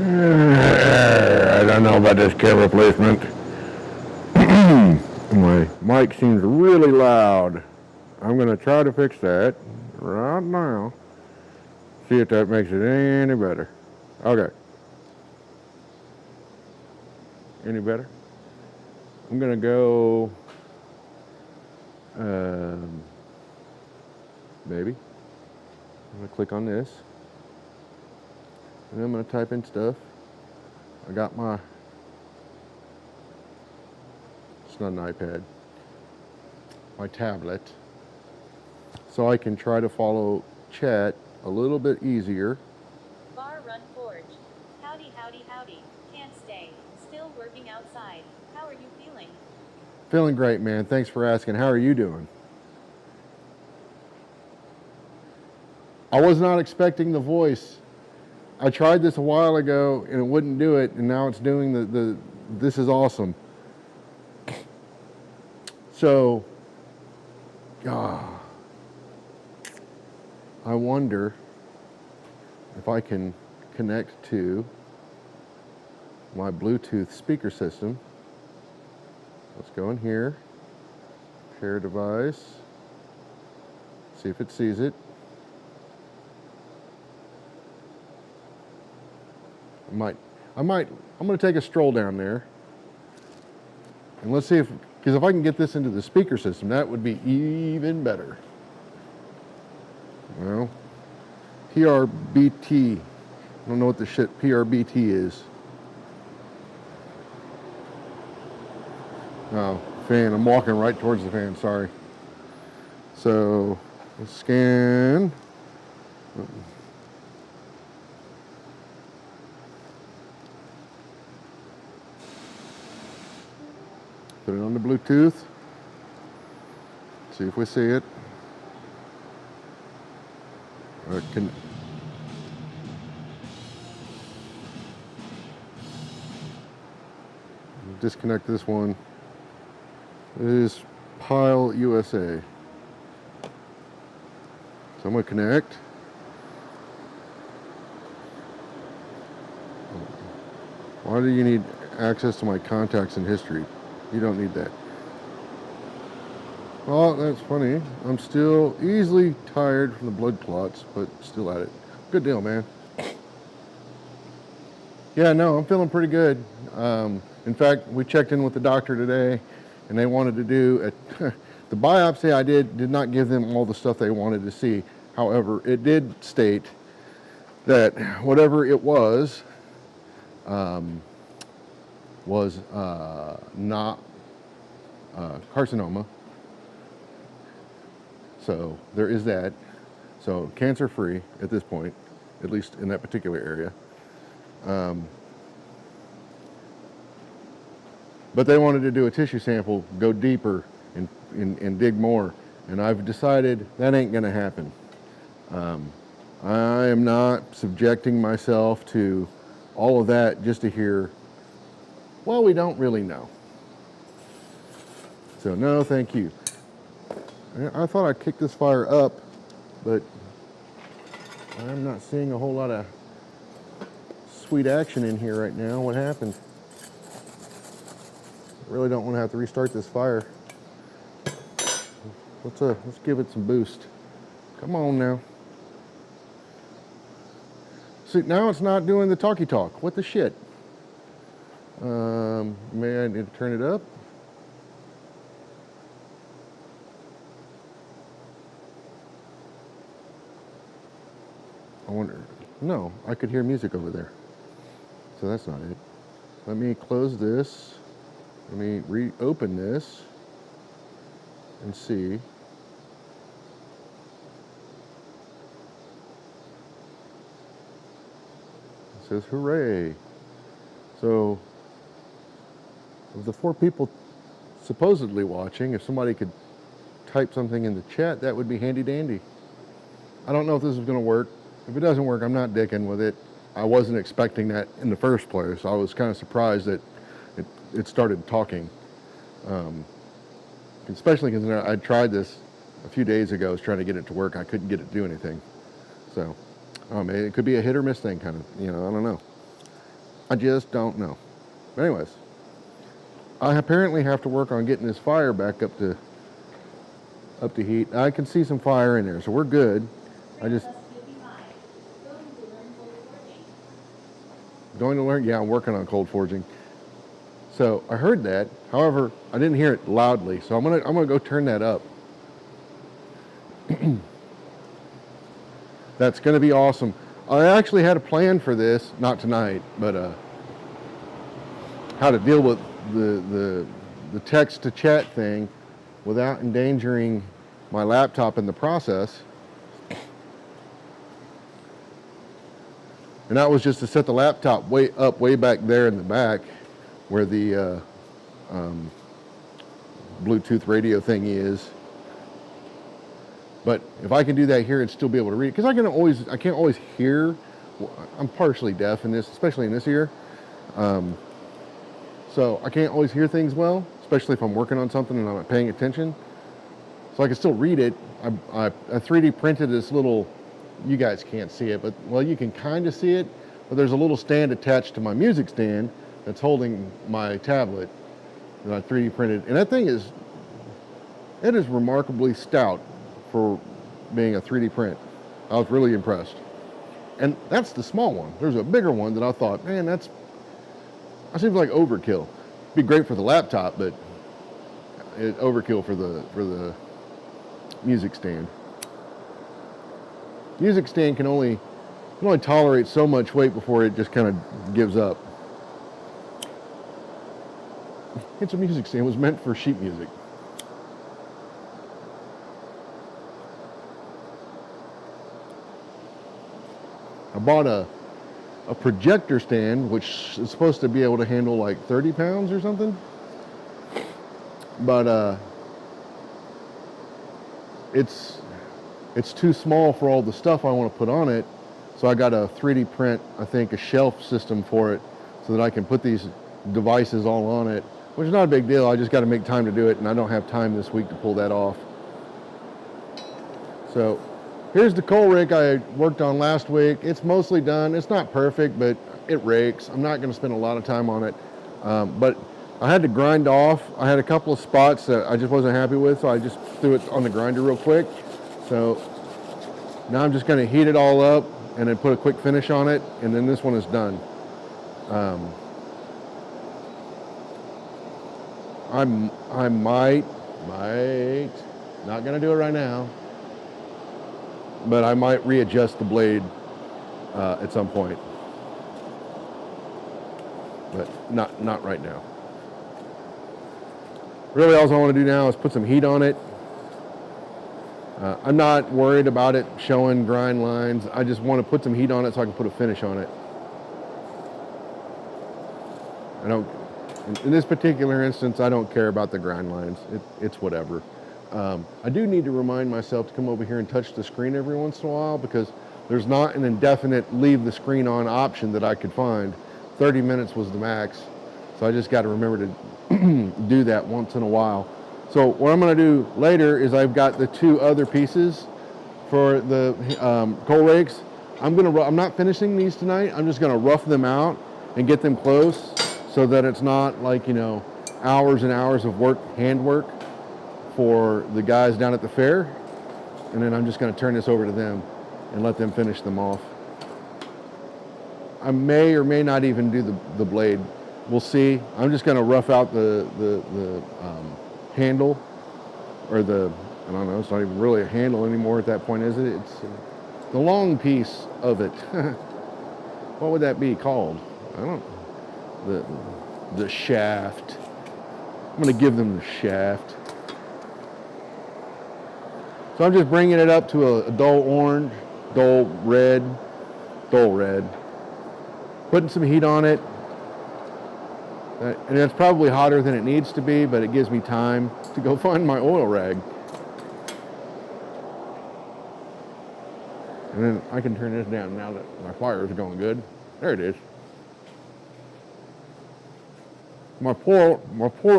I don't know about this camera placement. My mic seems really loud. I'm going to try to fix that right now. See if that makes it any better. Okay. Any better? I'm going to go, maybe. I'm going to click on this. And then I'm going to type in stuff. I got my, it's not an iPad, my tablet. So I can try to follow chat a little bit easier. Bar Run Forge. Howdy, howdy, howdy. Can't stay. Still working outside. How are you feeling? Feeling great, man. Thanks for asking. How are you doing? I was not expecting the voice. I tried this a while ago and it wouldn't do it, and now it's doing the this is awesome. So, I wonder if I can connect to my Bluetooth speaker system. Let's go in here, pair device, see if it sees it. I'm going to take a stroll down there and let's see because if I can get this into the speaker system, that would be even better. Well, PRBT, I don't know what the shit PRBT is. Oh, fan, I'm walking right towards the fan, sorry. So, let's scan. Put it on the Bluetooth. See if we see it. Disconnect this one. It is Pile USA. So I'm going to connect. Why do you need access to my contacts and history? You don't need that. Well, that's funny. I'm still easily tired from the blood clots, but still at it. Good deal, man. Yeah, no, I'm feeling pretty good. In fact, we checked in with the doctor today, and they wanted to do the biopsy I did not give them all the stuff they wanted to see. However, it did state that whatever it was not carcinoma. So there is that. So cancer-free at this point, at least in that particular area. But they wanted to do a tissue sample, go deeper and dig more. And I've decided that ain't gonna happen. I am not subjecting myself to all of that just to hear, well, we don't really know. So no, thank you. I thought I kicked this fire up, but I'm not seeing a whole lot of sweet action in here right now. What happened? I really don't want to have to restart this fire. Let's give it some boost. Come on now. See, now it's not doing the talkie talk. What the shit? May I need to turn it up? I wonder. No, I could hear music over there. So that's not it. Let me close this. Let me reopen this and see. It says hooray. So of the 4 people supposedly watching, if somebody could type something in the chat, that would be handy dandy. I don't know if this is going to work. If it doesn't work, I'm not dicking with it. I wasn't expecting that in the first place. I was kind of surprised that it started talking. Especially because I tried this a few days ago. I was trying to get it to work. I couldn't get it to do anything. So, maybe it could be a hit or miss thing, kind of. I don't know. I just don't know. But anyways, I apparently have to work on getting this fire back up to heat. I can see some fire in there, so we're good. I just going to learn. Yeah, I'm working on cold forging. So I heard that. However, I didn't hear it loudly, so I'm gonna go turn that up. That's gonna be awesome. I actually had a plan for this, not tonight, but how to deal with the text to chat thing without endangering my laptop in the process. And that was just to set the laptop way back there in the back where the Bluetooth radio thing is. But if I can do that here and still be able to read it, because I can't always hear. I'm partially deaf in this, especially in this ear. So I can't always hear things well, especially if I'm working on something and I'm not paying attention. So I can still read it. I 3D printed this little, you guys can't see it, but well, you can kind of see it, but there's a little stand attached to my music stand that's holding my tablet that I 3D printed. And that thing is remarkably stout for being a 3D print. I was really impressed. And that's the small one. There's a bigger one that I thought, man, that seems like overkill. It'd be great for the laptop, but it's overkill for the music stand. Music stand can only tolerate so much weight before it just kind of gives up. It's a music stand. It was meant for sheet music. I bought a projector stand, which is supposed to be able to handle like 30 pounds or something. But it's too small for all the stuff I want to put on it. So I got a 3D print, I think, a shelf system for it so that I can put these devices all on it, which is not a big deal. I just got to make time to do it, and I don't have time this week to pull that off. So here's the coal rake I worked on last week. It's mostly done. It's not perfect, but it rakes. I'm not going to spend a lot of time on it. But I had to grind off. I had a couple of spots that I just wasn't happy with, so I just threw it on the grinder real quick. So now I'm just going to heat it all up and then put a quick finish on it, and then this one is done. I might, not going to do it right now, but I might readjust the blade at some point, but not right now. Really, all I want to do now is put some heat on it. I'm not worried about it showing grind lines. I just want to put some heat on it so I can put a finish on it. In this particular instance, I don't care about the grind lines. It's whatever. I do need to remind myself to come over here and touch the screen every once in a while, because there's not an indefinite leave the screen on option that I could find. 30 minutes was the max. So I just got to remember to do that once in a while. So what I'm going to do later is I've got the two other pieces for the coal rakes. I'm not finishing these tonight. I'm just going to rough them out and get them close so that it's not like, hours and hours of handwork for the guys down at the fair. And then I'm just going to turn this over to them and let them finish them off. I may or may not even do the blade. We'll see. I'm just going to rough out the handle, or I don't know, it's not even really a handle anymore at that point, is it? It's the long piece of it. What would that be called? I don't know. The shaft. I'm going to give them the shaft. So I'm just bringing it up to a dull orange, dull red. Putting some heat on it. And it's probably hotter than it needs to be, but it gives me time to go find my oil rag. And then I can turn this down now that my fire is going good. There it is. My poor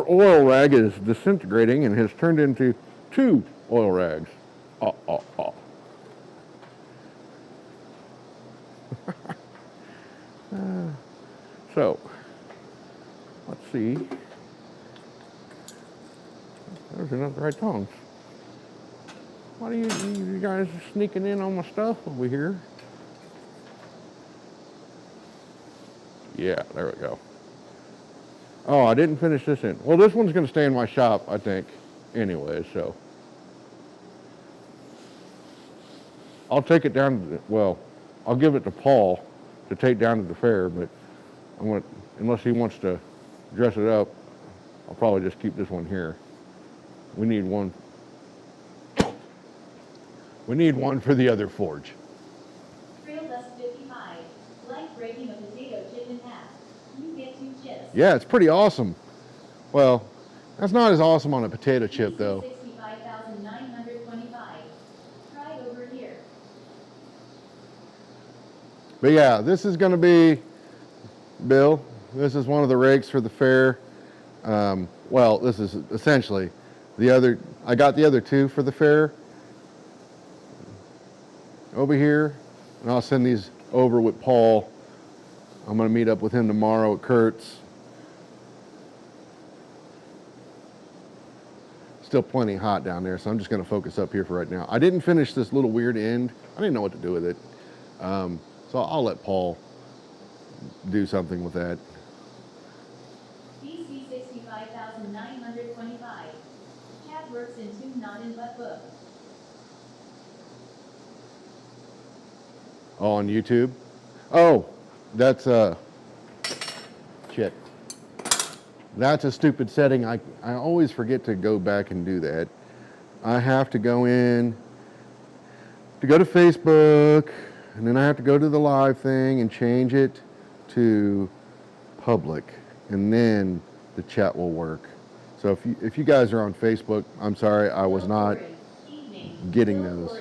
oil rag is disintegrating and has turned into 2 oil rags. So, let's see. Those are not the right tongs. Why are you guys sneaking in on my stuff over here? Yeah, there we go. Oh, I didn't finish this in. Well, this one's going to stay in my shop, I think, anyway, so. I'll take it down to the, well, I'll give it to Paul to take down to the fair, but unless he wants to dress it up, I'll probably just keep this one here. We need one. We need one for the other forge. Trail dust 55. Like breaking a potato chip in half. You get 2 chips. Yeah, it's pretty awesome. Well, that's not as awesome on a potato chip, though. 65,925. Try over here. But yeah, this is going to be, Bill, this is one of the rakes for the fair. Well, this is essentially the other, I got the other 2 for the fair over here, and I'll send these over with Paul. I'm going to meet up with him tomorrow at Kurt's. Still plenty hot down there, so I'm just going to focus up here for right now. I didn't finish this little weird end. I didn't know what to do with it. So I'll let Paul do something with that. BC 65,925. Chat works in 2, not in but book. Oh, on YouTube? Oh, that's shit. That's a stupid setting. I always forget to go back and do that. I have to go in to go to Facebook, and then I have to go to the live thing and change it to public, and then the chat will work. So if you guys are on Facebook, I'm sorry, I was not getting those.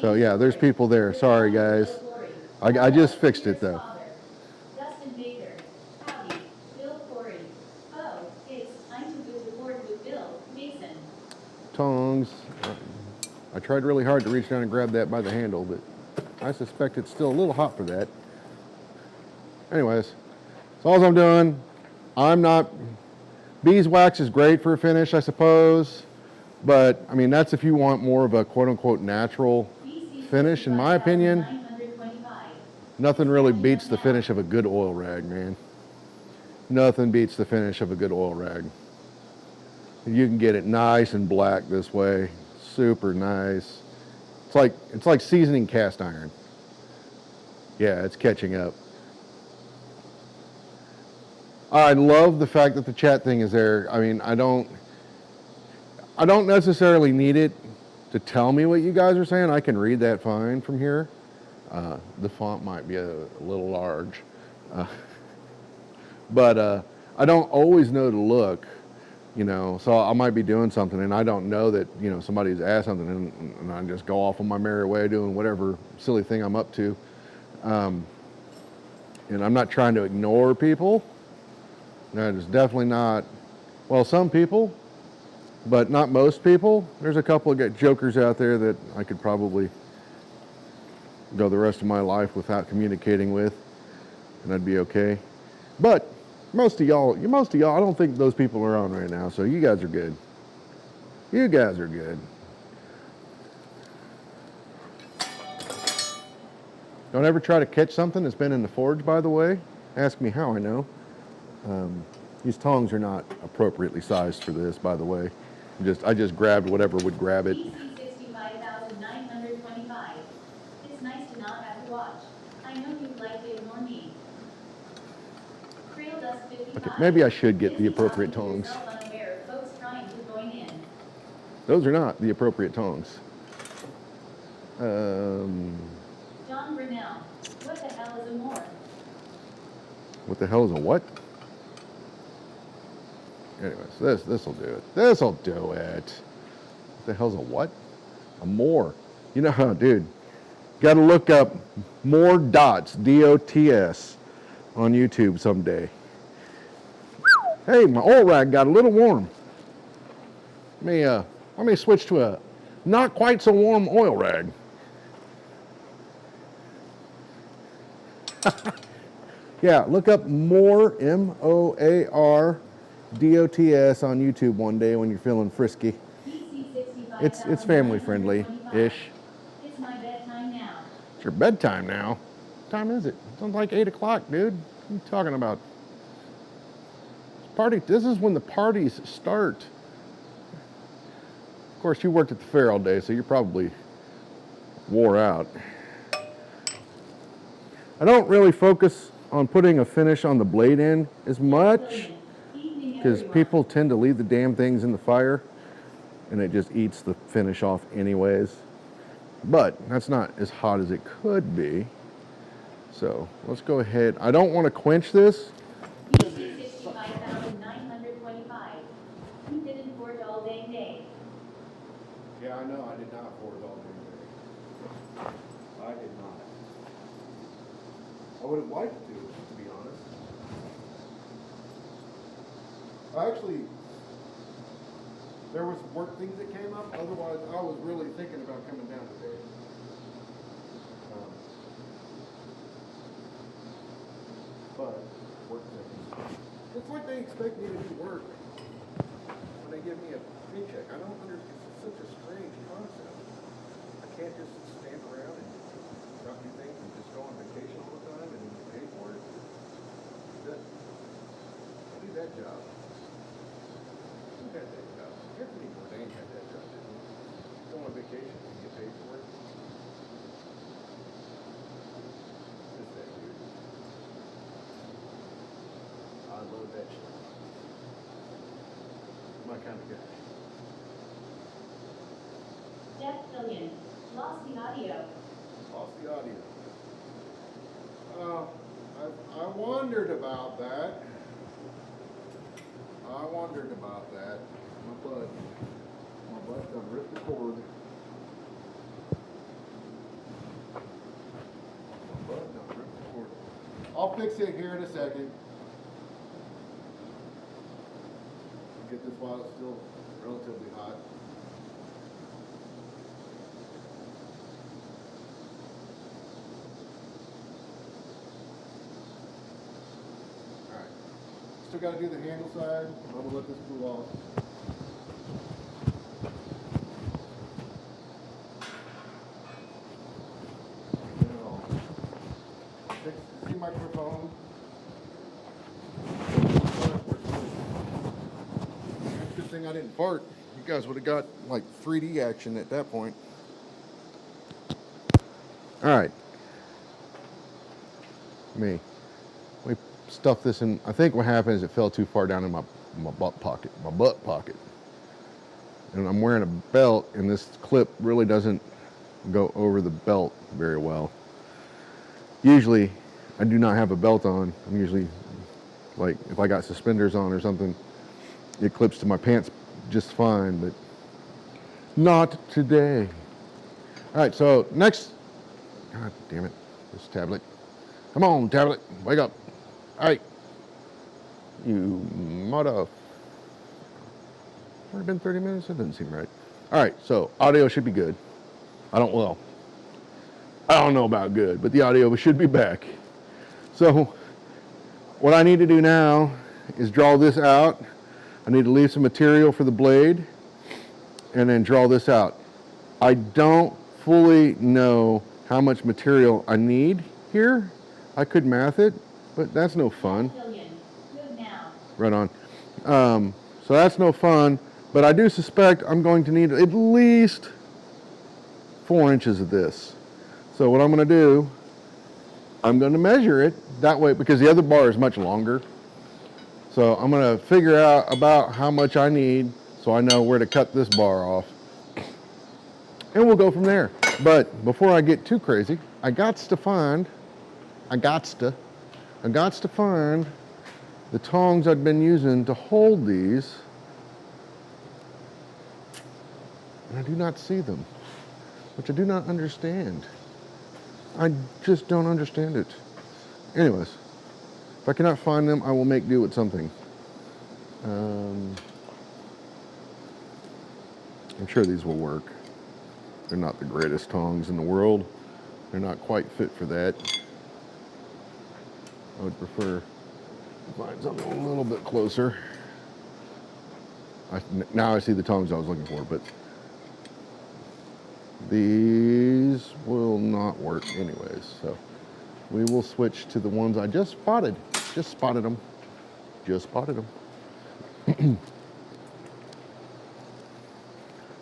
So yeah, there's people there. Sorry guys. I just fixed it though. Tongs. I tried really hard to reach down and grab that by the handle, but I suspect it's still a little hot for that. Anyways, that's all I'm doing. Beeswax is great for a finish, I suppose, but I mean, that's if you want more of a quote unquote natural finish, in my opinion. Nothing really beats the finish of a good oil rag, man. Nothing beats the finish of a good oil rag. You can get it nice and black this way, super nice. It's like seasoning cast iron. Yeah, it's catching up. I love the fact that the chat thing is there. I mean, I don't necessarily need it to tell me what you guys are saying. I can read that fine from here. The font might be a little large. But I don't always know to look, you know, so I might be doing something and I don't know that, you know, somebody's asked something and I just go off on my merry way doing whatever silly thing I'm up to. And I'm not trying to ignore people. That is definitely not, well, some people, but not most people. There's a couple of jokers out there that I could probably go the rest of my life without communicating with, and I'd be okay. But most of y'all, I don't think those people are on right now, so you guys are good. You guys are good. Don't ever try to catch something that's been in the forge, by the way. Ask me how I know. These tongs are not appropriately sized for this, by the way. I just grabbed whatever would grab it. BC 65,925. It's nice to not have to watch. I know you'd like to ignore me. Trail dust 55. Maybe I should get the appropriate tongs. Folks trying to join in. Those are not the appropriate tongs. John Brunel. What the hell is a moar? What the hell is a what? Anyways, this'll do it. This'll do it. What the hell's a what? A moar. You know, dude, gotta look up moar dots, D-O-T-S, on YouTube someday. Hey, my oil rag got a little warm. Let me switch to a not quite so warm oil rag. Yeah, look up moar, MOARDOTS on YouTube one day when you're feeling frisky. It's family friendly ish. It's my bedtime now. It's your bedtime now. What time is it? It's like 8 o'clock, dude. What are you talking about? Party. This is when the parties start. Of course, you worked at the fair all day, so you're probably wore out. I don't really focus on putting a finish on the blade end as much because people tend to leave the damn things in the fire and it just eats the finish off anyways. But that's not as hot as it could be. So let's go ahead. I don't want to quench this. 65,925. You didn't forge all day. Yeah, I know. I did not forge all day. I did not. I would have liked to be honest. There was work things that came up. Otherwise, I was really thinking about coming down today. But work things. It's like they expect me to do work when they give me a paycheck. I don't understand. It's such a strange concept. I can't just stand around and not do things and just go on vacation all the time and pay for it. I do that job. Who had that job? Anthony Bourdain had that job, didn't he? Go on vacation and get paid for it. Just that dude. I love that shit. My kind of guy. Jeff Billion. Lost the audio. Lost the audio. I wondered about that. My butt done ripped the cord. I'll fix it here in a second. Get this while it's still relatively hot. Alright. Still got to do the handle side. I'm going to let this cool off. See microphone. Good thing I didn't fart. You guys would have got like 3D action at that point. All right. We stuff this in. I think what happened is it fell too far down in my butt pocket. And I'm wearing a belt, and this clip really doesn't go over the belt very well. Usually, I do not have a belt on. I'm usually, like, if I got suspenders on or something, it clips to my pants just fine, but not today. All right, so next, God damn it, this tablet. Come on, tablet, wake up. All right, you mother. Already been 30 minutes? That doesn't seem right. All right, so audio should be good. I don't know about good, but the audio should be back. So what I need to do now is draw this out. I need to leave some material for the blade and then draw this out. I don't fully know how much material I need here. I could math it, but that's no fun. Right on. So that's no fun, but I do suspect I'm going to need at least 4 inches of this. So what I'm going to do, I'm going to measure it that way because the other bar is much longer. So I'm going to figure out about how much I need so I know where to cut this bar off. And we'll go from there. But before I get too crazy, I got to find the tongs I've been using to hold these. And I do not see them, which I do not understand. I just don't understand it. Anyways, if I cannot find them, I will make do with something. I'm sure these will work. They're not the greatest tongs in the world. They're not quite fit for that. I would prefer to find something a little bit closer. Now I see the tongs I was looking for, but these will not work anyways. So we will switch to the ones I just spotted. Just spotted them. Just spotted them.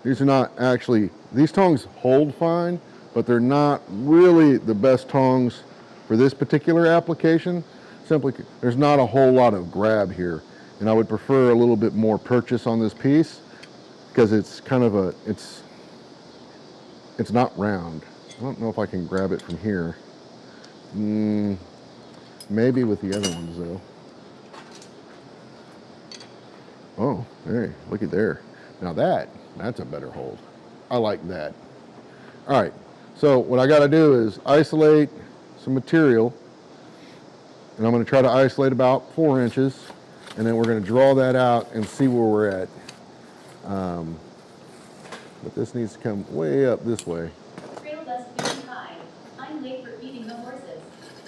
These are not actually, these tongs hold fine, but they're not really the best tongs for this particular application. Simply, there's not a whole lot of grab here. And I would prefer a little bit more purchase on this piece because it's kind of a, it's not round. I don't know if I can grab it from here. Maybe with the other ones though. Oh, hey, look at there. Now that's a better hold. I like that. All right, so what I gotta do is isolate some material, and I'm gonna try to isolate about 4 inches, and then we're gonna draw that out and see where we're at. But this needs to come way up this way. Trail dust being high. I'm late for feeding the horses.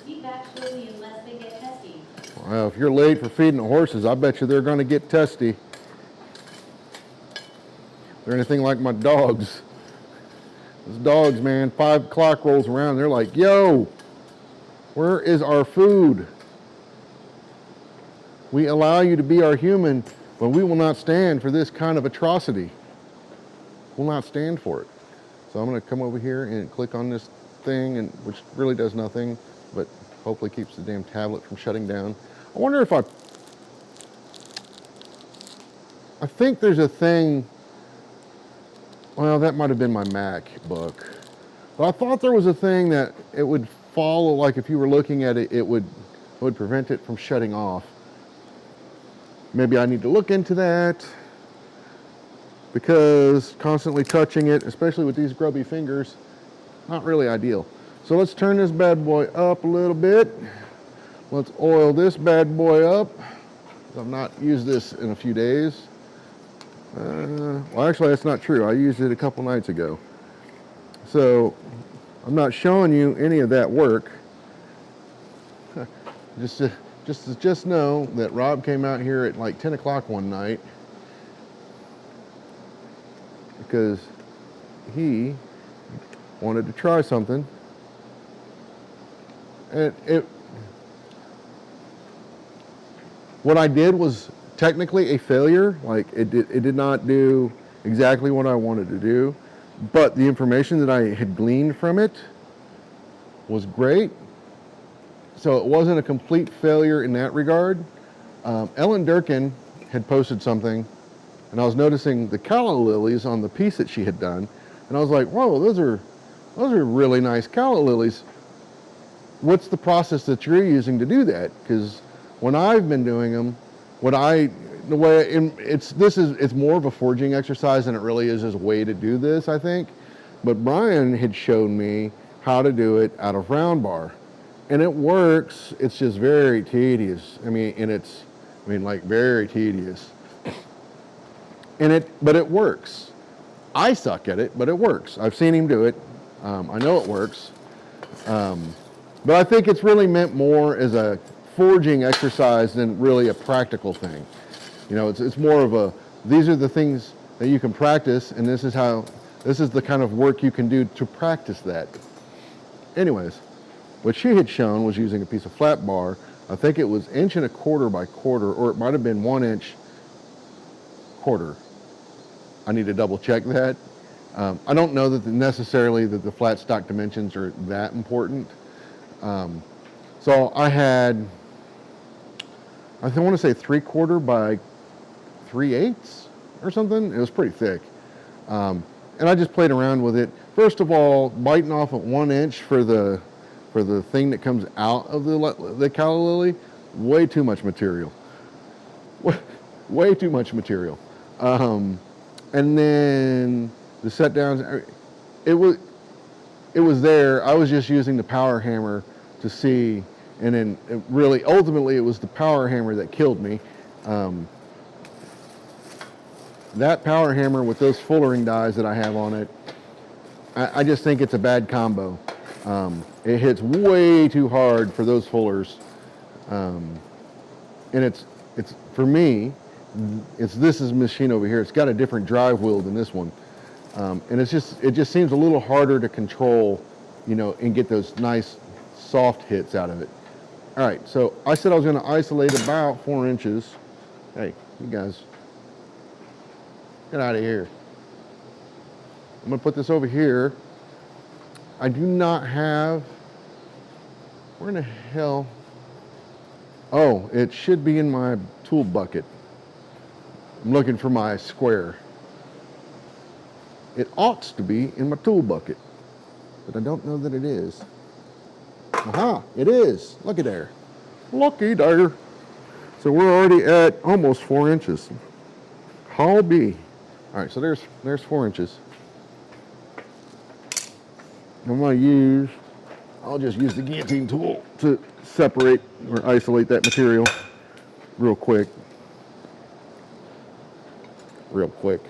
Be back shortly unless they get testy. Well, if you're late for feeding the horses, I bet you they're gonna get testy. They're anything like my dogs. Those dogs, man, 5 o'clock rolls around, they're like, yo, where is our food? We allow you to be our human, but we will not stand for this kind of atrocity. Will not stand for it. So I'm gonna come over here and click on this thing, and which really does nothing, but hopefully keeps the damn tablet from shutting down. I wonder if I think there's a thing. Well, that might have been my MacBook. But I thought there was a thing that it would follow, like if you were looking at it, it would prevent it from shutting off. Maybe I need to look into that because constantly touching it, especially with these grubby fingers, not really ideal. So let's turn this bad boy up a little bit. Let's oil this bad boy up. I've not used this in a few days. Well, actually, that's not true. I used it a couple nights ago. So I'm not showing you any of that work. Just know that Rob came out here at like 10 o'clock one night because he wanted to try something. And what I did was technically a failure. Like it did not do exactly what I wanted to do, but the information that I had gleaned from it was great. So it wasn't a complete failure in that regard. Ellen Durkin had posted something, and I was noticing the calla lilies on the piece that she had done, and I was like, whoa, those are really nice calla lilies. What's the process that you're using to do that? Because when I've been doing them, it's more of a forging exercise than it really is as a way to do this, I think. But Brian had shown me how to do it out of round bar, and it works. It's just very tedious. Like very tedious. But it works. I suck at it, but it works. I've seen him do it. I know it works. But I think it's really meant more as a forging exercise than really a practical thing. You know, it's more of a, these are the things that you can practice, and this is the kind of work you can do to practice that. Anyways, what she had shown was using a piece of flat bar. I think it was 1.25 inches by 1/4, or it might have been 1 inch 1/4. I need to double check that. I don't know that necessarily that the flat stock dimensions are that important. So I had, I want to say 3/4 by 3/8 or something. It was pretty thick. And I just played around with it. First of all, biting off at 1 inch for the thing that comes out of the calla lily, way too much material. Way too much material. And then the set downs, it was there. I was just using the power hammer to see, and then ultimately it was the power hammer that killed me. That power hammer with those fullering dies that I have on it, I just think it's a bad combo. It hits way too hard for those fullers. And it's for me, this is machine over here. It's got a different drive wheel than this one, and it just seems a little harder to control, you know, and get those nice soft hits out of it. All right, so I said I was going to isolate about 4 inches. Hey, you guys, get out of here. I'm going to put this over here. I do not have, where in the hell? Oh, it should be in my tool bucket. I'm looking for my square. It ought to be in my tool bucket, but I don't know that it is. Aha, it is. Looky there. Looky there. So we're already at almost 4 inches. How be? All right, so there's 4 inches. I'll just use the guillotine tool to separate or isolate that material real quick. Real quick.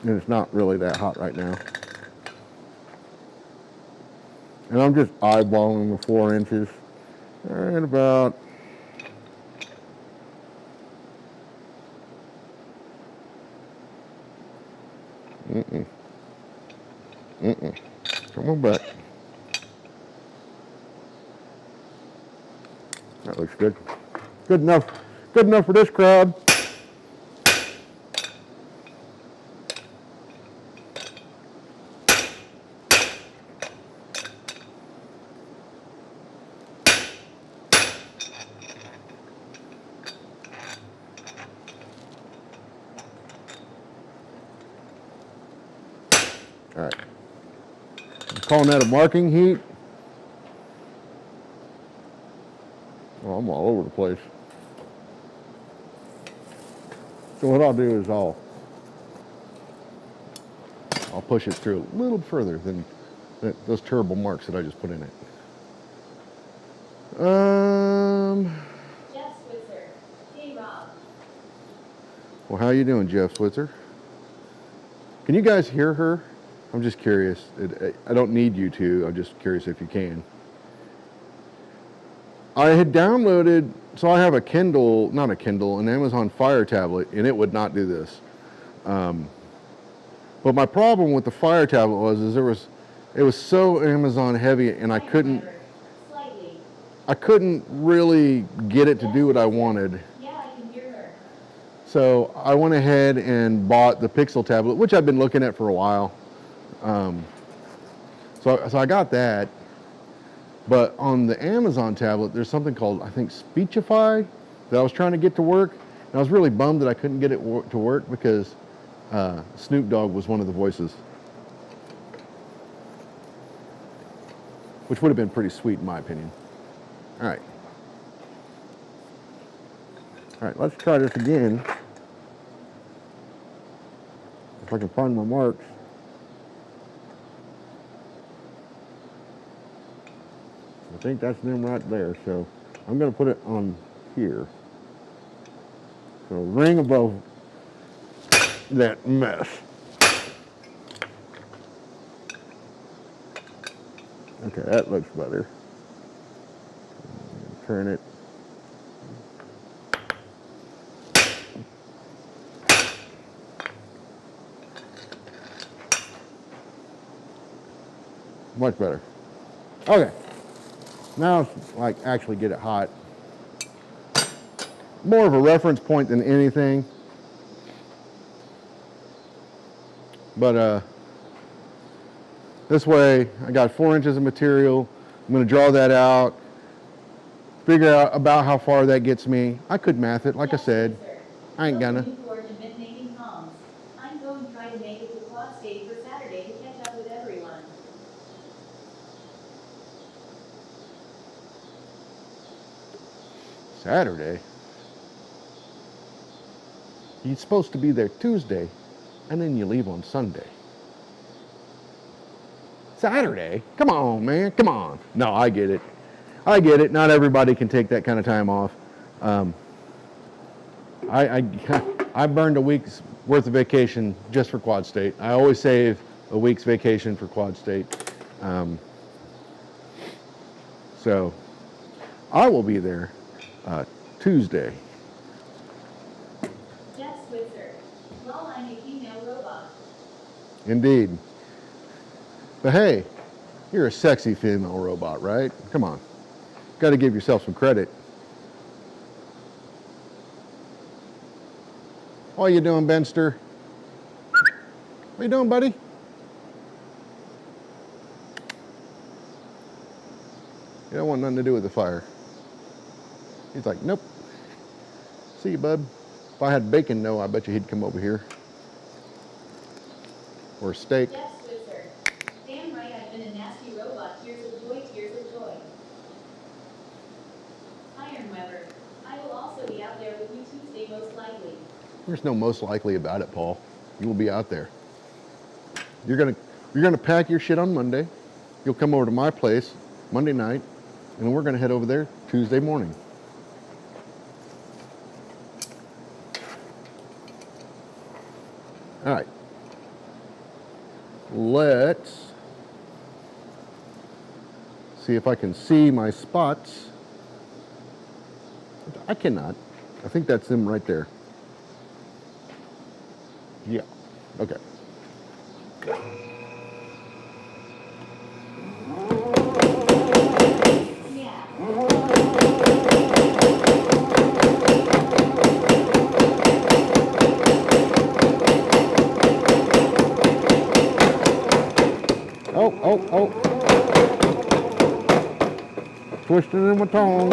And it's not really that hot right now. And I'm just eyeballing the 4 inches. And about Come on back. That looks good. Good enough. Good enough for this crowd. All right. I'm calling that a marking heat. Well, I'm all over the place. So what I'll do is I'll push it through a little further than those terrible marks that I just put in it. Jeff Switzer. Hey, Rob. Well, how you doing, Jeff Switzer? Can you guys hear her? I'm just curious. I don't need you to. I'm just curious if you can. I had downloaded, so I have a Kindle, not a Kindle, an Amazon Fire tablet, and it would not do this. But my problem with the Fire tablet was it was so Amazon heavy, and I couldn't really get it to do what I wanted. Yeah, I can hear her. So I went ahead and bought the Pixel tablet, which I've been looking at for a while. So I got that. But on the Amazon tablet, there's something called, I think, Speechify that I was trying to get to work. And I was really bummed that I couldn't get it to work because Snoop Dogg was one of the voices. Which would have been pretty sweet in my opinion. All right. All right, let's try this again. If I can find my marks. I think that's them right there, so I'm going to put it on here. So ring above that mess. Okay, that looks better. Turn it. Much better. Okay. Now, like, actually get it hot. More of a reference point than anything. But this way, I got 4 inches of material. I'm going to draw that out. Figure out about how far that gets me. I could math it, like I said. I ain't gonna. I'm going to try to make it to Quad State for Saturday to catch up with everyone. Saturday? You're supposed to be there Tuesday, and then you leave on Sunday. Saturday? Come on, man, come on. No, I get it. I get it. Not everybody can take that kind of time off. I burned a week's worth of vacation just for Quad State. I always save a week's vacation for Quad State. So I will be there Tuesday. Jeff Switzer. Well, I'm a female robot. Indeed. But hey, you're a sexy female robot, right? Come on. Got to give yourself some credit. What you doing, Benster? What you doing, buddy? You don't want nothing to do with the fire. He's like, nope. See you, bud. If I had bacon, no, I bet you he'd come over here. Or steak. Jeff Switzer. Damn right, I've been a nasty robot. Tears of joy, tears of joy. Iron Weber. I will also be out there with you Tuesday, most likely. There's no most likely about it, Paul. You will be out there. You're gonna pack your shit on Monday. You'll come over to my place Monday night, and then we're gonna head over there Tuesday morning. All right. Let's see if I can see my spots. I cannot. I think that's them right there. Yeah. Okay. Yeah. Oh. Twisting in my tongue.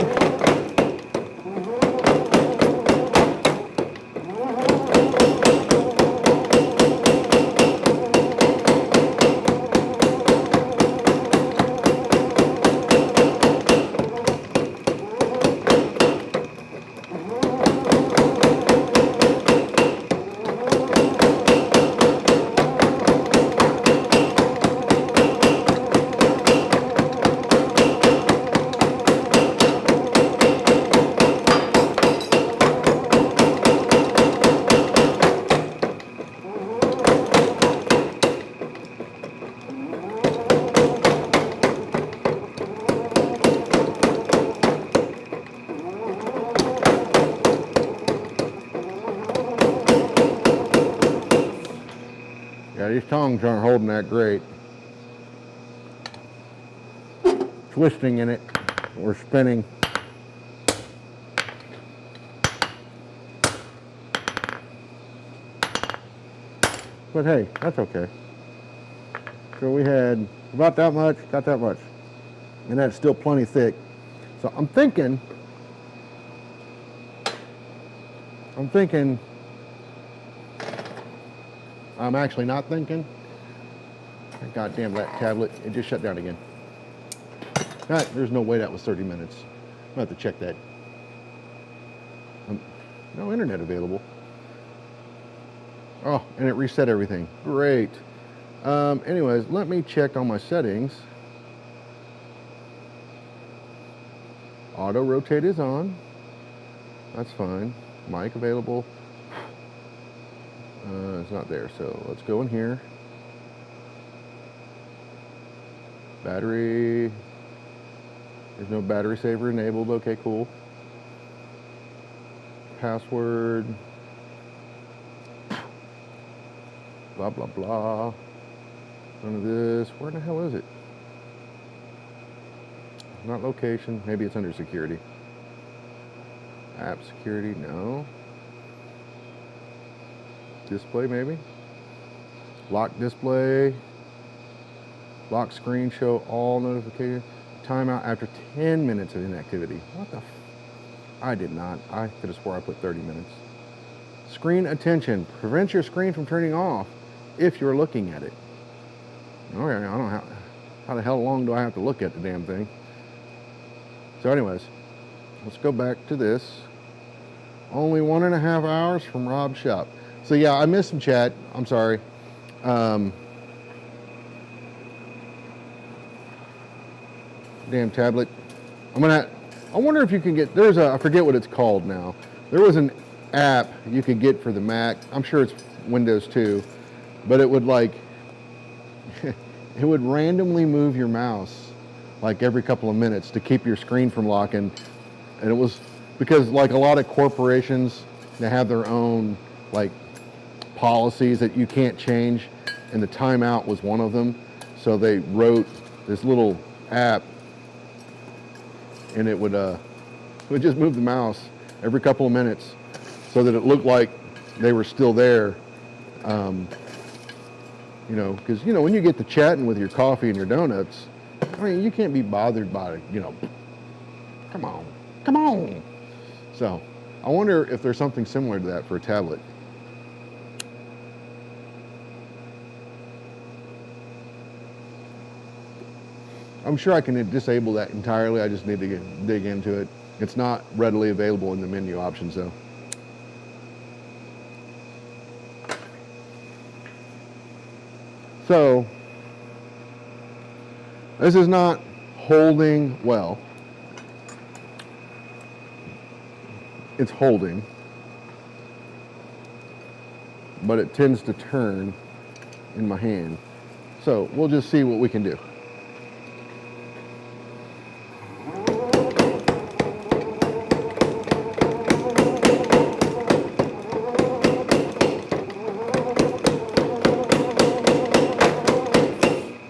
Yeah, these tongs aren't holding that great. Twisting in it or spinning. But hey, that's okay. So we had about that much, got that much. And that's still plenty thick. So I'm thinking, I'm actually not thinking. God damn that tablet, it just shut down again. There's no way that was 30 minutes. I'm gonna have to check that. No internet available. Oh, and it reset everything. Great. Anyways, let me check on my settings. Auto rotate is on. That's fine. Mic available. It's not there, so let's go in here. Battery. There's no battery saver enabled. Okay, cool. Password. Blah, blah, blah. None of this. Where the hell is it? Not location. Maybe it's under security. App security. No. Display, maybe. Lock display. Lock screen, show all notifications. Timeout after 10 minutes of inactivity. What the f? I did not. I could have swore I put 30 minutes. Screen attention. Prevents your screen from turning off if you're looking at it. Okay, I don't know how the hell long do I have to look at the damn thing? So anyways, let's go back to this. Only 1.5 hours from Rob's shop. So yeah, I missed some chat. I'm sorry. Damn tablet. I wonder if you can get, I forget what it's called now. There was an app you could get for the Mac. I'm sure it's Windows too, but it would like it would randomly move your mouse like every couple of minutes to keep your screen from locking. And it was because like a lot of corporations, they have their own like policies that you can't change, and the timeout was one of them. So they wrote this little app, and it would just move the mouse every couple of minutes so that it looked like they were still there. You know, because, you know, when you get to chatting with your coffee and your donuts, I mean, you can't be bothered by, you know, come on, come on. So I wonder if there's something similar to that for a tablet. I'm sure I can disable that entirely. I just need to dig into it. It's not readily available in the menu options though. So this is not holding well. It's holding, but it tends to turn in my hand. So we'll just see what we can do.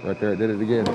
Right there, I did it again.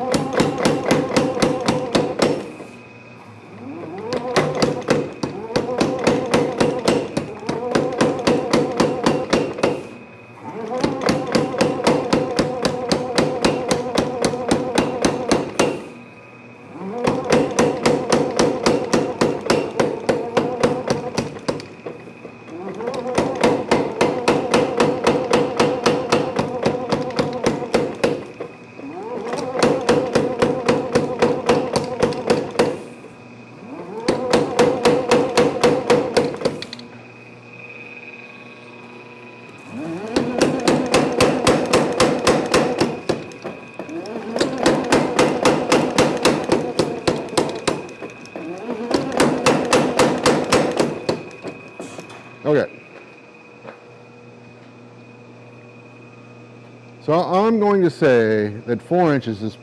Okay. So I'm going to say that 4 inches is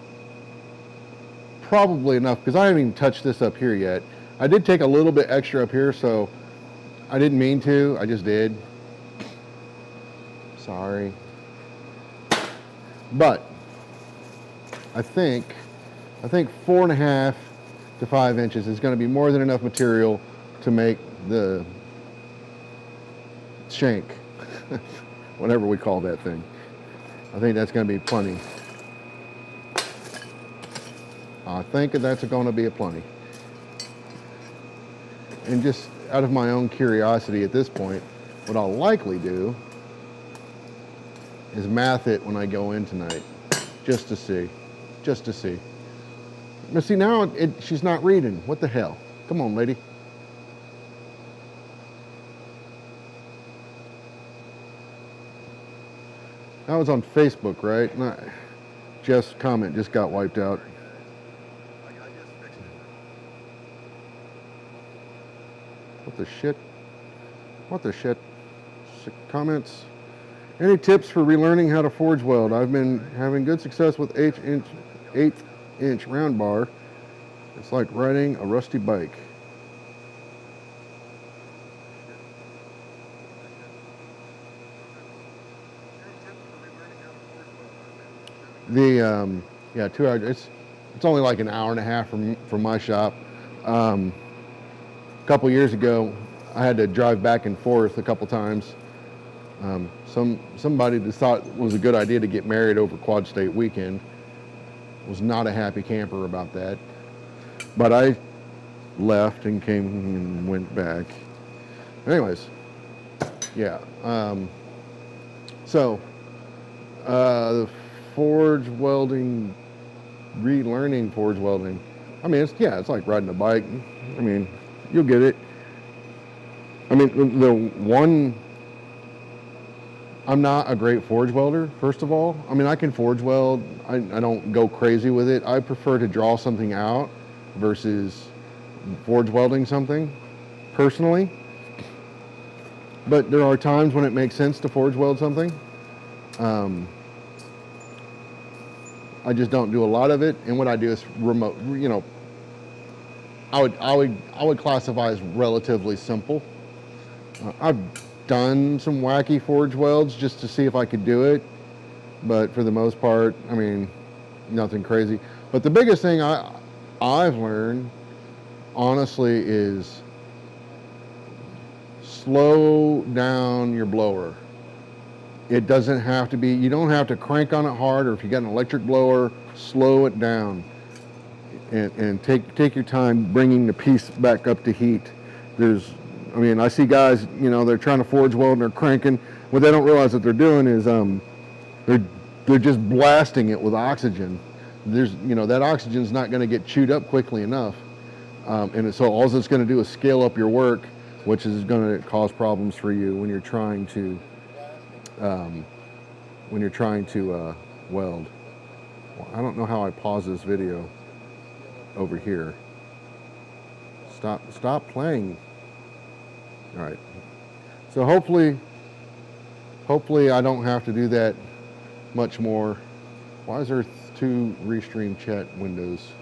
probably enough because I haven't even touched this up here yet. I did take a little bit extra up here, so I didn't mean to, I just did. Sorry. But I think 4.5 to 5 inches is going to be more than enough material to make the shank, whatever we call that thing. I think that's going to be plenty. I think that's going to be a plenty. And just out of my own curiosity at this point, what I'll likely do is math it when I go in tonight, just to see. But see, now she's not reading. What the hell? Come on, lady. That was on Facebook, right? Jeff's comment just got wiped out. What the shit? What the shit? Comments? Any tips for relearning how to forge weld? I've been having good success with 1/8 round bar. It's like riding a rusty bike. Yeah, 2 hours. It's only like an hour and a half from my shop. A couple years ago, I had to drive back and forth a couple times. Somebody just thought it was a good idea to get married over Quad State weekend. Was not a happy camper about that. But I left and came and went back. Anyways, yeah. The forge welding, relearning forge welding. I mean, it's like riding a bike. I mean, you'll get it. I mean, the one, I'm not a great forge welder, first of all. I mean, I can forge weld. I don't go crazy with it. I prefer to draw something out versus forge welding something, personally. but there are times when it makes sense to forge weld something. I just don't do a lot of it, and what I do is remote. You know, I would classify as relatively simple. I've done some wacky forge welds just to see if I could do it, but for the most part, I mean, nothing crazy. But the biggest thing I've learned, honestly, is slow down your blower. It doesn't have to be, you don't have to crank on it hard, or if you got an electric blower, slow it down and take your time bringing the piece back up to heat. I mean, I see guys, you know, they're trying to forge weld and they're cranking. What they don't realize that they're doing is they're just blasting it with oxygen. You know, that oxygen's not going to get chewed up quickly enough. So all it's going to do is scale up your work, which is going to cause problems for you when you're trying to weld. Well, I don't know how I pause this video over here. Stop playing. All right. So hopefully I don't have to do that much more. Why is there 2 Restream chat windows?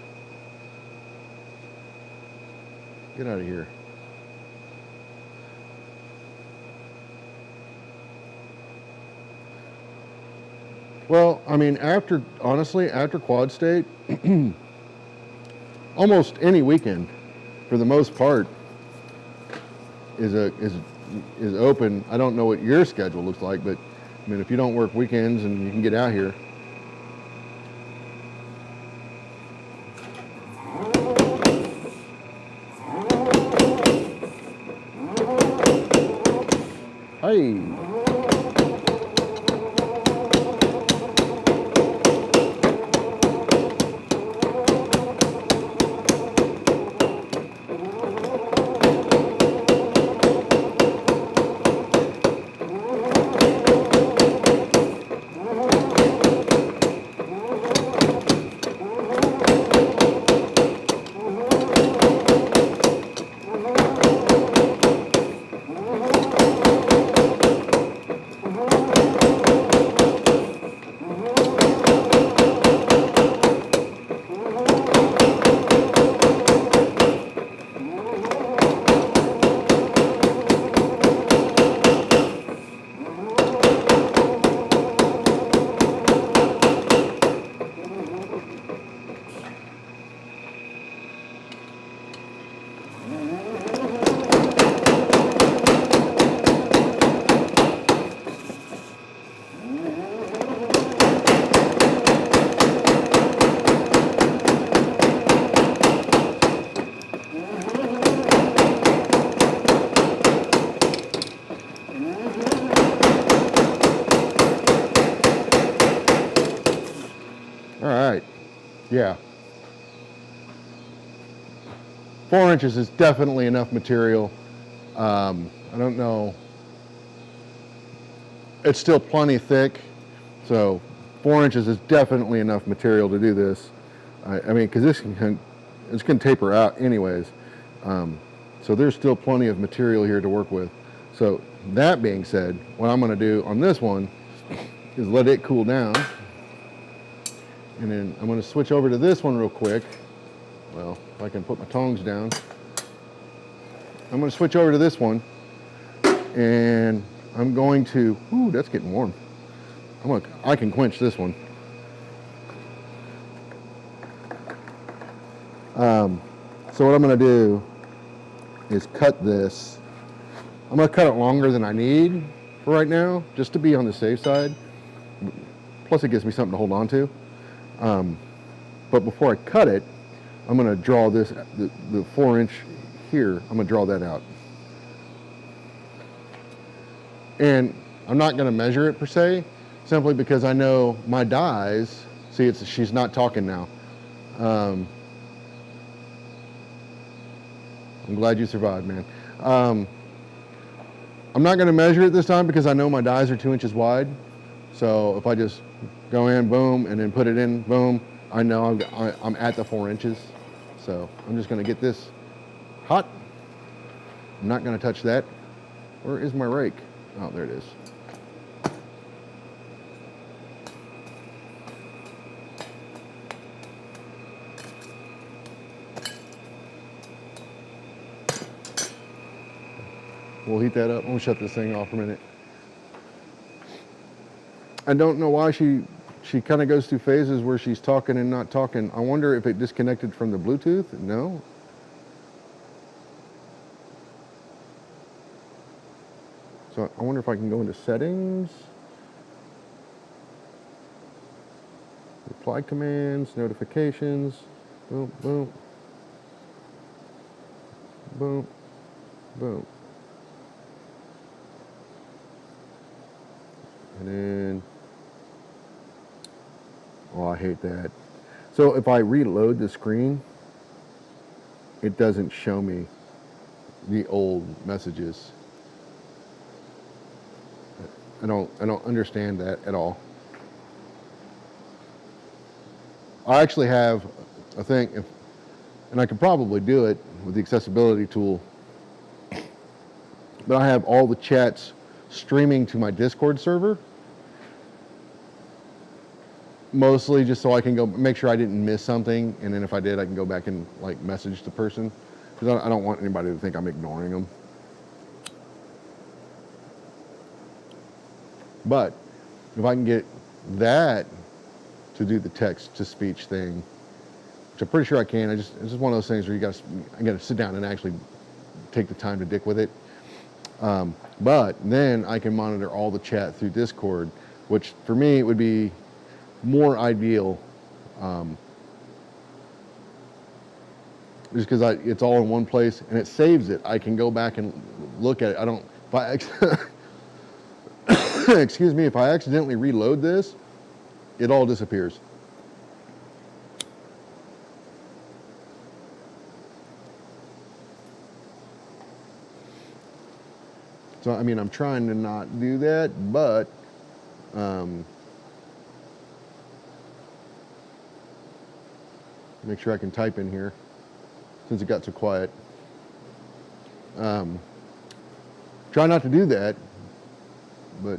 Get out of here. Well, I mean, honestly, after Quad State, almost any weekend, for the most part, is open. I don't know what your schedule looks like, but I mean, if you don't work weekends and you can get out here. Hey. Yeah. 4 inches is definitely enough material. I don't know. It's still plenty thick, so 4 inches is definitely enough material to do this. I mean, because it's going to taper out anyways. So there's still plenty of material here to work with. So that being said, what I'm going to do on this one is let it cool down. And then I'm going to switch over to this one real quick. Well, if I can put my tongs down. I'm going to switch over to this one. And I'm going to, ooh, that's getting warm. I can quench this one. So what I'm going to do is cut this. I'm going to cut it longer than I need for right now, just to be on the safe side. Plus it gives me something to hold on to. But before I cut it, I'm going to draw this, the 4 inch here, I'm going to draw that out. And I'm not going to measure it per se, simply because I know my dies, see, she's not talking now. I'm glad you survived, man. I'm not going to measure it this time because I know my dies are 2 inches wide. So if I just go in, boom, and then put it in, boom, I know I'm at the 4 inches. So I'm just going to get this hot. I'm not going to touch that. Where is my rake? Oh, there it is. We'll heat that up. We'll shut this thing off for a minute. I don't know why she kind of goes through phases where she's talking and not talking. I wonder if it disconnected from the Bluetooth. No. So I wonder if I can go into settings, reply commands, notifications, boom, boom, boom, boom. And then, oh, I hate that. So if I reload the screen, it doesn't show me the old messages. I don't understand that at all. I actually have a thing, and I could probably do it with the accessibility tool, but I have all the chats streaming to my Discord server, mostly just so I can go make sure I didn't miss something, and then if I did, I can go back and like message the person, because I don't want anybody to think I'm ignoring them. But if I can get that to do the text to speech thing, which I'm pretty sure I can, it's just one of those things where I got to sit down and actually take the time to dick with it. But then I can monitor all the chat through Discord, which for me would be more ideal, just because it's all in one place and it saves it. I can go back and look at it. Excuse me, if I accidentally reload this, it all disappears. So, I mean, I'm trying to not do that, but make sure I can type in here since it got so quiet. Try not to do that, but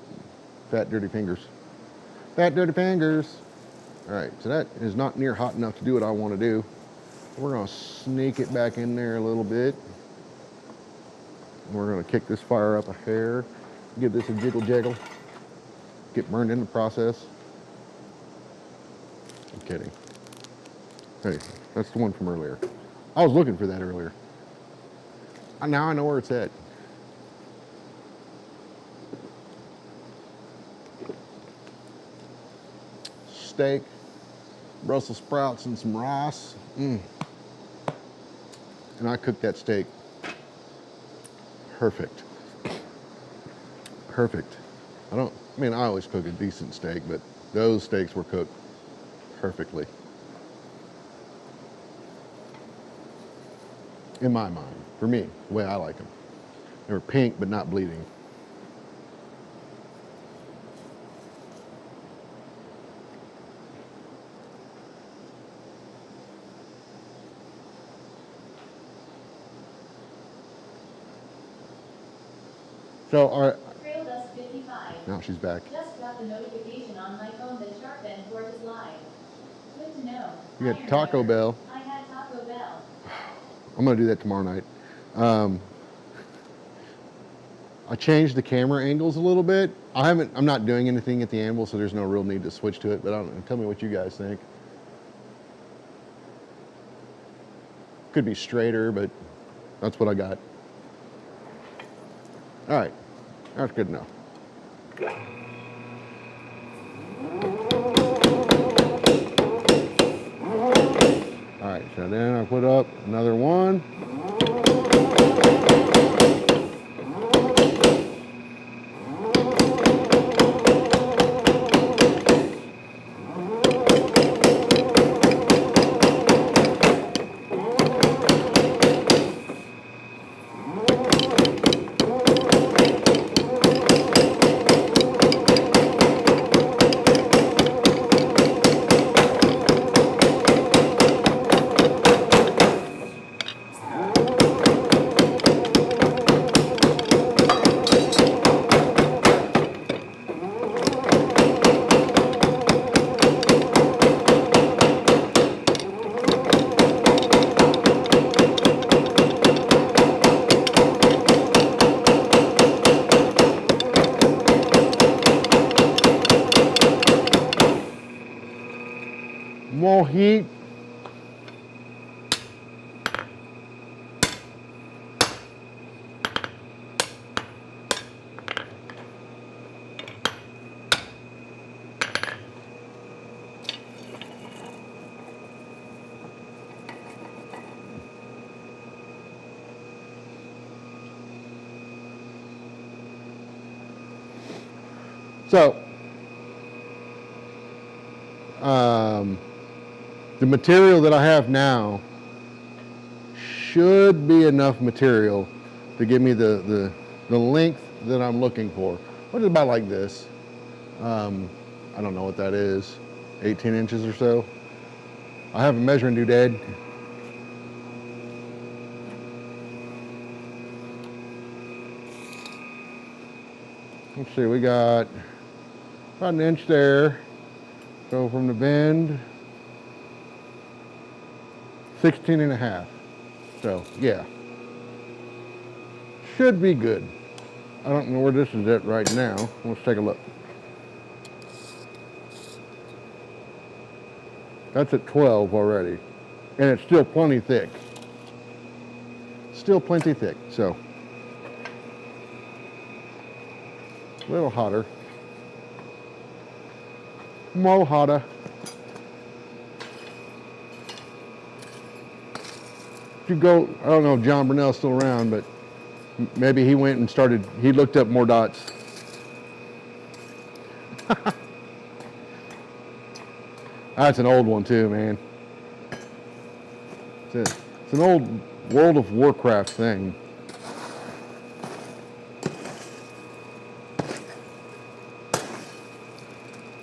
fat, dirty fingers. Fat, dirty fingers. All right, so that is not near hot enough to do what I want to do. We're going to sneak it back in there a little bit. We're going to kick this fire up a hair, give this a jiggle jaggle, get burned in the process. I'm kidding. Hey, that's the one from earlier. I was looking for that earlier. Now I know where it's at. Steak, Brussels sprouts, and some rice. And I cooked that steak perfect. Perfect. I always cook a decent steak, but those steaks were cooked perfectly. In my mind, for me, the way I like them. They were pink, but not bleeding. So, all right. Trail Dust 55. Now she's back. Just got a notification on my phone that Sharp End Court is live. Good to know. You got Taco Bell. I had Taco Bell. I'm gonna do that tomorrow night. I changed the camera angles a little bit. I'm not doing anything at the anvil, so there's no real need to switch to it, but tell me what you guys think. Could be straighter, but that's what I got. All right, that's good enough. All right, so then I put up another one. So, the material that I have now should be enough material to give me the length that I'm looking for. What is about like this? I don't know what that is, 18 inches or so. I have a measuring doodad. Let's see, we got about an inch there. So from the bend, 16 and a half. So yeah, should be good. I don't know where this is at right now. Let's take a look. That's at 12 already. And it's still plenty thick. Still plenty thick, so. A little hotter. More hotter. If you go, I don't know if John Brunel's still around, but maybe he went and started, he looked up more dots. That's an old one too, man. It's an old World of Warcraft thing.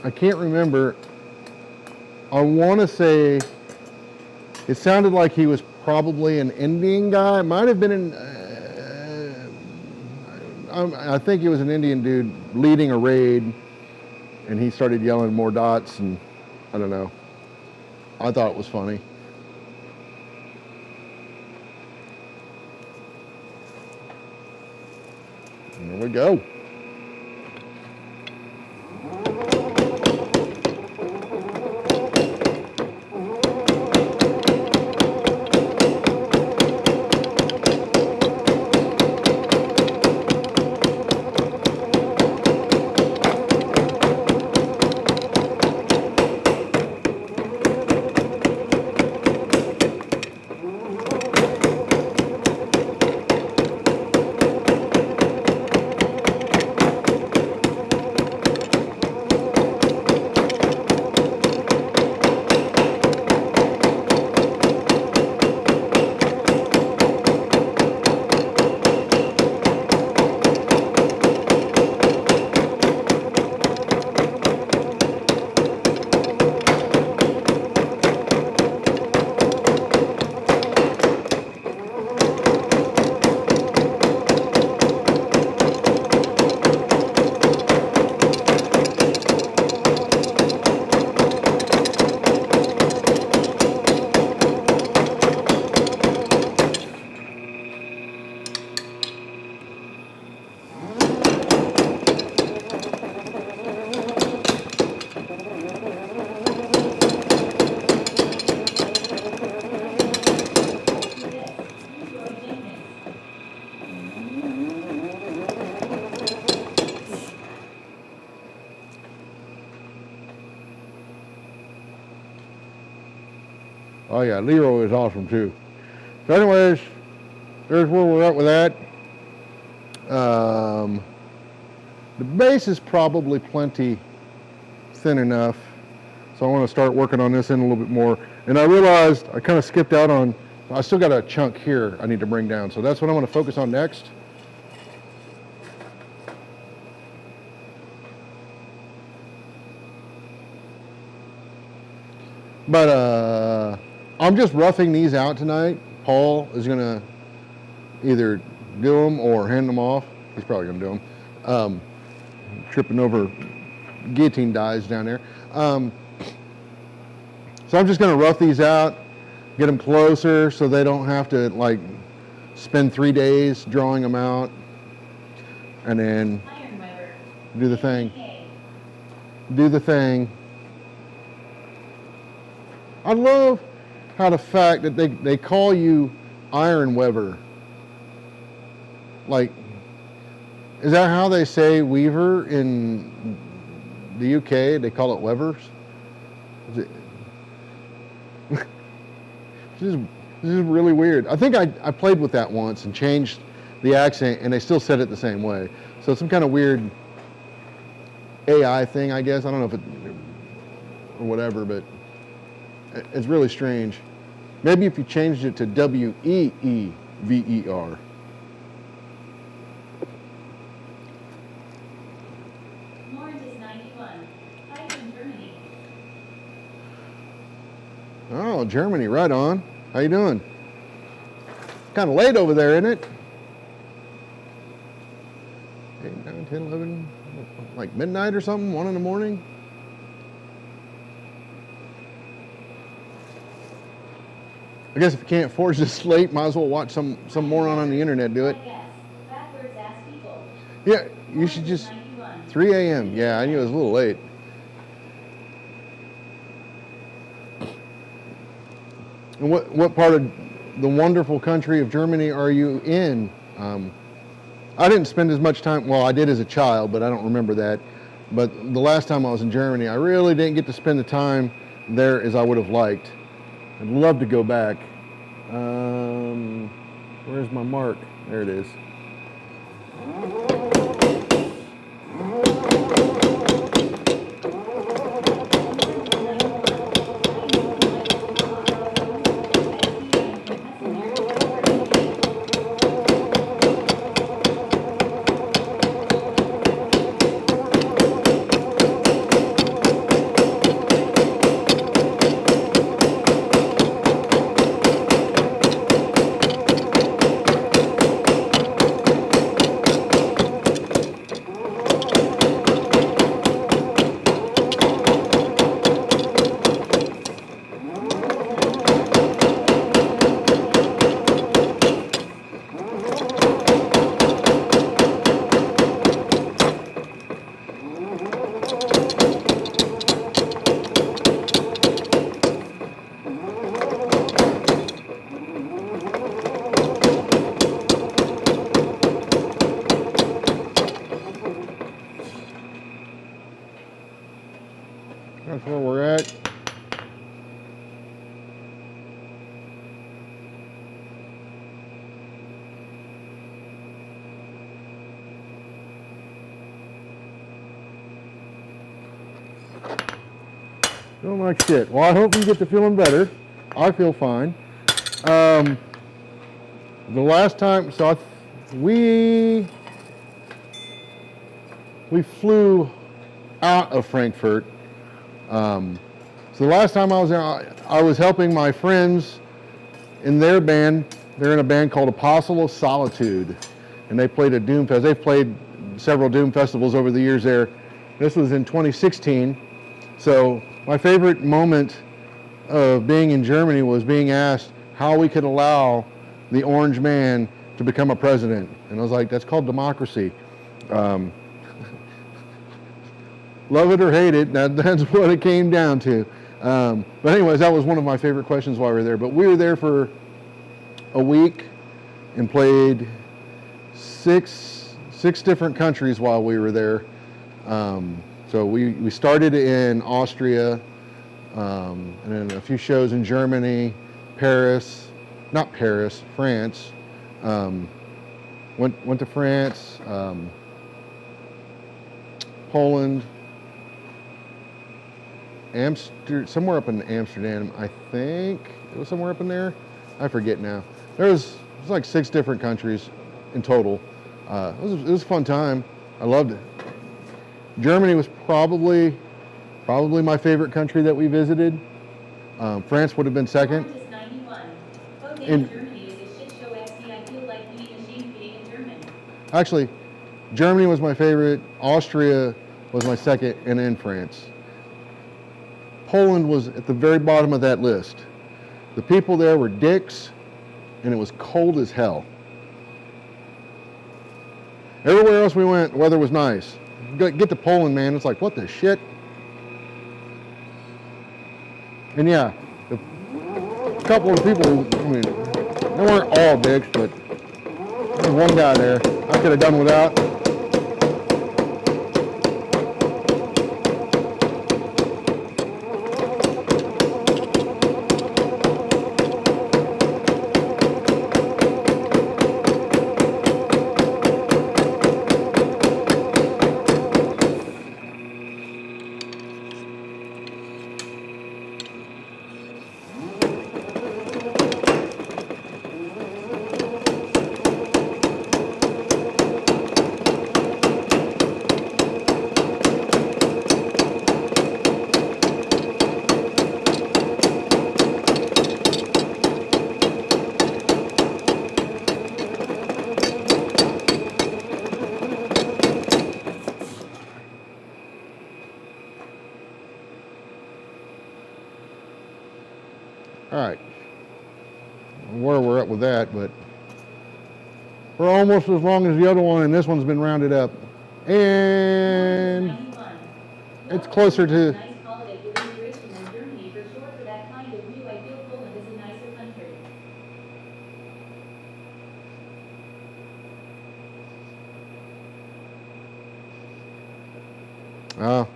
I can't remember. I want to say it sounded like he was probably an Indian guy. It might have been I think he was an Indian dude leading a raid, and he started yelling more dots, and I don't know. I thought it was funny. And there we go. Oh yeah, Leroy is awesome too. So anyways, there's where we're at with that. The base is probably plenty thin enough, so I want to start working on this in a little bit more. And I realized I kind of skipped out on, I still got a chunk here I need to bring down, so that's what I'm going to focus on next. But I'm just roughing these out tonight. Paul is going to either do them or hand them off. He's probably going to do them. Tripping over guillotine dies down there. So I'm just going to rough these out, get them closer so they don't have to like spend 3 days drawing them out, and then do the thing. Do the thing. I love how the fact that they call you iron weaver. Like, is that how they say weaver in the UK? They call it weavers? Is it? This is really weird. I think I played with that once and changed the accent, and they still said it the same way. So it's some kind of weird AI thing, I guess. I don't know if it or whatever, but it's really strange. Maybe if you changed it to Weever. Lawrence is 91. Hi from Germany. Oh, Germany, right on. How you doing? Kind of late over there, isn't it? 8, 9, 10, 11, like midnight or something, 1 in the morning? I guess if you can't afford this late, might as well watch some moron on the internet do it. Yes. Backwards ass people. Yeah, you should just 3 a.m. Yeah, I knew it was a little late. And what part of the wonderful country of Germany are you in? I didn't spend as much time, well, I did as a child, but I don't remember that. But the last time I was in Germany, I really didn't get to spend the time there as I would have liked. I'd love to go back. Where's my mark? There it is. That's where we're at. Feeling like shit. Well, I hope you get to feeling better. I feel fine. The last time, so we flew out of Frankfurt. So the last time I was there, I was helping my friends in their band. They're in a band called Apostle of Solitude, and they played at Doom Fest. They've played several Doom festivals over the years there. This was in 2016. So my favorite moment of being in Germany was being asked how we could allow the orange man to become a president. And I was like, that's called democracy. Love it or hate it, that's what it came down to. But anyways, that was one of my favorite questions while we were there. But we were there for a week and played six different countries while we were there. So we started in Austria, and then a few shows in Germany, France. Went to France, Poland, somewhere up in Amsterdam, I think. It was somewhere up in there. I forget now. It was like 6 different countries in total. It was a fun time. I loved it. Germany was probably my favorite country that we visited. France would have been second. Lawrence is 91. Germany is a shit show. I feel like being ashamed being a German. Actually, Germany was my favorite. Austria was my second, and then France. Poland was at the very bottom of that list. The people there were dicks, and it was cold as hell. Everywhere else we went, the weather was nice. Get to Poland, man, it's like, what the shit? And yeah, a couple of people, I mean, they weren't all dicks, but there was one guy there I could have done without. out with that, but we're almost as long as the other one, and this one's been rounded up. And 91. it's closer to, Nice holiday celebration in Germany for sure. For that kind of view, I feel Poland is a nicer country.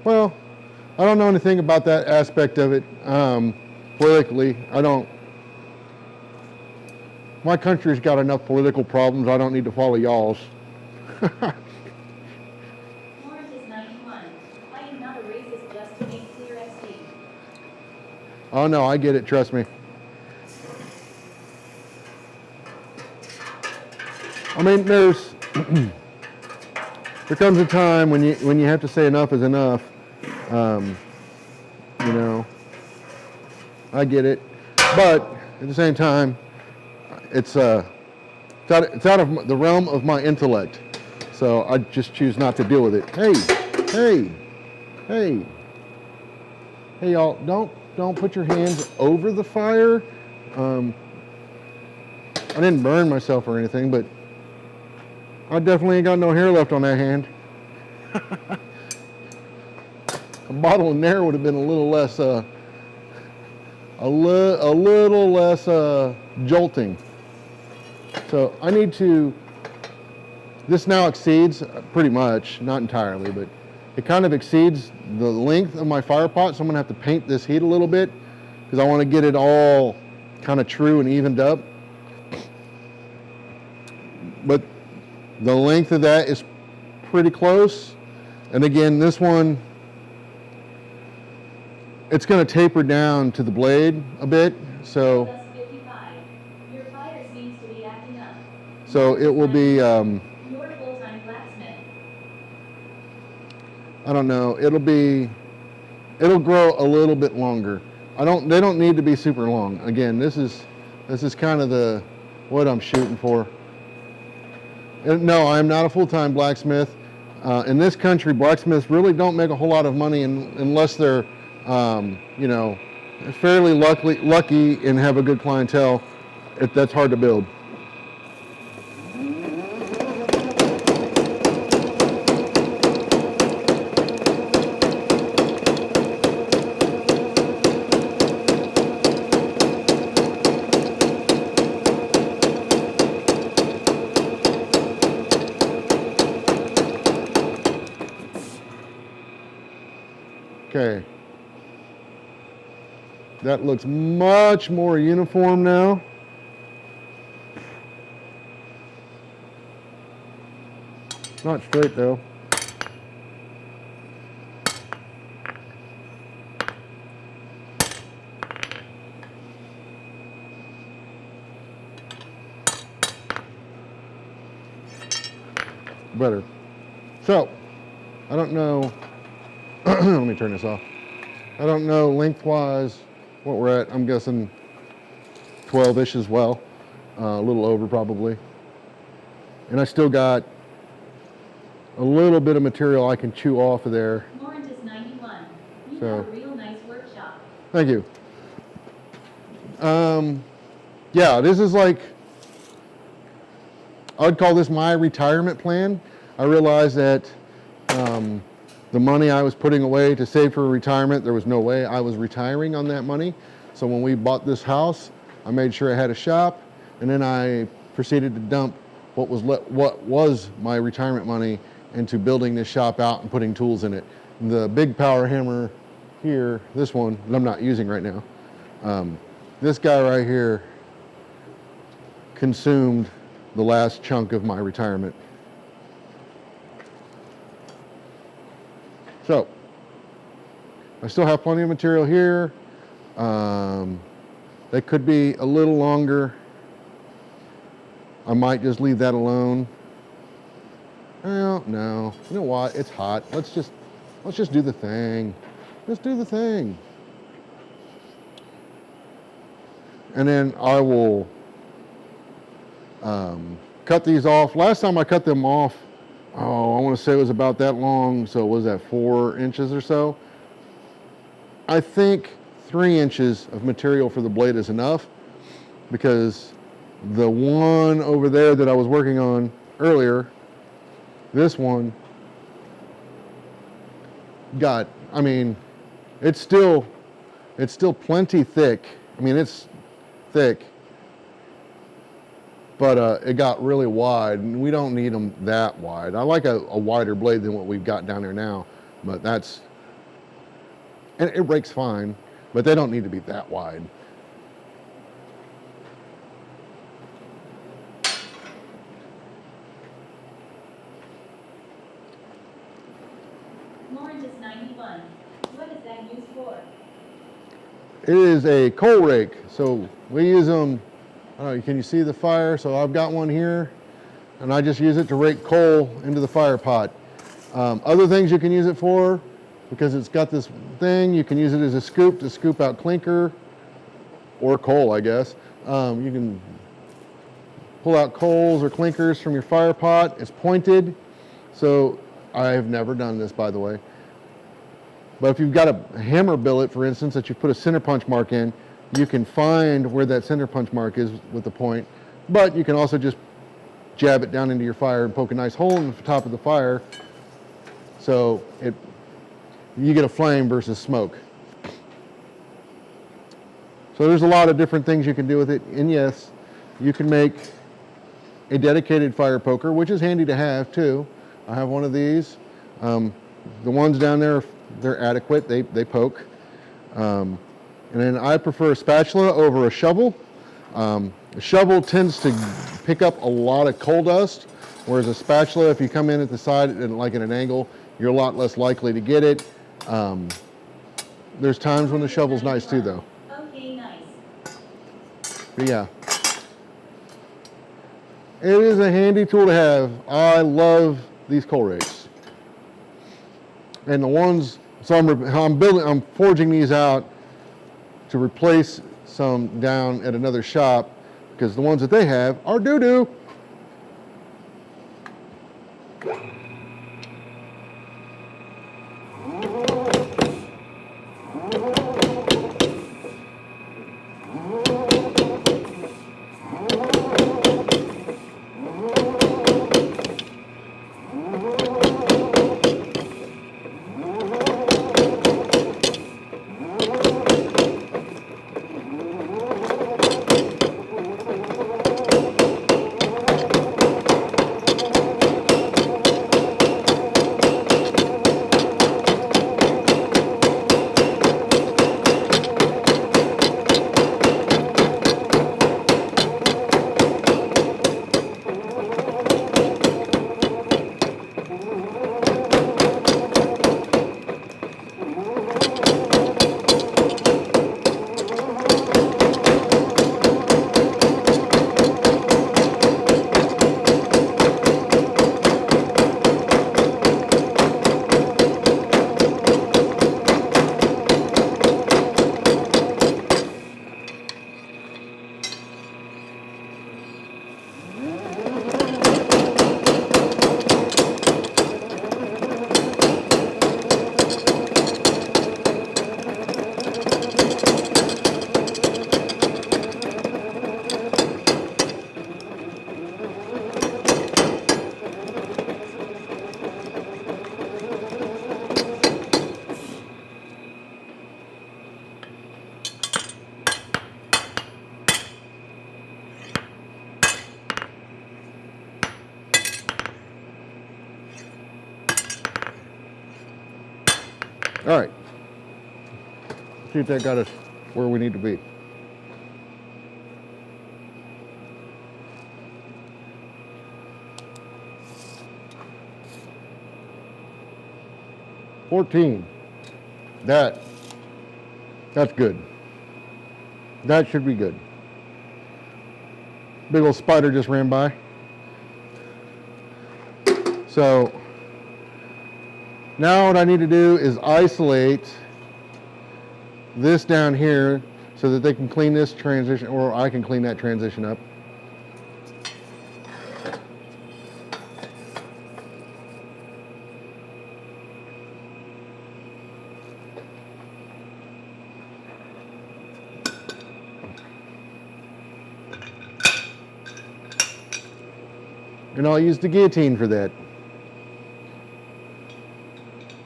well, I don't know anything about that aspect of it politically. My country's got enough political problems. I don't need to follow y'all's. Lawrence is 91. I am not a racist, just to make clear XD. Oh no, I get it. Trust me. I mean, there comes a time when you have to say enough is enough. You know, I get it, but at the same time, it's out of the realm of my intellect, so I just choose not to deal with it. Hey, y'all! Don't put your hands over the fire. I didn't burn myself or anything, but I definitely ain't got no hair left on that hand. A bottle in there would have been a little less, jolting. So I need to. This now exceeds pretty much, not entirely, but it kind of exceeds the length of my fire pot. So I'm gonna have to paint this heat a little bit because I want to get it all kind of true and evened up. But the length of that is pretty close. And again, this one, it's going to taper down to the blade a bit, so Plus 55. Your fire seems to be acting up. it will be, You're a full-time blacksmith. I don't know, it'll grow a little bit longer. They don't need to be super long. Again, this is kind of what I'm shooting for. And no, I'm not a full-time blacksmith. In this country, blacksmiths really don't make a whole lot of money unless they're, you know, fairly lucky and have a good clientele. That's hard to build. Okay. That looks much more uniform now. Not straight though. Better. So, I don't know. Let me turn this off. I don't know lengthwise what we're at. I'm guessing 12-ish as well. A little over probably. And I still got a little bit of material I can chew off of there. Lawrence is 91. You So- have a real nice workshop. Thank you. Yeah, this is like, I'd call this my retirement plan. I realized that the money I was putting away to save for retirement, there was no way I was retiring on that money. So when we bought this house, I made sure I had a shop, and then I proceeded to dump what was my retirement money into building this shop out and putting tools in it. The big power hammer here, this one that I'm not using right now, this guy right here consumed the last chunk of my retirement. So, I still have plenty of material here. They could be a little longer. I might just leave that alone. Oh, no. You know what? It's hot. Let's just do the thing. Let's do the thing. And then I will cut these off. Last time I cut them off, I want to say it was about that long. So was that 4 inches or so? I think 3 inches of material for the blade is enough, because The one over there that I was working on earlier, this one got, I mean, it's still plenty thick. I mean, it's thick, but it got really wide, and we don't need them that wide. I like a wider blade than what we've got down there now, but and it rakes fine, but they don't need to be that wide. Lawrence is 91. What is that used for? It is a coal rake, so we use them. I don't know, can you see the fire? So I've got one here, and I just use it to rake coal into the fire pot. Other things you can use it for, because it's got this thing, you can use it as a scoop to scoop out clinker or coal, I guess. You can pull out coals or clinkers from your fire pot. It's pointed, so I've never done this, by the way. But if you've got a hammer billet, for instance, that you put a center punch mark in, you can find where that center punch mark is with the point. But you can also just jab it down into your fire and poke a nice hole in the top of the fire, so you get a flame versus smoke. So there's a lot of different things you can do with it. And yes, you can make a dedicated fire poker, which is handy to have too. I have one of these. The ones down there, they're adequate. They poke. And then I prefer a spatula over a shovel. A shovel tends to pick up a lot of coal dust, whereas a spatula, if you come in at the side and like at an angle, you're a lot less likely to get it. There's times when the shovel's nice too, though. Okay, nice. But yeah, it is a handy tool to have. I love these coal rakes. And the ones, so I'm forging these out to replace some down at another shop, because the ones that they have are doo-doo. All right, see if that got us where we need to be. $14. That's good. That should be good. Big old spider just ran by. So now what I need to do is isolate this down here so that they can clean this transition, or I can clean that transition up. And I'll use the guillotine for that.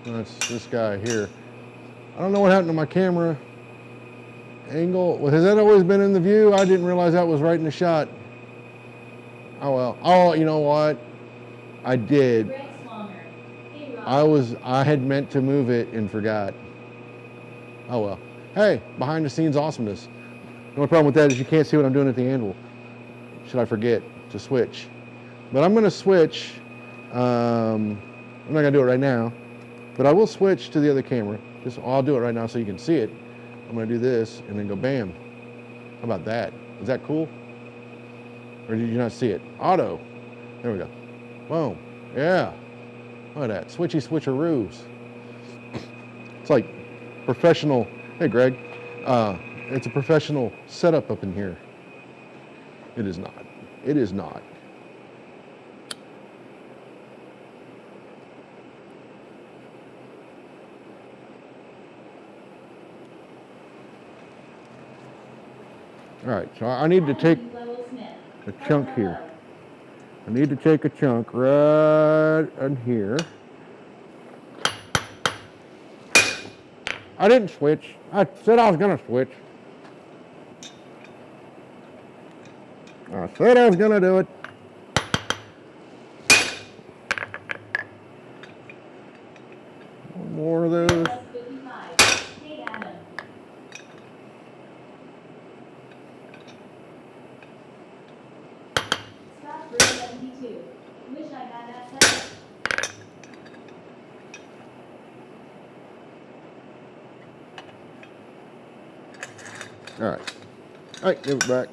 That's this guy here. I don't know what happened to my camera angle. Well, has that always been in the view? I didn't realize that was right in the shot. Oh well. Oh, you know what? I did. Greg Swanger. Hey, Rob. I had meant to move it and forgot. Oh well. Hey, behind the scenes awesomeness. The only problem with that is you can't see what I'm doing at the anvil. Should I forget to switch? But I'm gonna switch. I'm not gonna do it right now, but I will switch to the other camera. I'll do it right now so you can see it. I'm gonna do this and then go bam. How about that? Is that cool? Or did you not see it? Auto. There we go. Boom. Yeah. Look at that. Switchy switcheroos. It's like professional. Hey, Greg. It's a professional setup up in here. It is not. It is not. All right, so I need to take a chunk here. I need to take a chunk right in here. I didn't switch. I said I was gonna switch. I said I was gonna do it. One more of those. Hey, Adam. Scott Bird 72. Wish I had that set. All right. All right, give it back.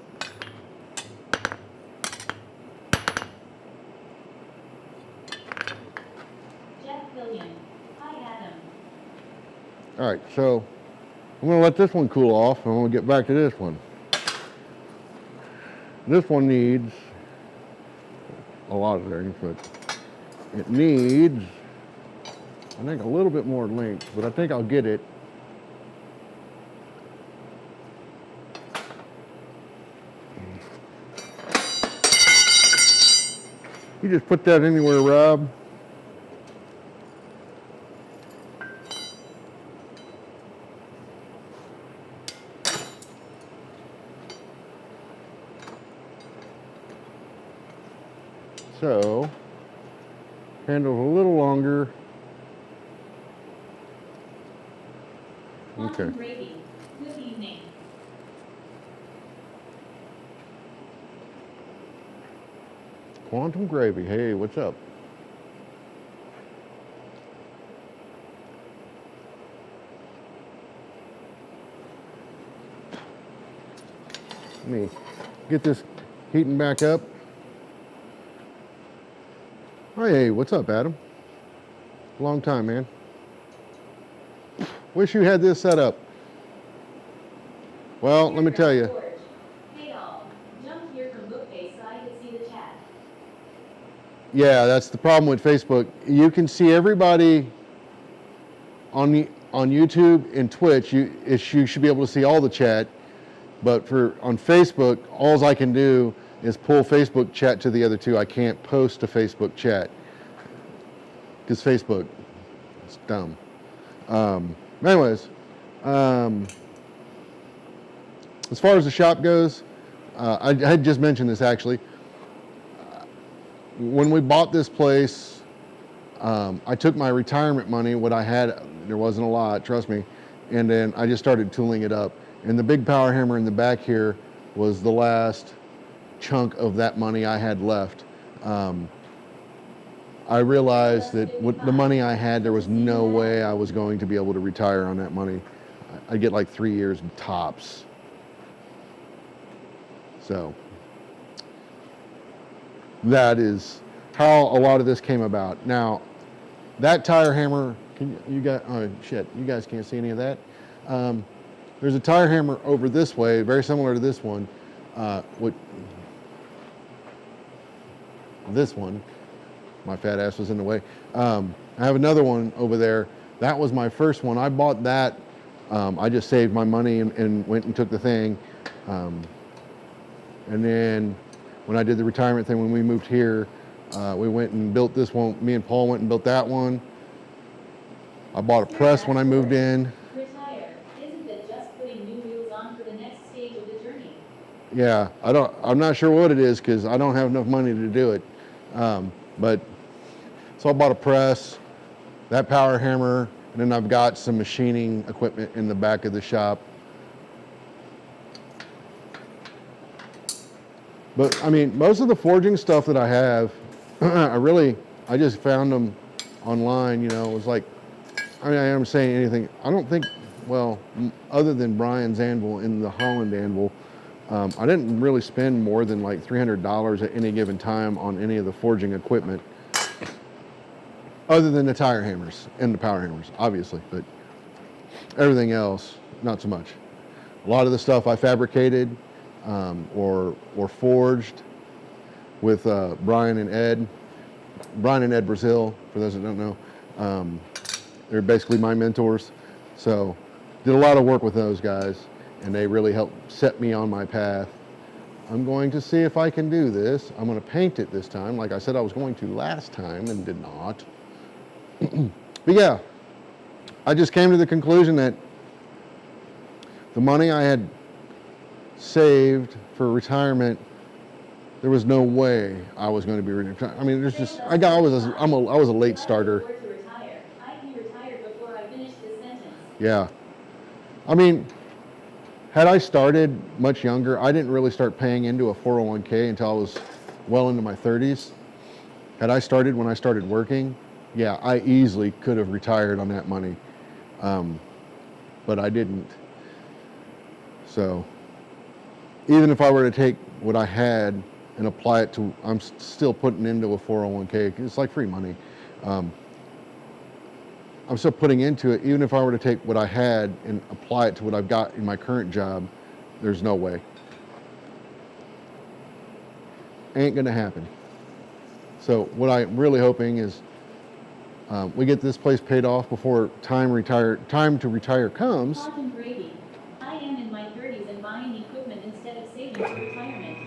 Jeff Billion. Hi, Adam. All right, so I'm gonna let this one cool off and I'm gonna get back to this one. This one needs a lot of things, but it needs, I think, a little bit more length, but I think I'll get it. You just put that anywhere, Rob. So, handle's a little longer. Quantum Okay. Gravy. Good evening. Quantum Gravy. Hey, what's up? Let me get this heating back up. Hey, what's up, Adam? Long time, man. Wish you had this set up. Well, let me tell you. George. Hey, all. Jumped here from Bookface so I could see the chat. Yeah, that's the problem with Facebook. You can see everybody on YouTube and Twitch. You should be able to see all the chat, but on Facebook, all I can do is pull Facebook chat to the other two. I can't post to Facebook chat because Facebook is dumb. Anyways, as far as the shop goes, I had just mentioned this actually. When we bought this place, I took my retirement money, what I had, there wasn't a lot, trust me, and then I just started tooling it up. And the big power hammer in the back here was the last chunk of that money I had left. I realized that with the money I had, there was no way I was going to be able to retire on that money. I'd get like 3 years tops. So that is how a lot of this came about. Now, that tire hammer, oh shit, you guys can't see any of that. There's a tire hammer over this way, very similar to this one. This one, my fat ass was in the way. I have another one over there. That was my first one. I bought that. I just saved my money and went and took the thing. And then when I did the retirement thing, when we moved here, We went and built this one. Me and Paul went and built that one. I bought a press when I moved in. Retire. Isn't that just putting new wheels on for the next stage of the journey? Yeah, I'm not sure what it is because I don't have enough money to do it. But so I bought a press, that power hammer, and then I've got some machining equipment in the back of the shop. But I mean, most of the forging stuff that I have, I just found them online. You know, it was like, I mean, I am saying anything. I don't think, well, other than Brian's anvil in the Holland anvil, I didn't really spend more than like $300 at any given time on any of the forging equipment, other than the tire hammers and the power hammers, obviously, but everything else, not so much. A lot of the stuff I fabricated or forged with Brian and Ed Brazil, for those that don't know. They're basically my mentors. So did a lot of work with those guys, and they really helped set me on my path. I'm going to see if I can do this. I'm going to paint it this time, like I said I was going to last time and did not. But yeah, I just came to the conclusion that the money I had saved for retirement, there was no way I was going to be retired. I mean, there's just, I was a late starter. I'd be retired before I finished this sentence. Yeah. I mean, had I started much younger, I didn't really start paying into a 401k until I was well into my 30s. Had I started when I started working, yeah, I easily could have retired on that money. But I didn't. So even if I were to take what I had and apply it to, I'm still putting into a 401k. It's like free money. I'm still putting into it. Even if I were to take what I had and apply it to what I've got in my current job, there's no way. Ain't gonna happen. So what I'm really hoping is we get this place paid off before time to retire comes. Contemplating. I am in my 30s and buying equipment instead of saving for retirement.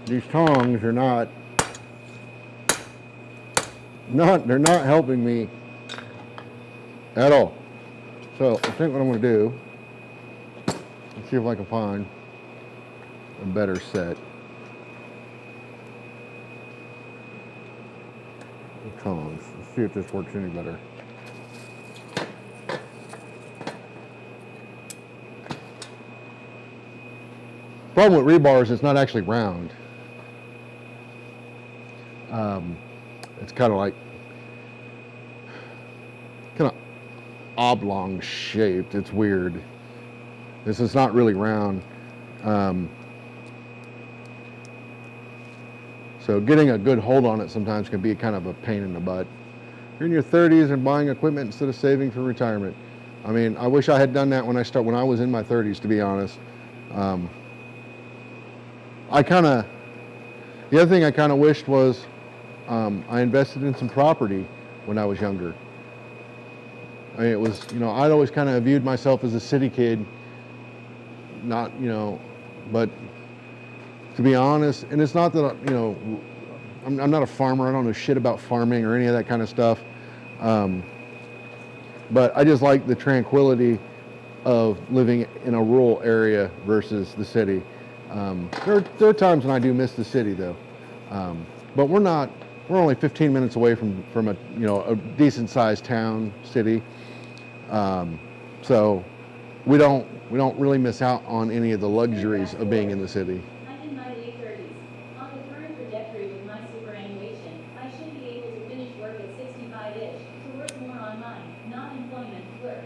These tongs are they're not helping me at all. So I think what I'm going to do, let's see if I can find a better set of tongs. Let's see if this works any better. Problem with rebar is it's not actually round. It's kind of oblong shaped. It's weird. This is not really round. So getting a good hold on it sometimes can be kind of a pain in the butt. You're in your 30s and buying equipment instead of saving for retirement. I mean, I wish I had done that when I was in my 30s, to be honest. The other thing I kind of wished was I invested in some property when I was younger. I mean, it was, I'd always kind of viewed myself as a city kid, not, but to be honest, and it's not that, I'm not a farmer. I don't know shit about farming or any of that kind of stuff. But I just like the tranquility of living in a rural area versus the city. There are times when I do miss the city though, but we're only 15 minutes away from a decent sized town city, so we don't really miss out on any of the luxuries of being in the city. I'm in my late 30s. On the current trajectory with my superannuation, I should be able to finish work at 65-ish, to work more on my non-employment work.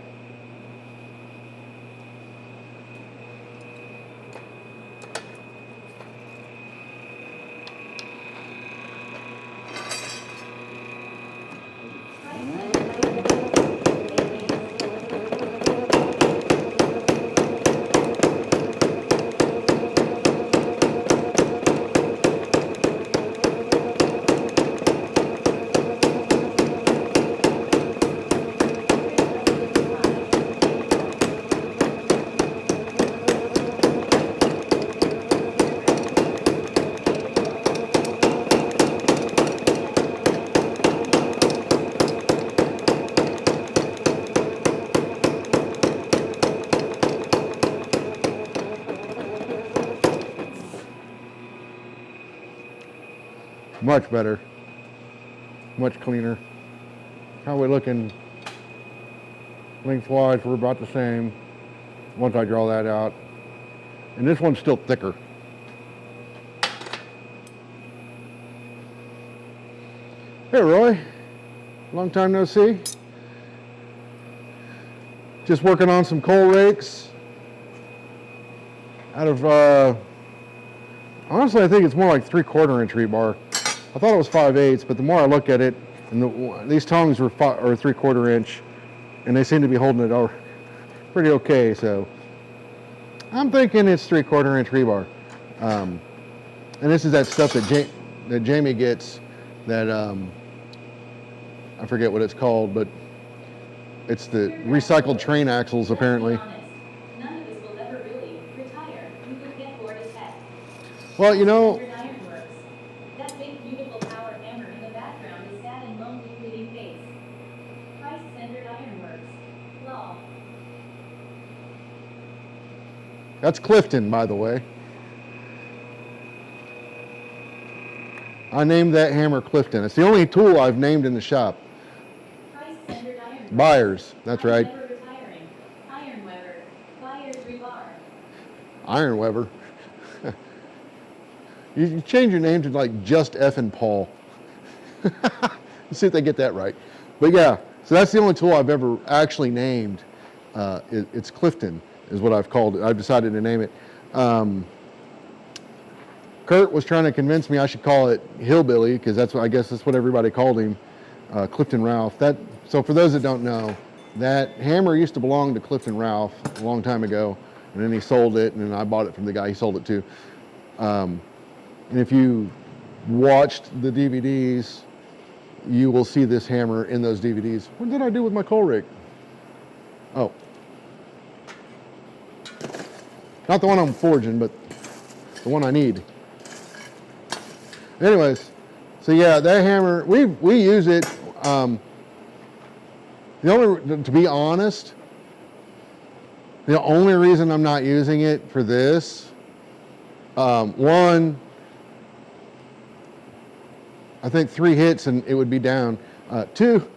Much better, much cleaner. How are we looking lengthwise? We're about the same once I draw that out. And this one's still thicker. Hey Roy, long time no see. Just working on some coal rakes out of, honestly I think it's more like 3/4 inch rebar. I thought it was 5/8, but the more I look at it, and these tongs were 3/4 inch, and they seem to be holding it over pretty okay. So I'm thinking it's 3/4 inch rebar. And this is that stuff that Jamie gets. That I forget what it's called, but it's the recycled train axles apparently. None of us will ever really retire. We could get bored as heck. Well, you know. That big, beautiful power hammer in the background is sad and lonely fleeting face. Christ-centered ironworks. Lol. That's Clifton, by the way. I named that hammer Clifton. It's the only tool I've named in the shop. Christ-centered ironworks. Byers, that's right. Never retiring. Iron Weber. Byers rebar. Iron Weber. You change your name to like just F and Paul. Let's see if they get that right. But yeah, so that's the only tool I've ever actually named. It's Clifton is what I've called it. I've decided to name it. Kurt was trying to convince me I should call it Hillbilly because I guess that's what everybody called him, Clifton Ralph. So for those that don't know, that hammer used to belong to Clifton Ralph a long time ago, and then he sold it, and then I bought it from the guy he sold it to. And if you watched the DVDs, you will see this hammer in those DVDs. What did I do with my coal rake? Oh. Not the one I'm forging, but the one I need. Anyways, so yeah, that hammer, we use it. To be honest, the only reason I'm not using it for this, one, I think 3 hits and it would be down. Two,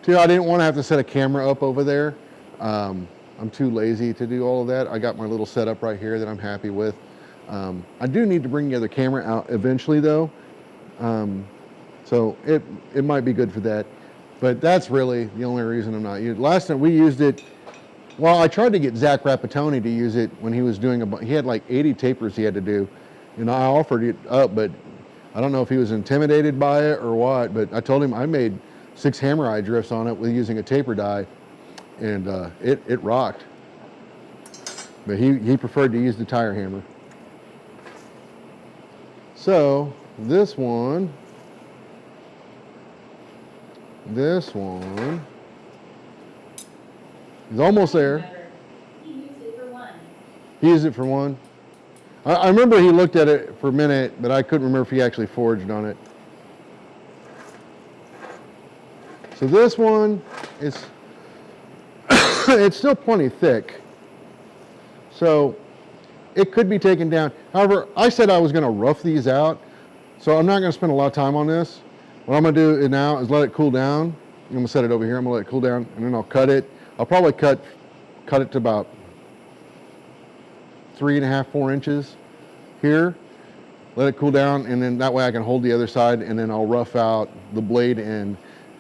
I didn't want to have to set a camera up over there. I'm too lazy to do all of that. I got my little setup right here that I'm happy with. I do need to bring the other camera out eventually though. So it might be good for that. But that's really the only reason I'm not using it. Last time we used it, well, I tried to get Zach Rapatoni to use it when he was doing he had like 80 tapers he had to do. And I offered it up, but I don't know if he was intimidated by it or what, but I told him I made 6 hammer eye drifts on it with using a taper die, and it rocked. But he preferred to use the tire hammer. So this one is almost there. He used it for one. He used it for one. I remember he looked at it for a minute, but I couldn't remember if he actually forged on it. So this one is, it's still plenty thick. So it could be taken down. However, I said I was going to rough these out, so I'm not going to spend a lot of time on this. What I'm going to do now is let it cool down. I'm going to set it over here. I'm going to let it cool down, and then I'll cut it. I'll probably cut it to about 3.5, 4 inches here. Let it cool down, and then that way I can hold the other side, and then I'll rough out the blade end.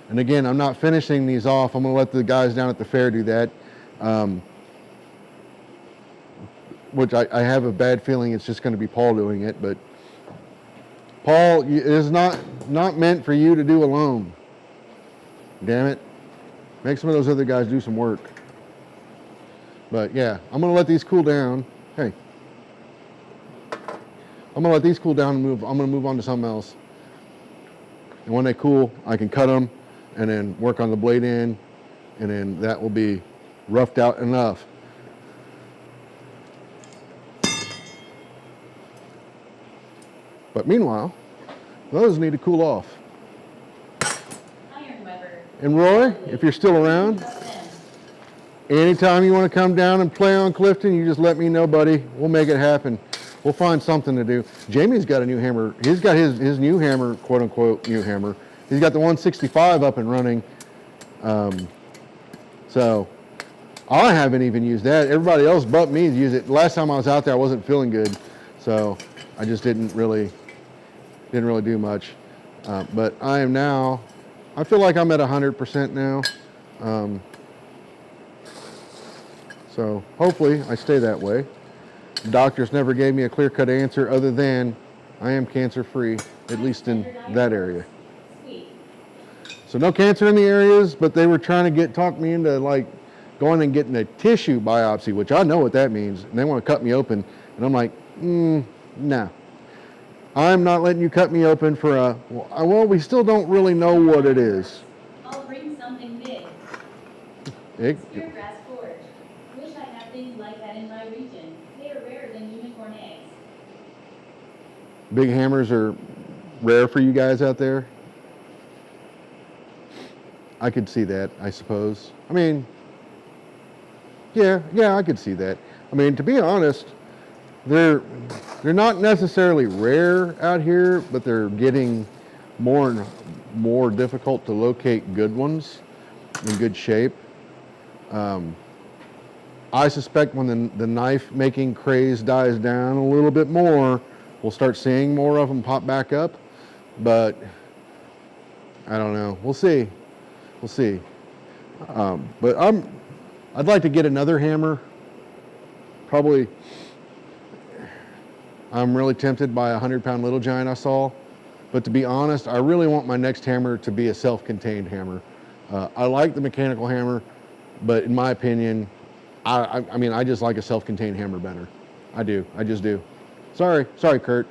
And again, I'm not finishing these off. I'm going to let the guys down at the fair do that. Which I have a bad feeling it's just going to be Paul doing it, but Paul is not meant for you to do alone. Damn it. Make some of those other guys do some work. But yeah, I'm going to let these cool down. Hey. I'm going to let these cool down and I'm going to move on to something else. And when they cool, I can cut them and then work on the blade end, and then that will be roughed out enough. But meanwhile, those need to cool off. And Roy, if you're still around, anytime you want to come down and play on Clifton, you just let me know, buddy. We'll make it happen. We'll find something to do. Jamie's got a new hammer. He's got his new hammer, quote unquote, new hammer. He's got the 165 up and running. So I haven't even used that. Everybody else but me has used it. Last time I was out there, I wasn't feeling good. So I just didn't really do much. But I am now, I feel like I'm at 100% now. So hopefully I stay that way. The doctors never gave me a clear-cut answer other than I am cancer-free, at least in that area. So no cancer in the areas, but they were trying to talk me into like going and getting a tissue biopsy, which I know what that means. And they want to cut me open. And I'm like, nah. I'm not letting you cut me open for well, we still don't really know what it is. I'll bring something big. Speargrass forge. Wish I had things like that in my region. They are rarer than unicorn eggs. Big hammers are rare for you guys out there? I could see that, I suppose. I mean, yeah, I could see that. I mean, to be honest, they're not necessarily rare out here, but they're getting more and more difficult to locate good ones in good shape. I suspect when the knife making craze dies down a little bit more, we'll start seeing more of them pop back up. But I don't know. We'll see. We'll see. But I'd like to get another hammer. Probably. I'm really tempted by a 100-pound Little Giant I saw. But to be honest, I really want my next hammer to be a self-contained hammer. I like the mechanical hammer, but in my opinion, I mean, I just like a self-contained hammer better. I do. I just do. Sorry, Kurt.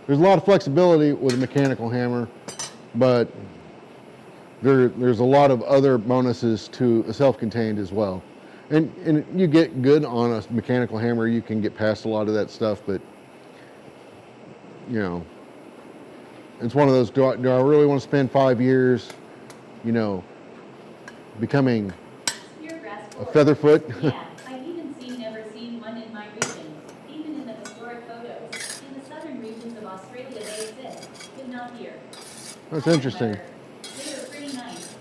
There's a lot of flexibility with a mechanical hammer, but there's a lot of other bonuses to a self-contained as well. And you get good on a mechanical hammer, you can get past a lot of that stuff, but you know, it's one of those, do I really want to spend 5 years, you know, becoming a featherfoot? Yeah, I've never seen one in my region. Even in the historic photos. In the southern regions of Australia they exist, but not here. That's interesting. They are pretty nice.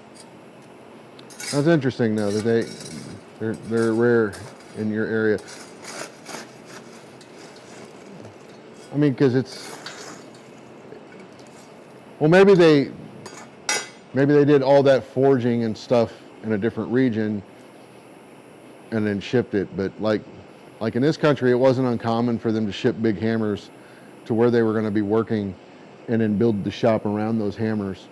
That's interesting though, that they're rare in your area. I mean, because well, maybe they did all that forging and stuff in a different region and then shipped it. But like in this country, it wasn't uncommon for them to ship big hammers to where they were going to be working and then build the shop around those hammers.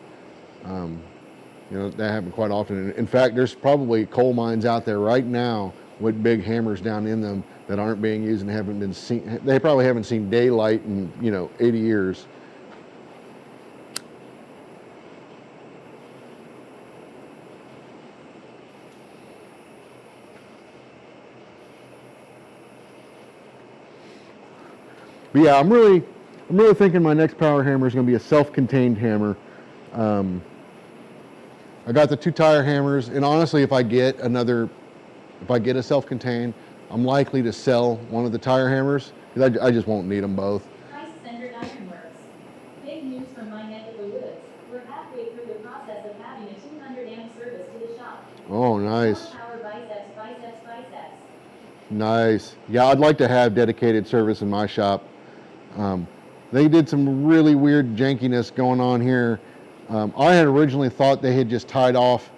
You know, that happened quite often. In fact, there's probably coal mines out there right now with big hammers down in them that aren't being used and haven't been seen. They probably haven't seen daylight in, 80 years. But yeah, I'm really thinking my next power hammer is going to be a self-contained hammer. I got the 2 tire hammers, and honestly, if I get a self-contained, I'm likely to sell one of the tire hammers because I just won't need them both. Price-centered ironworks. Big news from my neck of the woods. We're halfway through the process of having a 200 amp service to the shop. Oh, nice. Power biceps, biceps, biceps. Nice. Yeah, I'd like to have dedicated service in my shop. They did some really weird jankiness going on here. I had originally thought they had just tied off,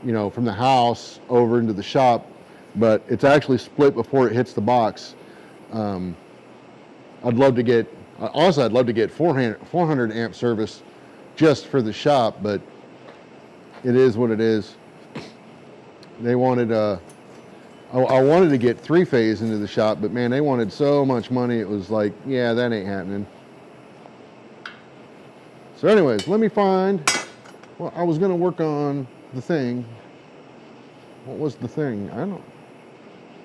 from the house over into the shop, but it's actually split before it hits the box. I'd love to get 400 amp service just for the shop, but it is what it is. They wanted, I wanted to get 3-phase into the shop, but man, they wanted so much money. It was like, yeah, that ain't happening. So anyways, let me find, well, I was going to work on the thing. What was the thing? I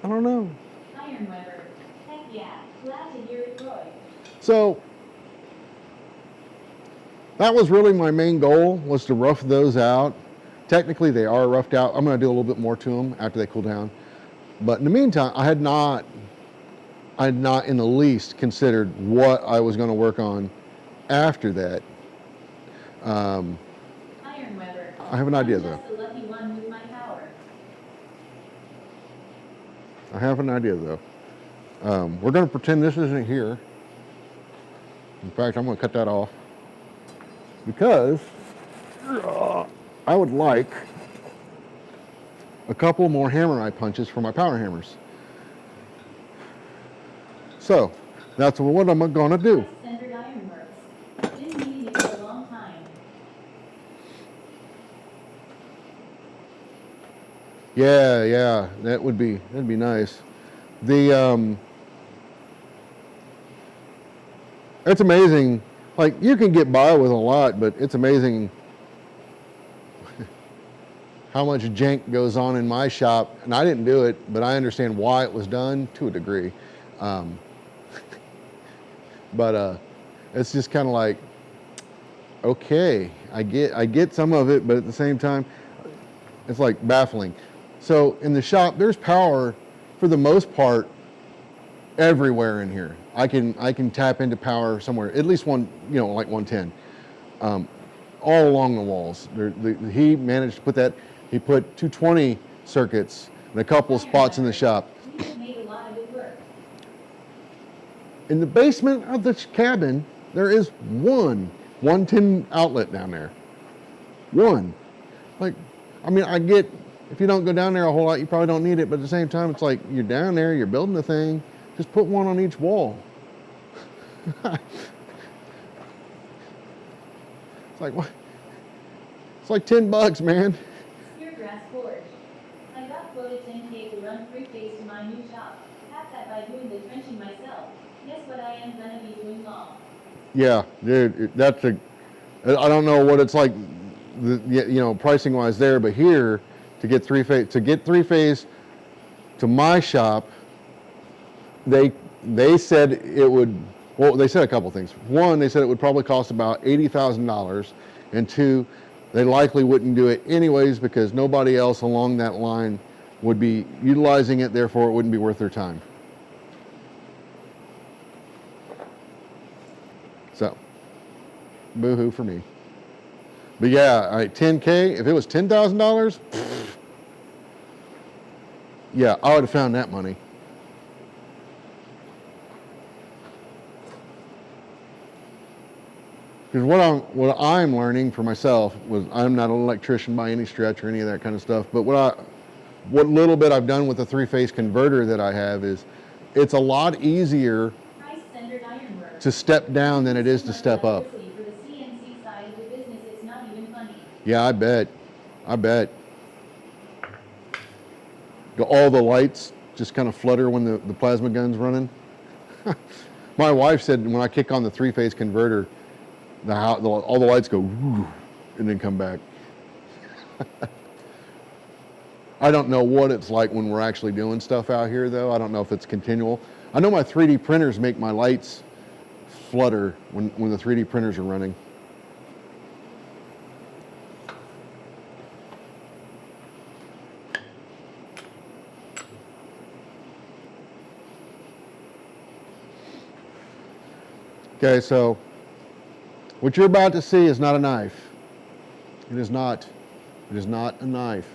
don't know. Iron Weber. Heck yeah. Glad to hear it, Roy. So that was really my main goal, was to rough those out. Technically, they are roughed out. I'm going to do a little bit more to them after they cool down. But in the meantime, I had not in the least considered what I was going to work on after that. Iron Weber. I have an idea, I'm though. just the lucky one with my power. I have an idea, though. We're going to pretend this isn't here. In fact, I'm going to cut that off because I would like a couple more hammer eye punches for my power hammers. So that's what I'm going to do. Centered Ironworks. Been needing it for a long time. Yeah, that'd be nice. It's amazing. Like, you can get by with a lot, but it's amazing how much jank goes on in my shop. And I didn't do it, but I understand why it was done to a degree. But it's just kind of like, okay, I get some of it, but at the same time, it's like baffling. So in the shop, there's power for the most part everywhere in here. I can tap into power somewhere, at least one, like 110, all along the walls. He managed to put that. He put 220 circuits in a couple of spots in the shop. You have made a lot of good work. In the basement of the cabin, there is one 110 outlet down there. One. Like, I mean, I get, if you don't go down there a whole lot, you probably don't need it, but at the same time, it's like, you're down there, you're building the thing, just put one on each wall. It's like, what? It's like $10, man. Speargrass Forge. I got quoted 10K to run 3-phase to my new shop. Half that by doing the trenching myself. Guess what I am gonna be doing long? Yeah, dude, I don't know what it's like, pricing wise there, but here to get 3-phase to my shop, they said it would. Well, they said a couple things. One, they said it would probably cost about $80,000, and two, they likely wouldn't do it anyways because nobody else along that line would be utilizing it. Therefore, it wouldn't be worth their time. So, boo-hoo for me. But yeah, all right, 10K, if it was $10,000, yeah, I would have found that money. Because what I'm learning for myself was, I'm not an electrician by any stretch or any of that kind of stuff, but what little bit I've done with the 3-phase converter that I have is, it's a lot easier to step down than it is to step up. For the CNC side of the business, it's not even funny. Yeah, I bet. All the lights just kind of flutter when the plasma gun's running. My wife said when I kick on the 3-phase converter, all the lights go whoo, and then come back. I don't know what it's like when we're actually doing stuff out here, though. I don't know if it's continual. I know my 3D printers make my lights flutter when the 3D printers are running. Okay, so what you're about to see is not a knife. It is not. It is not a knife.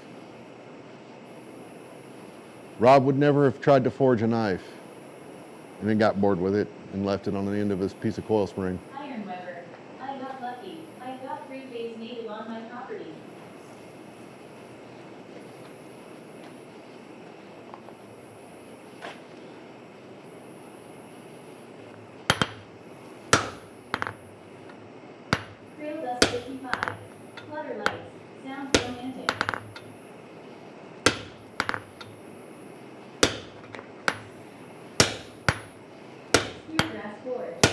Rob would never have tried to forge a knife and then got bored with it and left it on the end of his piece of coil spring. Iron Weber. I got lucky. I've got three-phase native on my property. Trail Dust 55. Flutter lights. Sounds romantic. Speargrass Forge.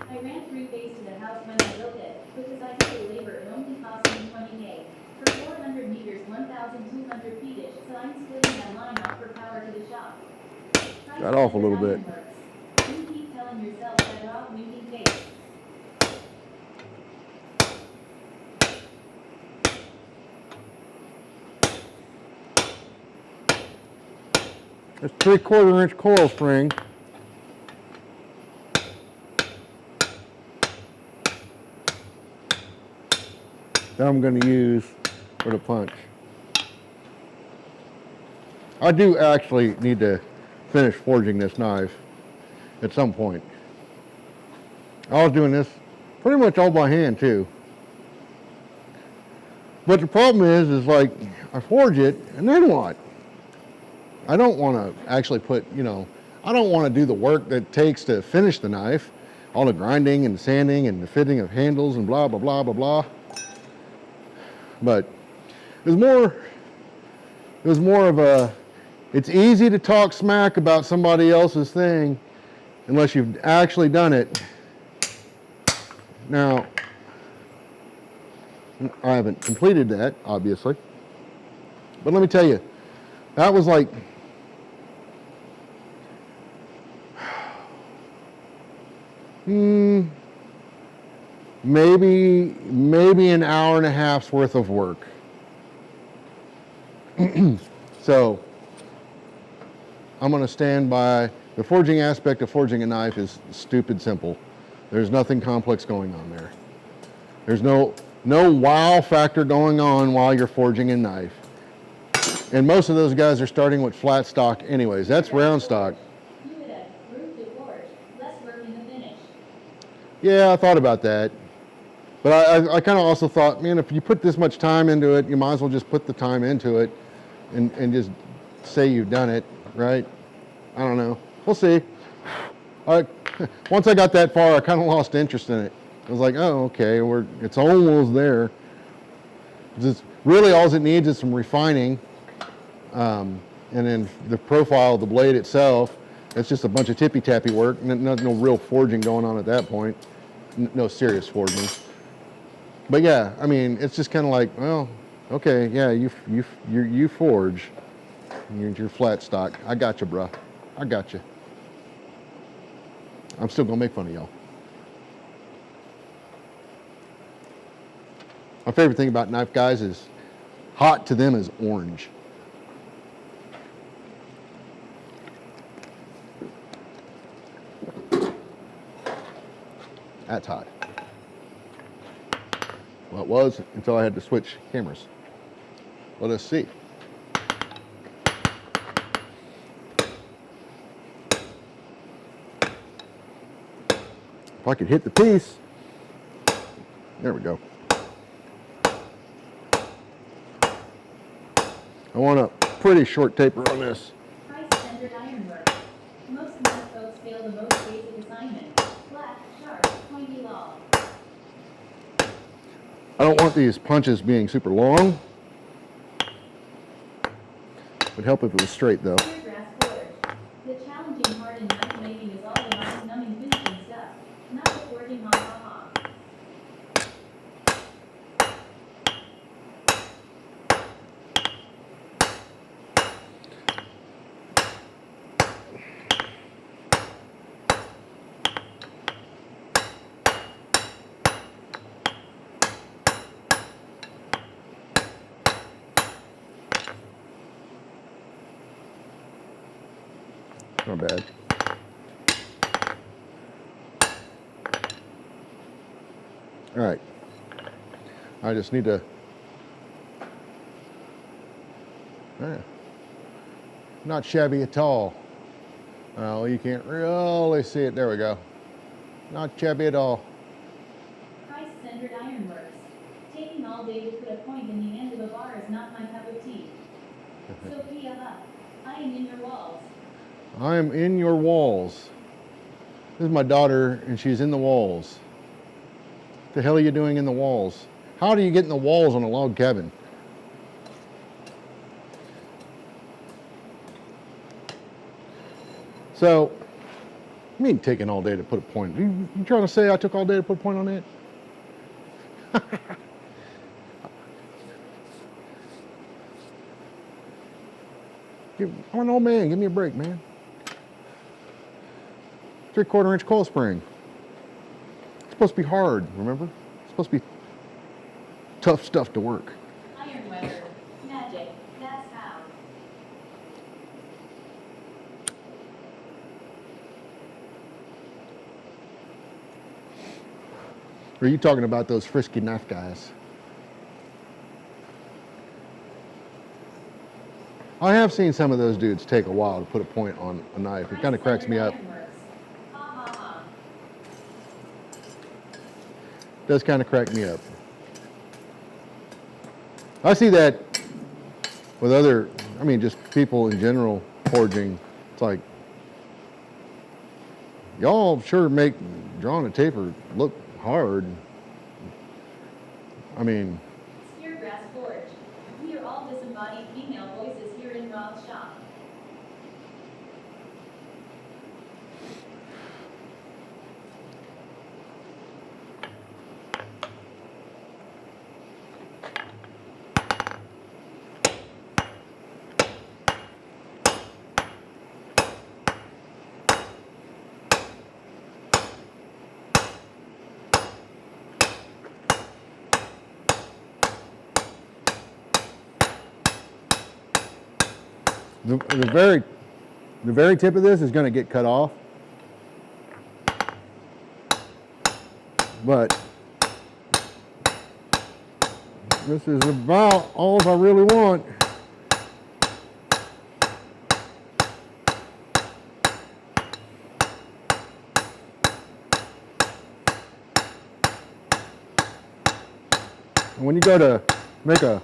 I ran three-phase to the house when I built it, because I paid labor it only cost me 20K. For 400 meters, 1,200 feet-ish, so I'm splitting that line off for power to the shop. Got off a little bit. You keep telling yourself that off winking face. It's 3/4 inch coil spring. That I'm going to use for the punch. I do actually need to finish forging this knife at some point. I was doing this pretty much all by hand too. But the problem is like I forge it and then what? I don't want to actually put, I don't want to do the work that it takes to finish the knife, all the grinding and sanding and the fitting of handles and blah, blah, blah, blah, blah. But it was more of a, it's easy to talk smack about somebody else's thing unless you've actually done it. Now, I haven't completed that, obviously. But let me tell you, that was like, maybe an hour and a half's worth of work. So I'm going to stand by the forging aspect of forging a knife is stupid simple. There's nothing complex going on there. There's no wow factor going on while you're forging a knife. And most of those guys are starting with flat stock anyways. That's round stock. Yeah, I thought about that. But I kind of also thought, man, if you put this much time into it, you might as well just put the time into it and just say you've done it, right? I don't know. We'll see. Once I got that far, I kind of lost interest in it. I was like, oh, okay, it's almost there. Just really all it needs is some refining. And then the profile of the blade itself, it's just a bunch of tippy-tappy work. No real forging going on at that point. No serious forging. But yeah, I mean, it's just kind of like, well, okay, yeah, you forge. You're flat stock. I got you, bruh. I got you. I'm still gonna make fun of y'all. My favorite thing about knife guys is hot to them is orange. That's hot. Well, it was until I had to switch cameras. Let us see. If I could hit the piece. There we go. I want a pretty short taper on this. Price-centered ironwork. Most knife folks fail the most basic assignment. Flat, sharp, pointy law. I don't want these punches being super long. Would help if it was straight though. Speargrass Forge. The challenging part in knife making is all the mind-numbing finishing stuff, not the forging ha ha ha. Not bad. All right. I just need to. Not shabby at all. Oh, you can't really see it. There we go. Not shabby at all. Christ-centered ironworks. Taking all day to put a point in the end of a bar is not my cup of tea. Sophia Huff, I am in your walls. I am in your walls. This is my daughter, and she's in the walls. What the hell are you doing in the walls? How do you get in the walls on a log cabin? So, I mean taking all day to put a point. You trying to say I took all day to put a point on that? I'm an old man. Give me a break, man. 3/4 inch coil spring. It's supposed to be hard, remember? It's supposed to be tough stuff to work. Iron weather. Magic. That's how. Or are you talking about those frisky knife guys? I have seen some of those dudes take a while to put a point on a knife. It kind of cracks me up. Ironworks. Ha ha ha. Does kind of crack me up. I see that with other, I mean, just people in general forging. It's like, y'all sure make drawing a taper look hard. I mean, Speargrass Forge. We are all disembodied female voices here in Rob's shop. the very tip of this is going to get cut off. But this is about all I really want. And when you go to make a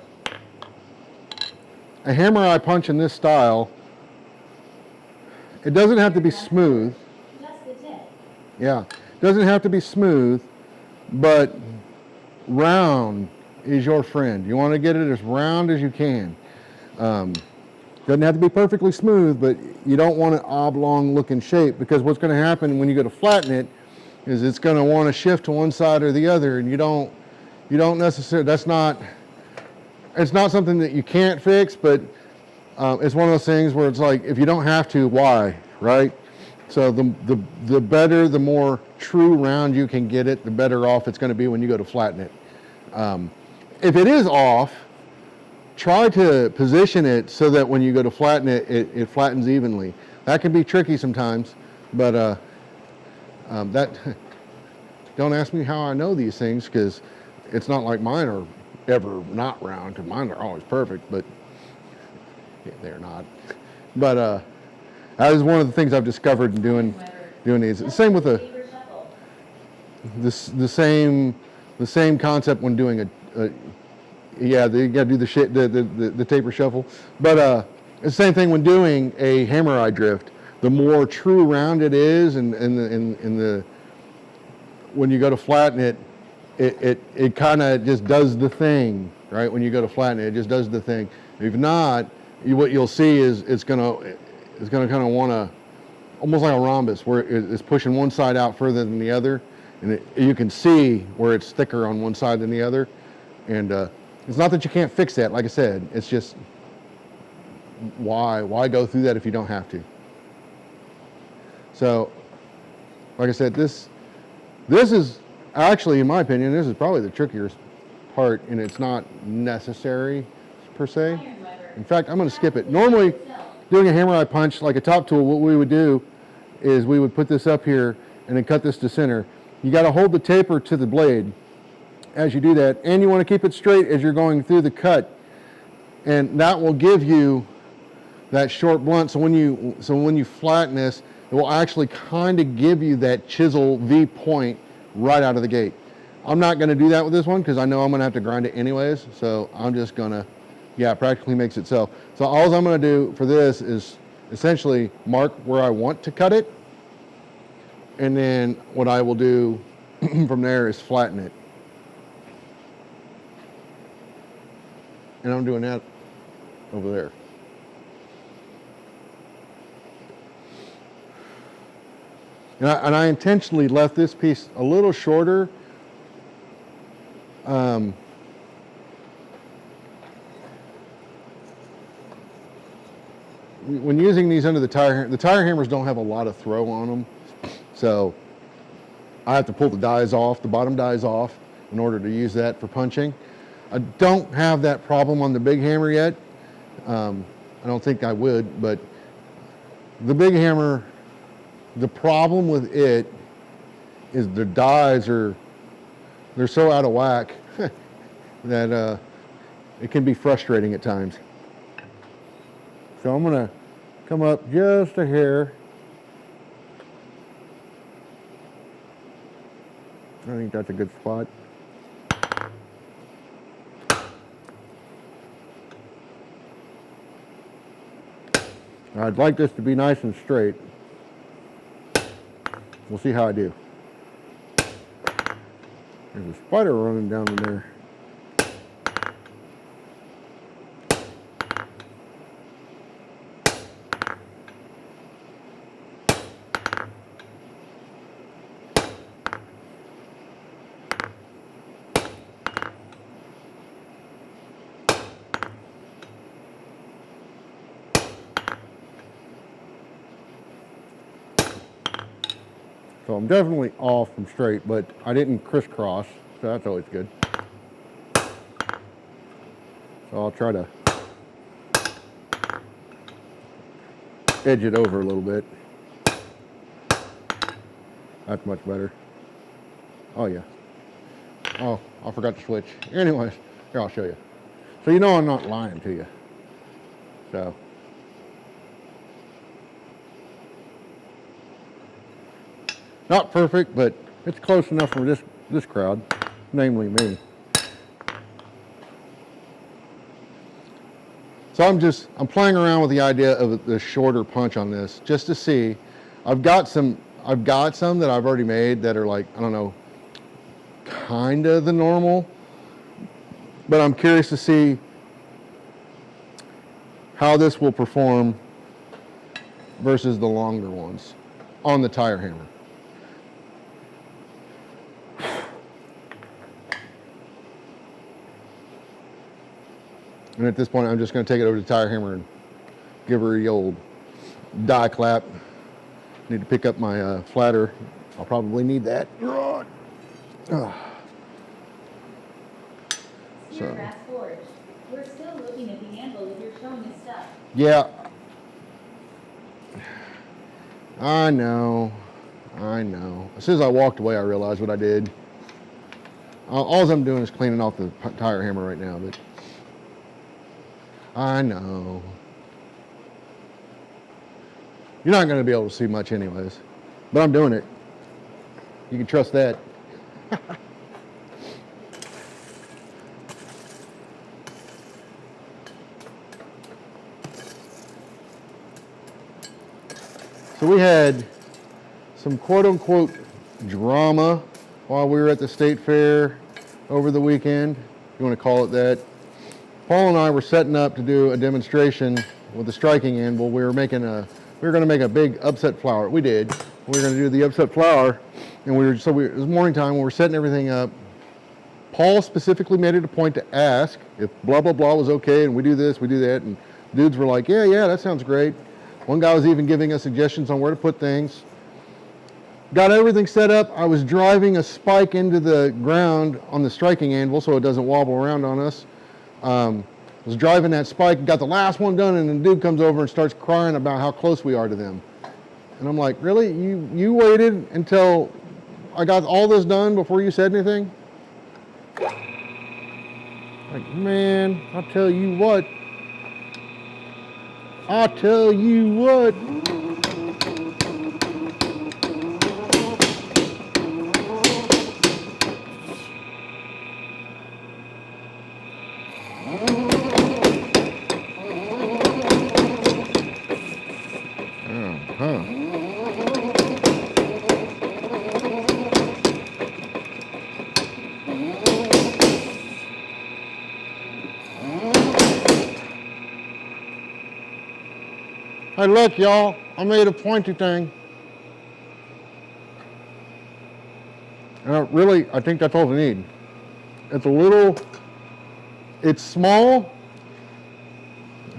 hammer eye punch in this style, it doesn't have to be smooth. Just the tip. Yeah, it doesn't have to be smooth, but round is your friend. You want to get it as round as you can. Doesn't have to be perfectly smooth, but you don't want an oblong looking shape, because what's going to happen when you go to flatten it is it's going to want to shift to one side or the other, and you don't necessarily, it's not something that you can't fix, but it's one of those things where it's like, if you don't have to, why, right? So the better, the more true round you can get it, the better off it's going to be when you go to flatten it. If it is off, try to position it so that when you go to flatten it, it flattens evenly. That can be tricky sometimes, but don't ask me how I know these things, because it's not like mine are ever not round, because mine are always perfect, but yeah, they're not. But that is one of the things I've discovered in doing these. Same with the same concept when doing yeah, you got to do the taper shuffle. But it's the same thing when doing a hammer eye drift. The more true round it is, and when you go to flatten it, it kind of just does the thing, right? When you go to flatten it, it just does the thing. If not, what you'll see is it's gonna kind of want to, almost like a rhombus, where it's pushing one side out further than the other, and you can see where it's thicker on one side than the other. And it's not that you can't fix that, like I said. It's just, why go through that if you don't have to? So, like I said, this is actually, in my opinion, this is probably the trickiest part, and it's not necessary per se. In fact, I'm going to skip it. Normally, doing a hammer eye punch, like a top tool, what we would do is we would put this up here and then cut this to center. You got to hold the taper to the blade, as you do that. And you want to keep it straight as you're going through the cut. And that will give you that short blunt. So when you flatten this, it will actually kind of give you that chisel V point right out of the gate. I'm not going to do that with this one because I know I'm going to have to grind it anyways. So I'm just going to, yeah, it practically makes itself. So all I'm going to do for this is essentially mark where I want to cut it. And then what I will do from there is flatten it. And I'm doing that over there. And I intentionally left this piece a little shorter. When using these under the tire hammers don't have a lot of throw on them. So I have to pull the dies off, the bottom dies off, in order to use that for punching. I don't have that problem on the big hammer yet. I don't think I would, but the big hammer, the problem with it is the dies they're so out of whack that it can be frustrating at times. So I'm gonna come up just a hair. I think that's a good spot. I'd like this to be nice and straight. We'll see how I do. There's a spider running down in there. So I'm definitely off from straight, but I didn't crisscross, so that's always good. So I'll try to edge it over a little bit. That's much better. Oh yeah. Oh, I forgot to switch. Anyways, here, I'll show you. So you know I'm not lying to you. So. Not perfect, but it's close enough for this crowd, namely me. So I'm playing around with the idea of the shorter punch on this, just to see. I've got some that I've already made that are like, I don't know, kind of the normal, but I'm curious to see how this will perform versus the longer ones on the tire hammer. And at this point, I'm just going to take it over to the tire hammer and give her the old die clap. Need to pick up my flatter. I'll probably need that. Dear Fast Forge, we're still looking at the anvil that you're showing us stuff. Yeah. I know. As soon as I walked away, I realized what I did. All I'm doing is cleaning off the tire hammer right now, but I know. You're not going to be able to see much anyways, but I'm doing it. You can trust that. So we had some quote-unquote drama while we were at the state fair over the weekend, if you want to call it that. Paul and I were setting up to do a demonstration with the striking anvil. We were going to make a big upset flower. We did. We were going to do the upset flower, and it was morning time. We were setting everything up. Paul specifically made it a point to ask if blah blah blah was okay, and we do this, we do that, and dudes were like, yeah, that sounds great. One guy was even giving us suggestions on where to put things. Got everything set up. I was driving a spike into the ground on the striking anvil so it doesn't wobble around on us. Was driving that spike, got the last one done, and the dude comes over and starts crying about how close we are to them. And I'm like, really? You waited until I got all this done before you said anything? Like, man, I'll tell you what. I'll tell you what. Huh. Hey, look, y'all. I made a pointy thing. Really, I think that's all we need. It's a little, it's small.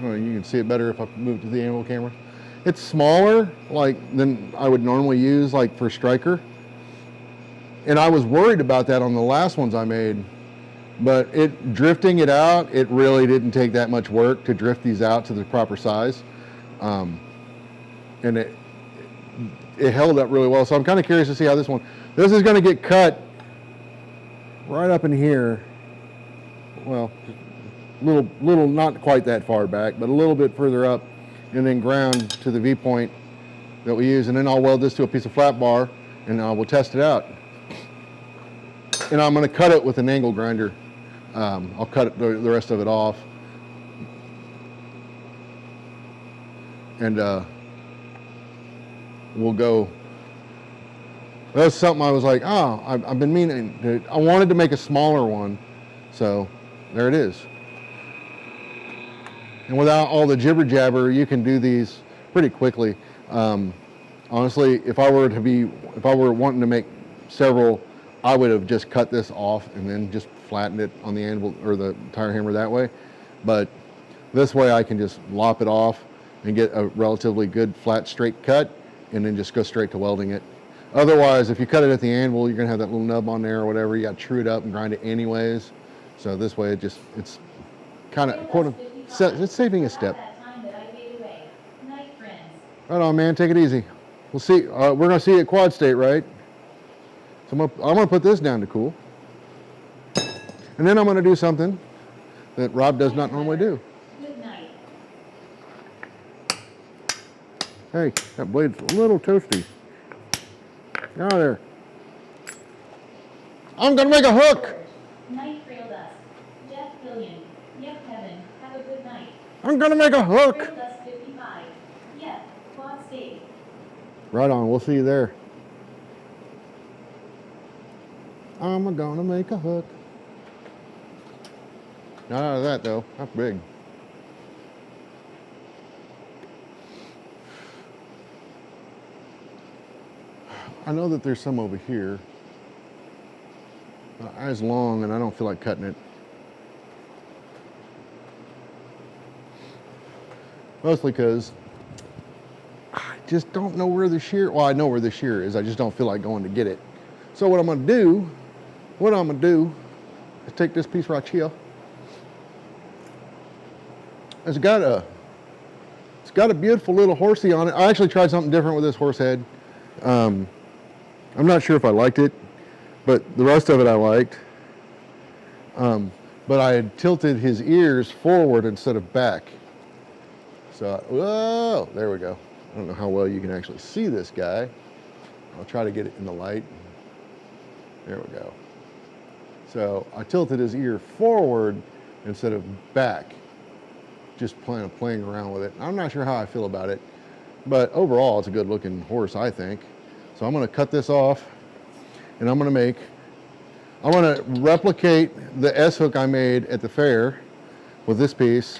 Oh, you can see it better if I move to the angle camera. It's smaller, like, than I would normally use, like, for striker. And I was worried about that on the last ones I made. But drifting it out, it really didn't take that much work to drift these out to the proper size. And it held up really well. So I'm kind of curious to see how this is going to get cut right up in here. Well, little, not quite that far back, but a little bit further up, and then ground to the V-point that we use. And then I'll weld this to a piece of flat bar, and we'll test it out. And I'm going to cut it with an angle grinder. I'll cut the rest of it off. And we'll go. That's something I was like, oh, I've been meaning. I wanted to make a smaller one. So there it is. And without all the jibber jabber, you can do these pretty quickly. Honestly, if I were wanting to make several, I would have just cut this off and then just flattened it on the anvil or the tire hammer that way. But this way I can just lop it off and get a relatively good flat straight cut and then just go straight to welding it. Otherwise, if you cut it at the anvil, you're gonna have that little nub on there or whatever. You gotta true it up and grind it anyways. So this way it's kind of, it's saving a step. Right on, man, take it easy. We'll see, we're gonna see it at quad state, right? So I'm gonna put this down to cool. And then I'm gonna do something that Rob does not normally do. Good night. Hey, that blade's a little toasty. Get out of there. I'm gonna make a hook. Night trail dust. Jeff Killian. Yep, Kevin. Have a good night. I'm gonna make a hook. Trail dust 55. Yep, quad state. Right on, we'll see you there. I'm gonna make a hook. Not out of that though, that's big. I know that there's some over here. My eye's long and I don't feel like cutting it. Mostly because I just don't know where the shear, well, I know where the shear is, I just don't feel like going to get it. So what I'm gonna do is take this piece right here. It's got a beautiful little horsey on it. I actually tried something different with this horse head. I'm not sure if I liked it, but the rest of it I liked. But I had tilted his ears forward instead of back. So, whoa, there we go. I don't know how well you can actually see this guy. I'll try to get it in the light. There we go. So I tilted his ear forward instead of back. Just playing around with it. I'm not sure how I feel about it, but overall it's a good looking horse, I think. So I'm gonna cut this off and I'm gonna replicate the S-hook I made at the fair with this piece,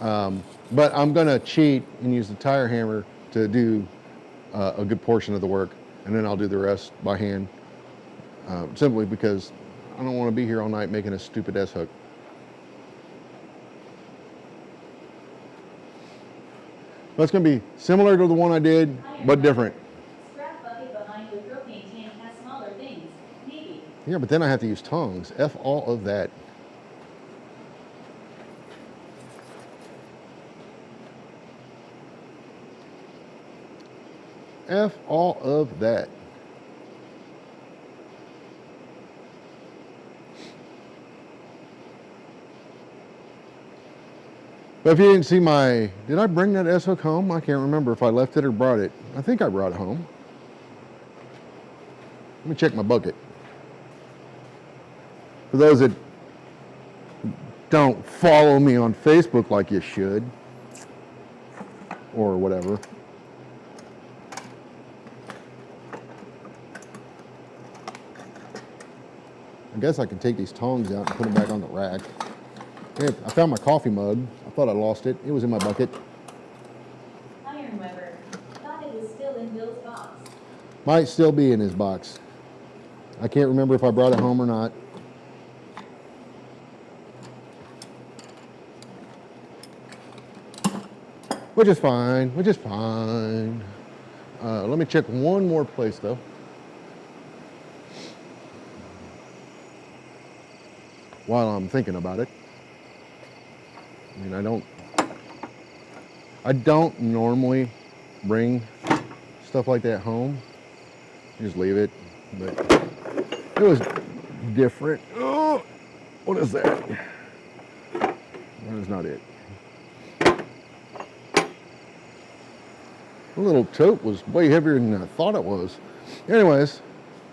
but I'm gonna cheat and use the tire hammer to do a good portion of the work, and then I'll do the rest by hand, simply because I don't wanna be here all night making a stupid S-hook. That's going to be similar to the one I did, but different. Scrap bucket behind the propane tank has smaller things. Maybe. Yeah, but then I have to use tongs. F all of that. F all of that. But if you didn't see did I bring that S-hook home? I can't remember if I left it or brought it. I think I brought it home. Let me check my bucket. For those that don't follow me on Facebook like you should, or whatever. I guess I can take these tongs out and put them back on the rack. Hey, I found my coffee mug. I thought I lost it. It was in my bucket. Iron Weber. Thought it was still in Bill's box. Might still be in his box. I can't remember if I brought it home or not. Which is fine, which is fine. Let me check one more place though. While I'm thinking about it. I mean, I don't normally bring stuff like that home. I just leave it, but it was different. Oh, what is that? That is not it. The little tote was way heavier than I thought it was. Anyways,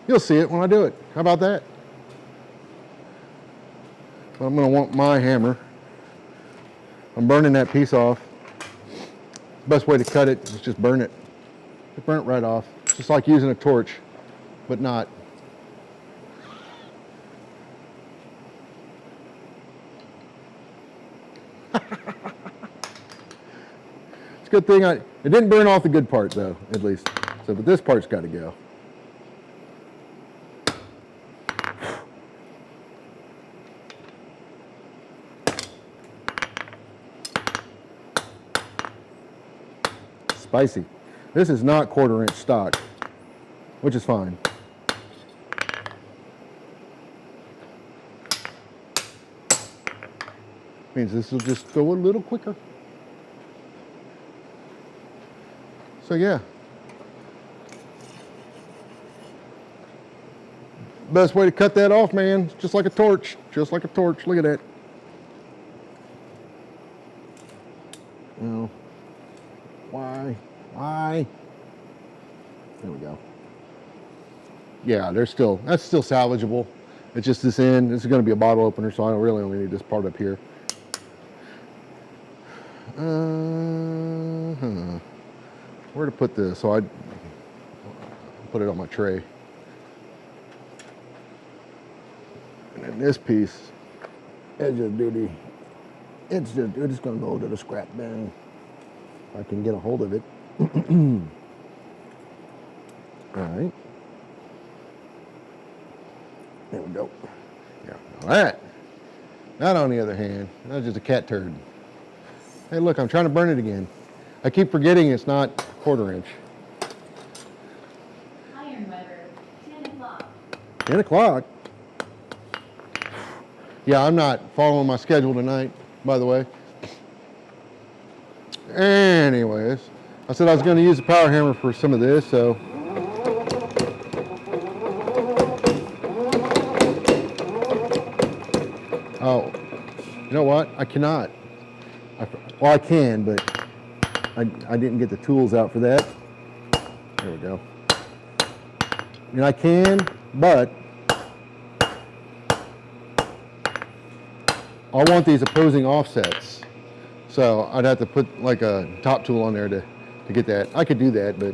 you'll see it when I do it. How about that? But I'm gonna want my hammer. I'm burning that piece off. Best way to cut it is just burn it. Just burn it right off. It's just like using a torch, but not. It's a good thing it didn't burn off the good part though, at least. So, but this part's got to go. Spicy. This is not 1/4 inch stock, which is fine. Means this will just go a little quicker. So yeah. Best way to cut that off, man, just like a torch. Just like a torch. Look at that. No. Why? There we go. Yeah, that's still salvageable. It's just this end. This is going to be a bottle opener, so I really only need this part up here. Where to put this? So I put it on my tray. And then this piece, it's just duty. It's just going to go to the scrap bin. If I can get a hold of it. All right. There we go. Yeah. All right. That, on the other hand, that's just a cat turd. Hey, look, I'm trying to burn it again. I keep forgetting it's not 1/4 inch. Iron Weber. 10 o'clock. 10 o'clock? Yeah, I'm not following my schedule tonight, by the way. Anyways, I said I was going to use the power hammer for some of this, so. Oh, you know what? I cannot. Well, I can, but I didn't get the tools out for that. There we go. And I can, but I want these opposing offsets. So I'd have to put like a top tool on there to get that. I could do that, but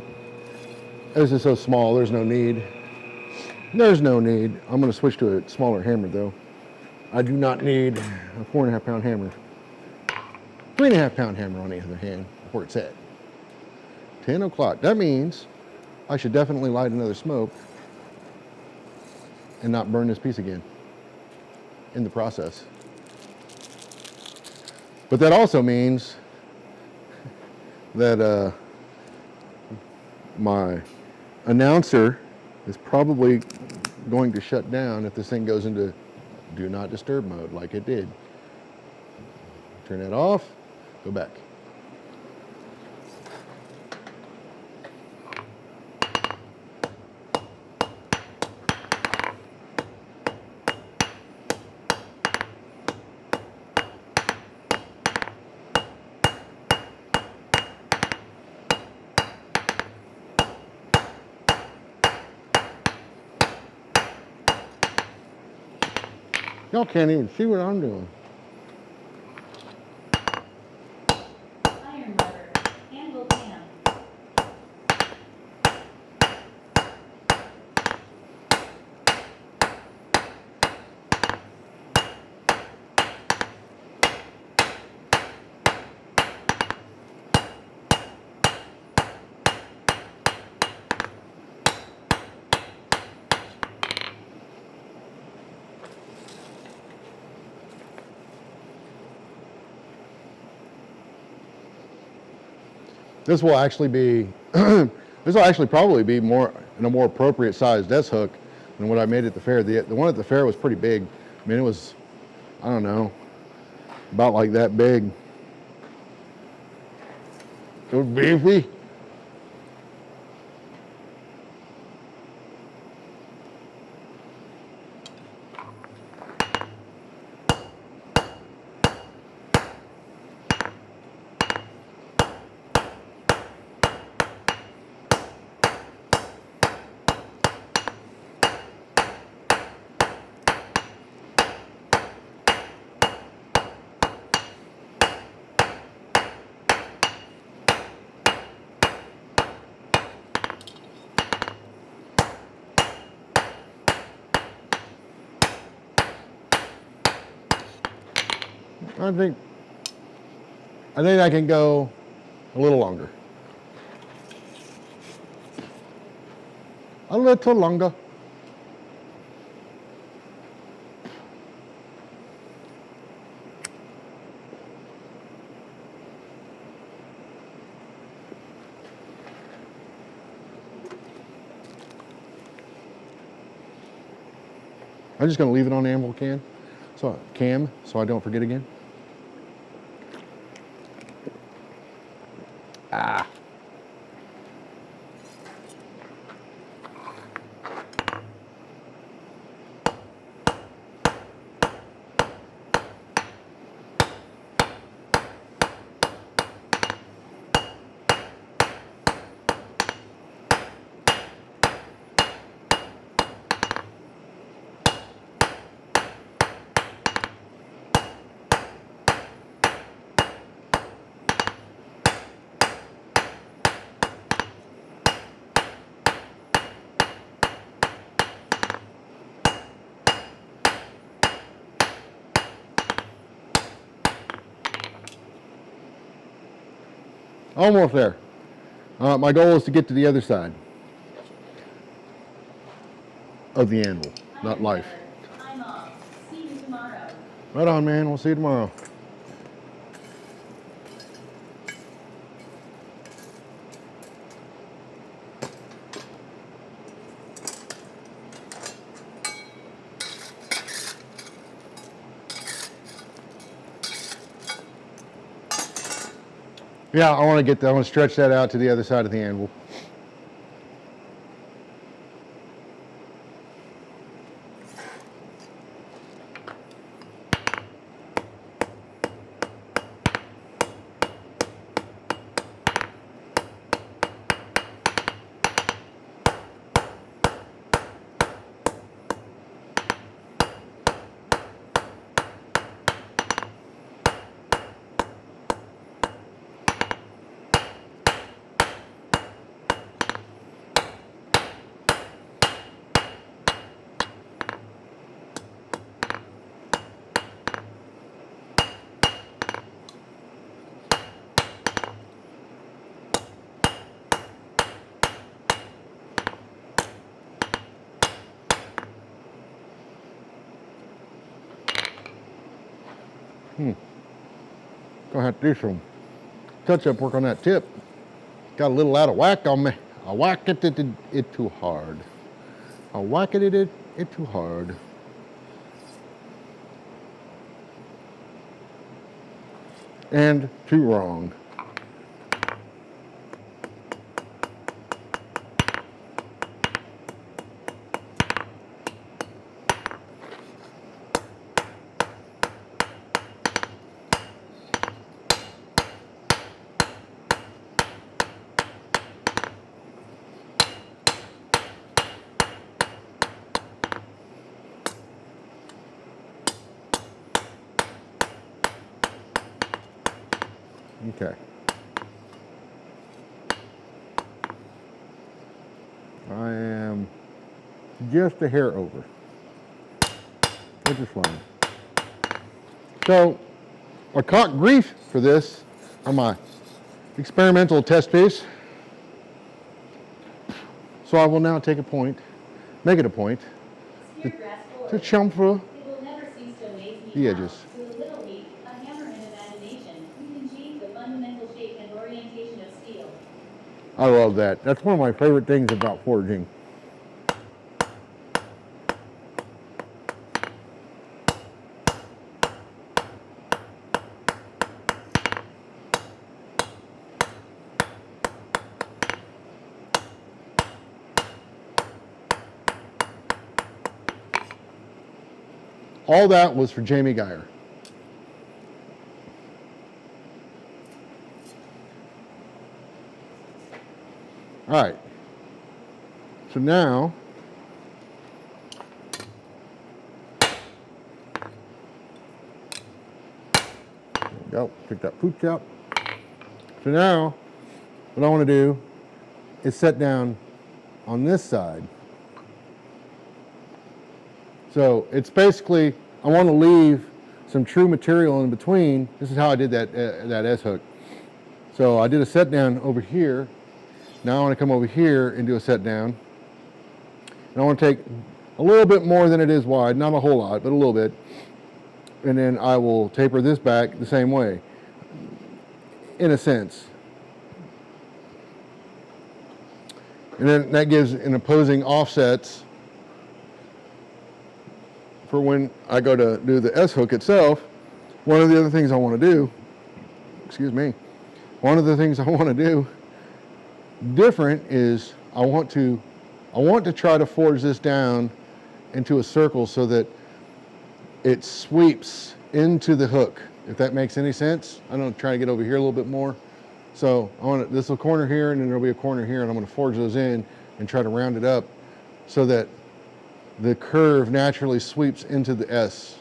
this is so small, there's no need. There's no need. I'm gonna switch to a smaller hammer though. I do not need a 4.5 pound hammer. 3.5 pound hammer on the other hand, where it's at. 10 o'clock. That means I should definitely light another smoke and not burn this piece again in the process. But that also means that my announcer is probably going to shut down if this thing goes into do not disturb mode like it did. Turn that off, go back. Y'all can't even see what I'm doing. Iron lever. Anvil cam. This will actually be, this will actually probably be more in a more appropriate sized desk hook than what I made at the fair. The one at the fair was pretty big. I mean, it was, I don't know, about like that big. It was beefy. I think I can go a little longer. A little longer. I'm just going to leave it on the anvil cam so I don't forget again. Ah. Almost there. My goal is to get to the other side of the anvil, not life. I'm off. See you tomorrow. Right on, man. We'll see you tomorrow. Yeah, I want to stretch that out to the other side of the anvil. Gonna have to do some touch-up work on that tip. Got a little out of whack on me. I whacked it too hard. I whacked it too hard. And too wrong. Okay. I am just a hair over, which is fine. So I caught grief for this on my experimental test piece. So I will now take a point, make it a point, Speargrass to forage. chamfer It will never cease to amaze me the how, edges. with a little heat, a hammer, and imagination, you can change the fundamental shape and orientation of steel. I love that. That's one of my favorite things about forging. All that was for Jamie Geyer. All right. So now, there we go, pick that pooch out. So now, what I want to do is set down on this side. So it's basically, I want to leave some true material in between. This is how I did that S-hook. So I did a set down over here. Now I want to come over here and do a set down. And I want to take a little bit more than it is wide, not a whole lot, but a little bit. And then I will taper this back the same way, in a sense. And then that gives an opposing offsets for when I go to do the S-hook itself. One of the other things I want to do, excuse me, one of the things I want to do different is I want to try to forge this down into a circle so that it sweeps into the hook, if that makes any sense. I'm going to try to get over here a little bit more. So I want this little corner here, and then there'll be a corner here, and I'm going to forge those in and try to round it up so that the curve naturally sweeps into the S,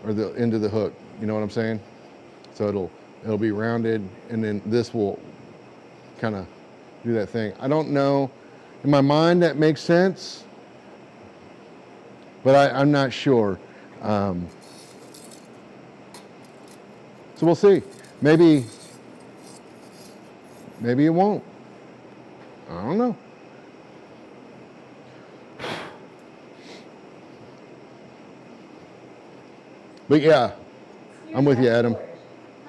or into the hook. You know what I'm saying? So it'll be rounded, and then this will kind of do that thing. I don't know. In my mind, that makes sense, but I'm not sure. So we'll see. Maybe it won't. I don't know. But yeah, I'm with you, Adam.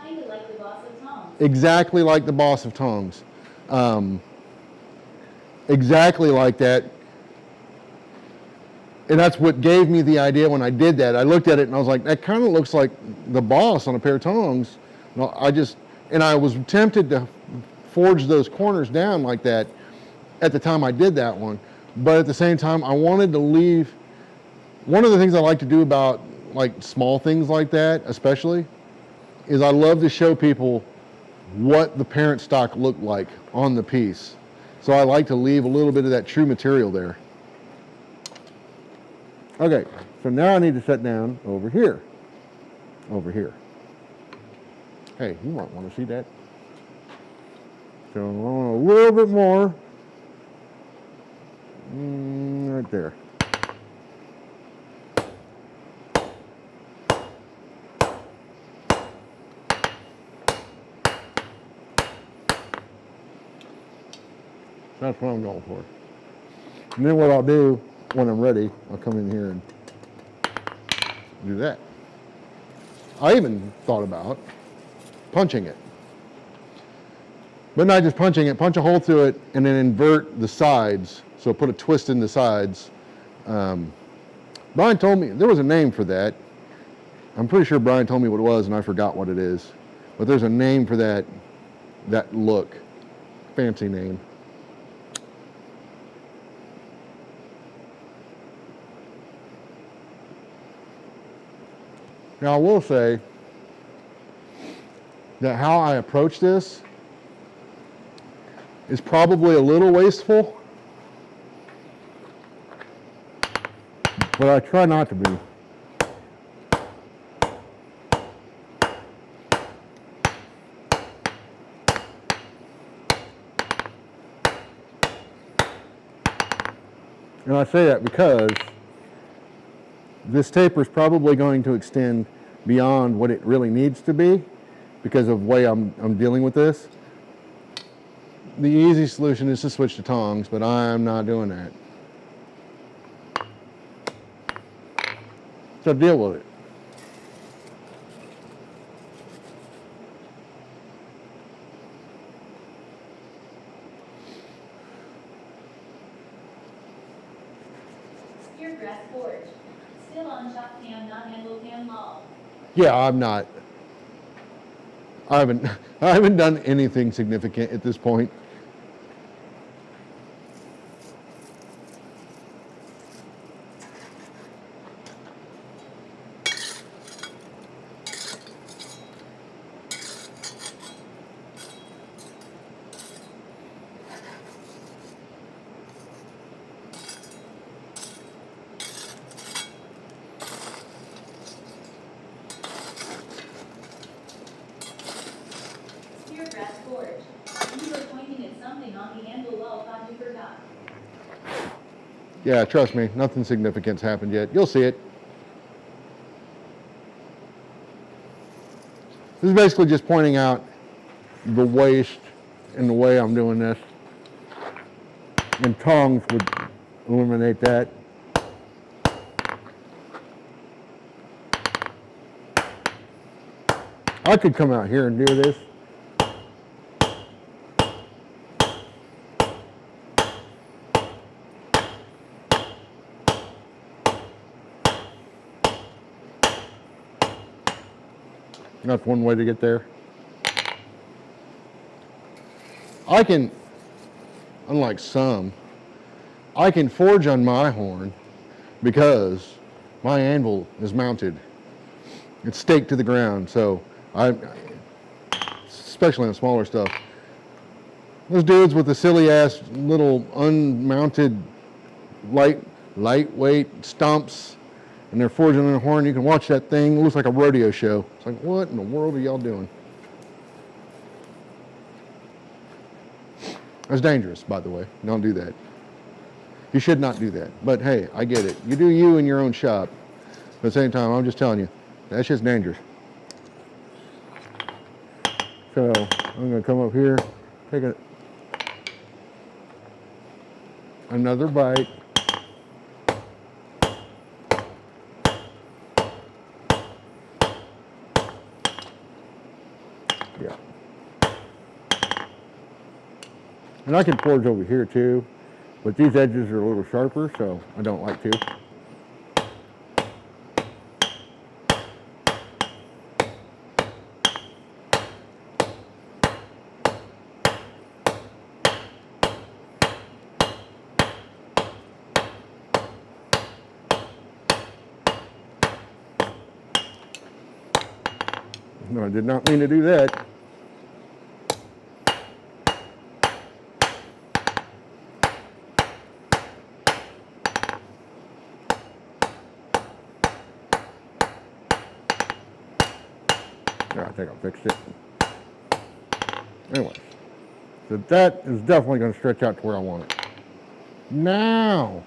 Kinda like the boss of Tom's. Exactly like the boss of Tongs. Exactly like that. And that's what gave me the idea when I did that. I looked at it and I was like, that kind of looks like the boss on a pair of tongs. And I was tempted to forge those corners down like that at the time I did that one. But at the same time, I wanted to leave. One of the things I like to do about like small things like that, especially, is I love to show people what the parent stock looked like on the piece. So I like to leave a little bit of that true material there. Okay, so now I need to set down over here. Over here. Hey, you might want to see that. So I want a little bit more. Right there. That's what I'm going for. And then what I'll do when I'm ready, I'll come in here and do that. I even thought about punching it. But not just punching it, punch a hole through it and then invert the sides. So put a twist in the sides. Brian told me, there was a name for that. I'm pretty sure Brian told me what it was and I forgot what it is. But there's a name for that look. Fancy name. Now I will say that how I approach this is probably a little wasteful, but I try not to be. And I say that because this taper is probably going to extend beyond what it really needs to be because of the way I'm dealing with this. The easy solution is to switch to tongs, but I'm not doing that. So deal with it. Speargrass Forge. Still on shop cam, not handle cam law. Yeah, I'm not. I haven't done anything significant at this point. Speargrass Forge. You were pointing at something on the anvil wall, thought you forgot. Yeah, trust me, nothing significant's happened yet. You'll see it. This is basically just pointing out the waste in the way I'm doing this. And tongs would eliminate that. I could come out here and do this. That's one way to get there. I can, unlike some, I can forge on my horn because my anvil is mounted. It's staked to the ground, so especially on smaller stuff. Those dudes with the silly ass little unmounted lightweight stumps and they're forging on a horn, you can watch that thing, it looks like a rodeo show. It's like, what in the world are y'all doing? That's dangerous, by the way. Don't do that. You should not do that. But hey, I get it. You do you in your own shop. But at the same time, I'm just telling you, that's just dangerous. So I'm going to come up here, take another bite. Yeah. And I can forge over here too, but these edges are a little sharper, so I don't like to. No, I did not mean to do that. Yeah, I think I fixed it. Anyway, so that is definitely going to stretch out to where I want it. Now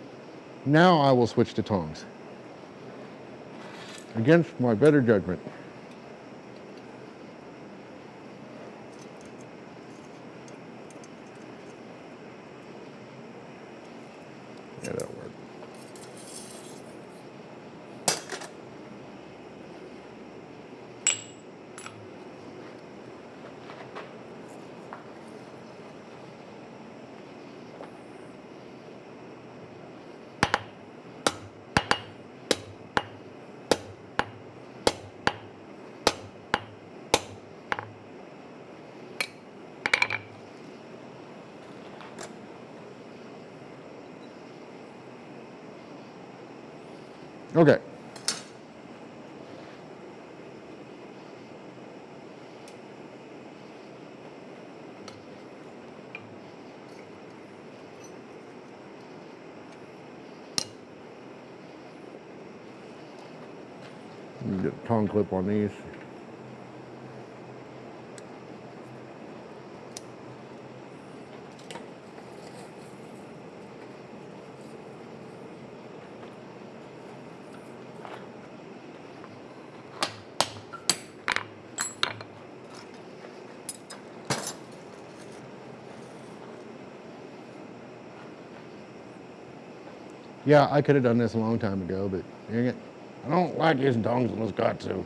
I will switch to tongs. Against my better judgment. Yeah, that'll work. Okay. Let me get a tongue clip on these. Yeah, I could have done this a long time ago, but dang it. I don't like using tongs unless got to.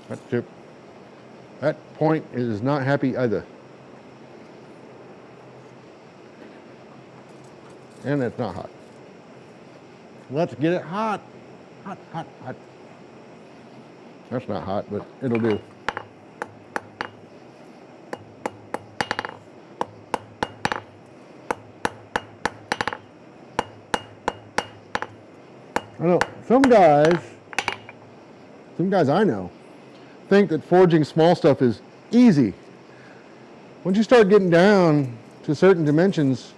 That tip, that point is not happy either. And it's not hot. Let's get it hot. Hot, hot, hot. That's not hot, but it'll do. I know some guys I know think that forging small stuff is easy. Once you start getting down to certain dimensions,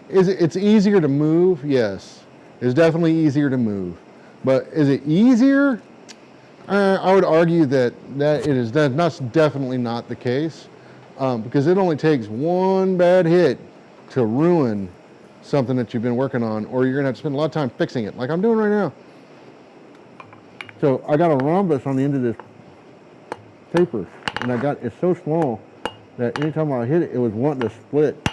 it's easier to move? Yes, it's definitely easier to move. But is it easier? I would argue that that's definitely not the case, because it only takes one bad hit to ruin something that you've been working on, or you're gonna have to spend a lot of time fixing it, like I'm doing right now. So I got a rhombus on the end of this taper, and it's so small that anytime I hit it, it was wanting to split.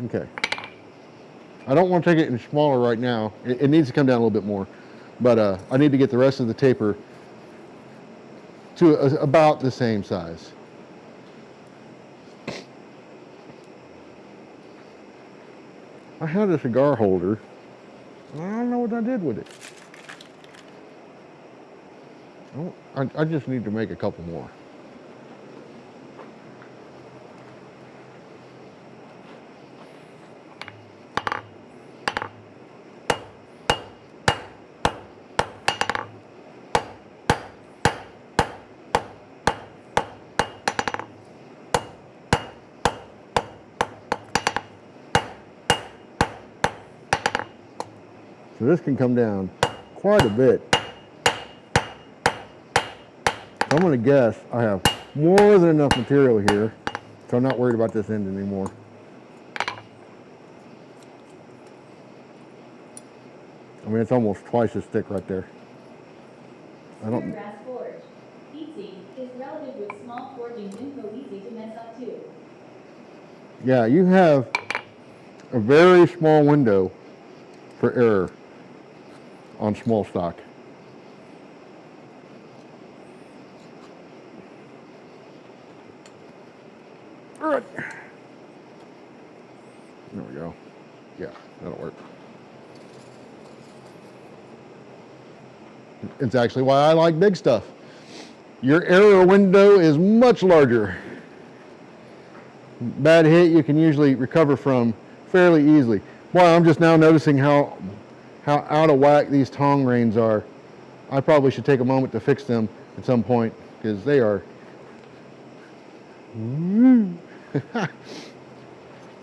Okay. I don't want to take it any smaller right now. It needs to come down a little bit more, but I need to get the rest of the taper to about the same size. I had a cigar holder. I don't know what I did with it. I just need to make a couple more. So this can come down quite a bit. So I'm going to guess I have more than enough material here, so I'm not worried about this end anymore. I mean, it's almost twice as thick right there. I don't. Grass forge. Easy is relative with small forging info easy to mess up too. Yeah, you have a very small window for error on small stock. All right. There we go. Yeah, that'll work. It's actually why I like big stuff. Your error window is much larger. Bad hit you can usually recover from fairly easily. Boy, I'm just now noticing how out of whack these tong reins are. I probably should take a moment to fix them at some point, because they are.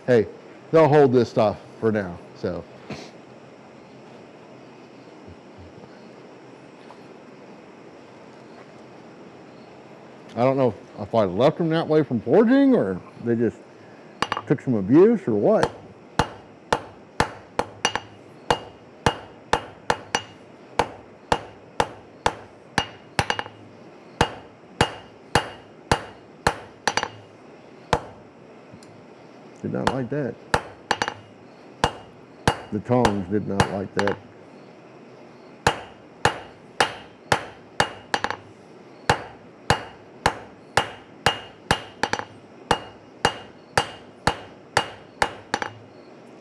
Hey, they'll hold this stuff for now, so. I don't know if I left them that way from forging, or they just took some abuse, or what. Did not like that. The tongs did not like that.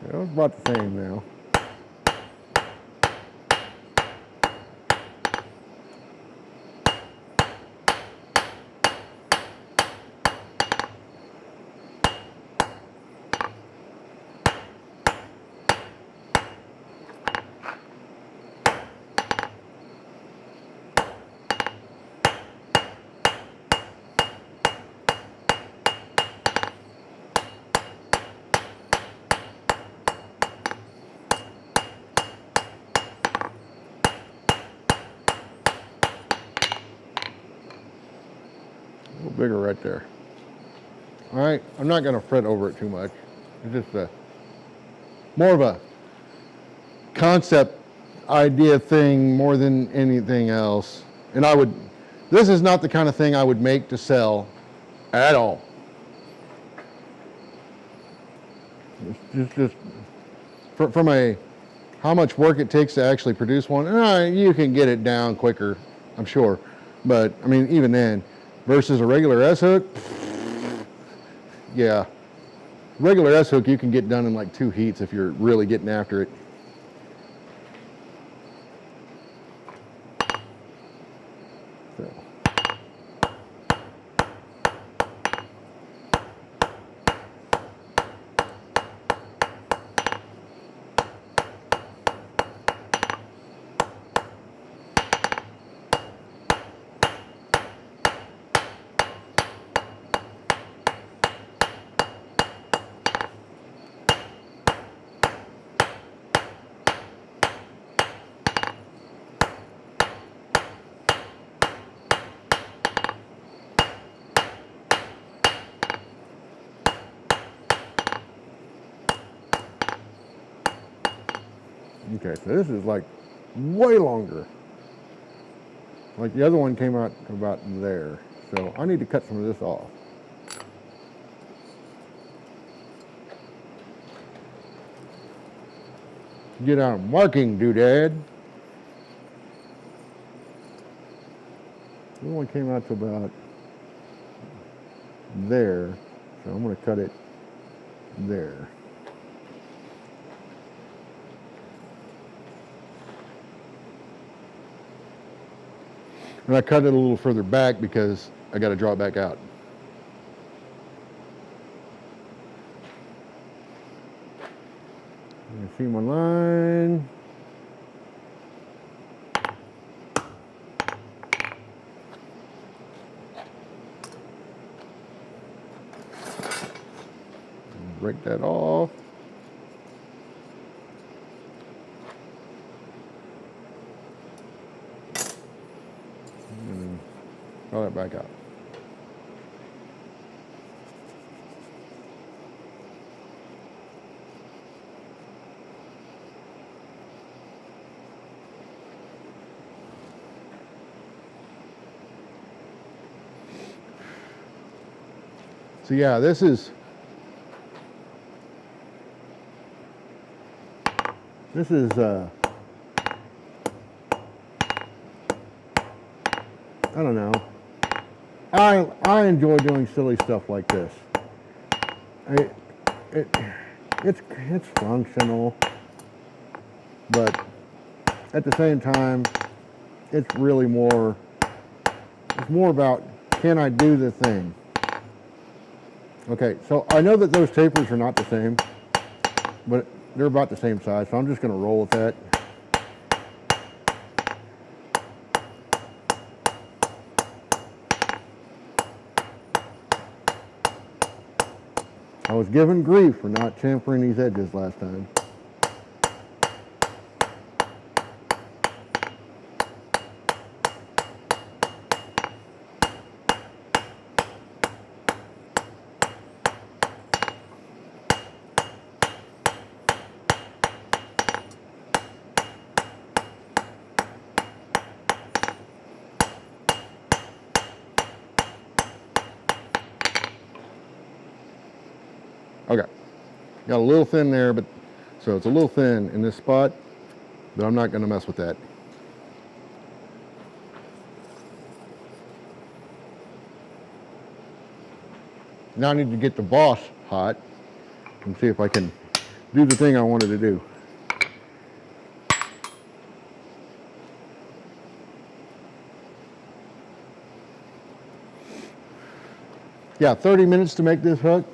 It's about the same now. little bigger right there. All right, I'm not gonna fret over it too much. It's just more of a concept idea thing more than anything else. And this is not the kind of thing I would make to sell at all. It's just from a how much work it takes to actually produce one. You can get it down quicker, I'm sure. But I mean, even then, versus a regular S-hook, yeah. Regular S-hook you can get done in like 2 heats if you're really getting after it. So. Okay, so this is like way longer. Like the other one came out about there. So I need to cut some of this off. Get out a marking doodad. The other one came out to about there. So I'm going to cut it there. And I cut it a little further back because I got to draw it back out. You see my line. Break that off. And draw that back out. So yeah, this is I don't know. I enjoy doing silly stuff like this. It's functional, but at the same time, it's really more about, can I do the thing? Okay, so I know that those tapers are not the same, but they're about the same size, so I'm just going to roll with that. I was given grief for not chamfering these edges last time. Okay, got a little thin there, but so it's a little thin in this spot, but I'm not going to mess with that. Now I need to get the boss hot and see if I can do the thing I wanted to do. Yeah, 30 minutes to make this hook.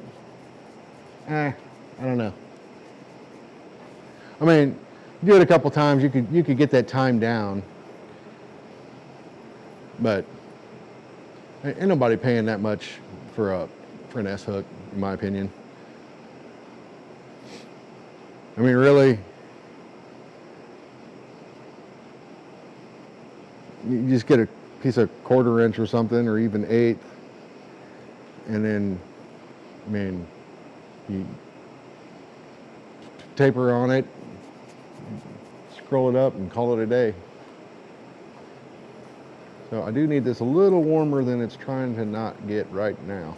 I don't know. I mean, do it a couple times, you could get that time down. But ain't nobody paying that much for an S hook, in my opinion. I mean, really, you just get a piece of 1/4 inch or something, or even 1/8, and then, I mean, you taper on it, scroll it up, and call it a day. So I do need this a little warmer than it's trying to not get right now.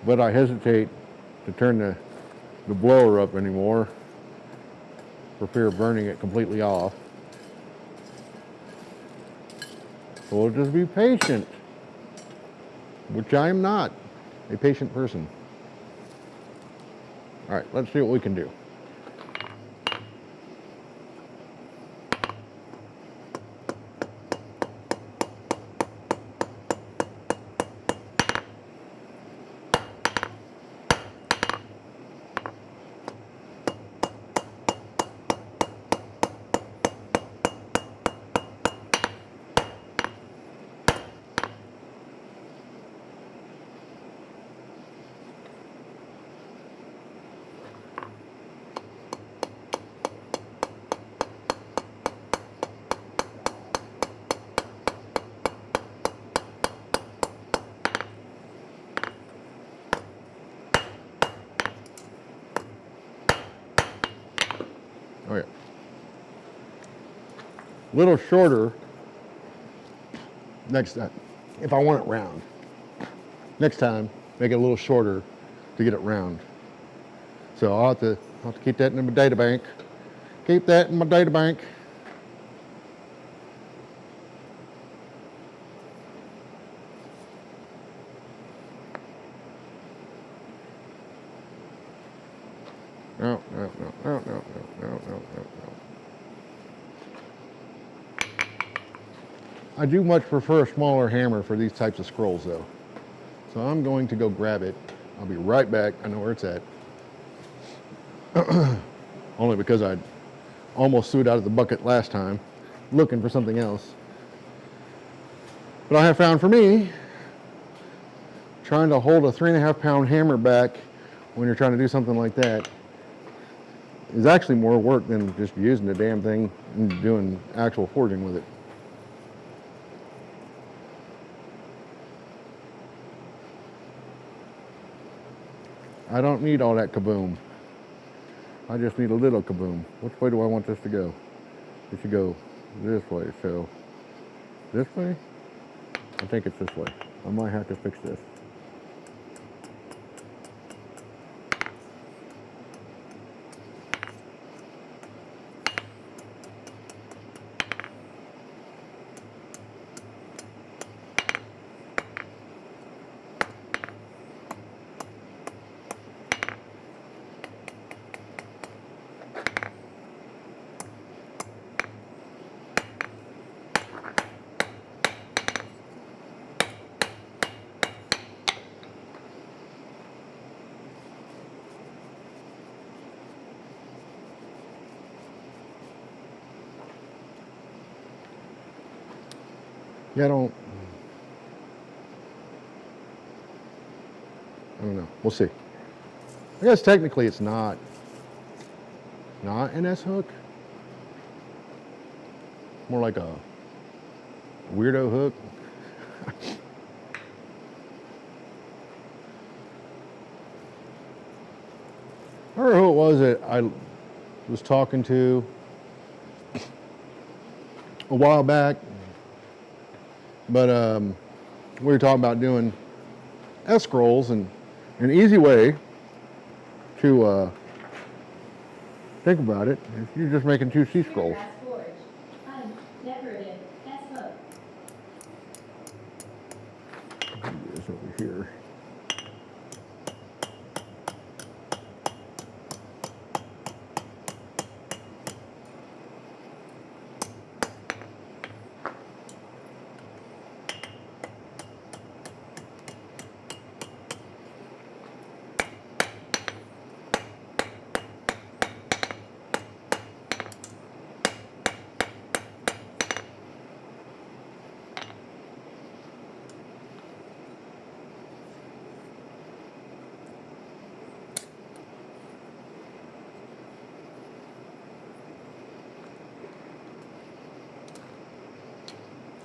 But I hesitate to turn the blower up anymore for fear of burning it completely off. So we'll just be patient, which I am not a patient person. All right, let's see what we can do. Oh yeah. A little shorter next time, if I want it round. Next time, make it a little shorter to get it round. So I'll have to keep that in my data bank. Keep that in my data bank. No. I do much prefer a smaller hammer for these types of scrolls though. So I'm going to go grab it. I'll be right back. I know where it's at. Only because I almost threw it out of the bucket last time, looking for something else. But I have found for me, trying to hold a 3.5 pound hammer back when you're trying to do something like that is actually more work than just using the damn thing and doing actual forging with it. I don't need all that kaboom. I just need a little kaboom. Which way do I want this to go? It should go this way, so this way? I think it's this way. I might have to fix this. Yeah, I don't know. We'll see. I guess technically it's not an S hook. More like a weirdo hook. I don't know who it was that I was talking to a while back, but we were talking about doing S scrolls, and an easy way to think about it is you're just making 2 C scrolls. Decorative S hook. Do this over here.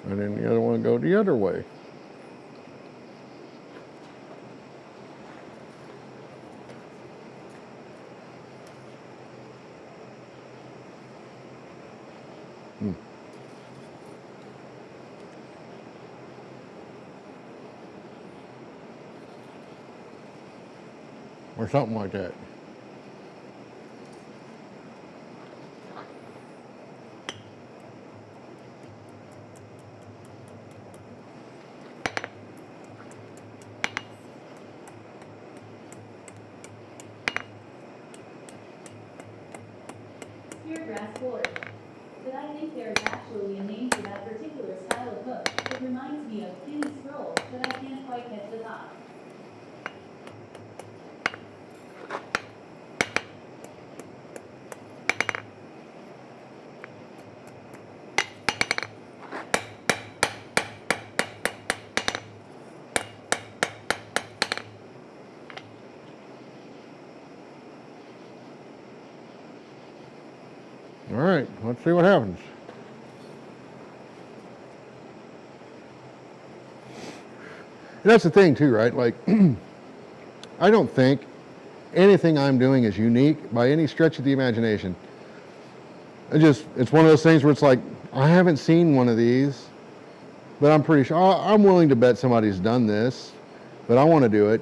And then the other one go the other way. or something like that. Speargrass forage. But I think there is actually a name for that particular style of hook. It reminds me of skinny scroll, but I can't quite catch the top. All right, let's see what happens. And that's the thing too, right? Like, I don't think anything I'm doing is unique by any stretch of the imagination. It's one of those things where it's like, I haven't seen one of these, but I'm pretty sure, I'm willing to bet somebody's done this, but I want to do it.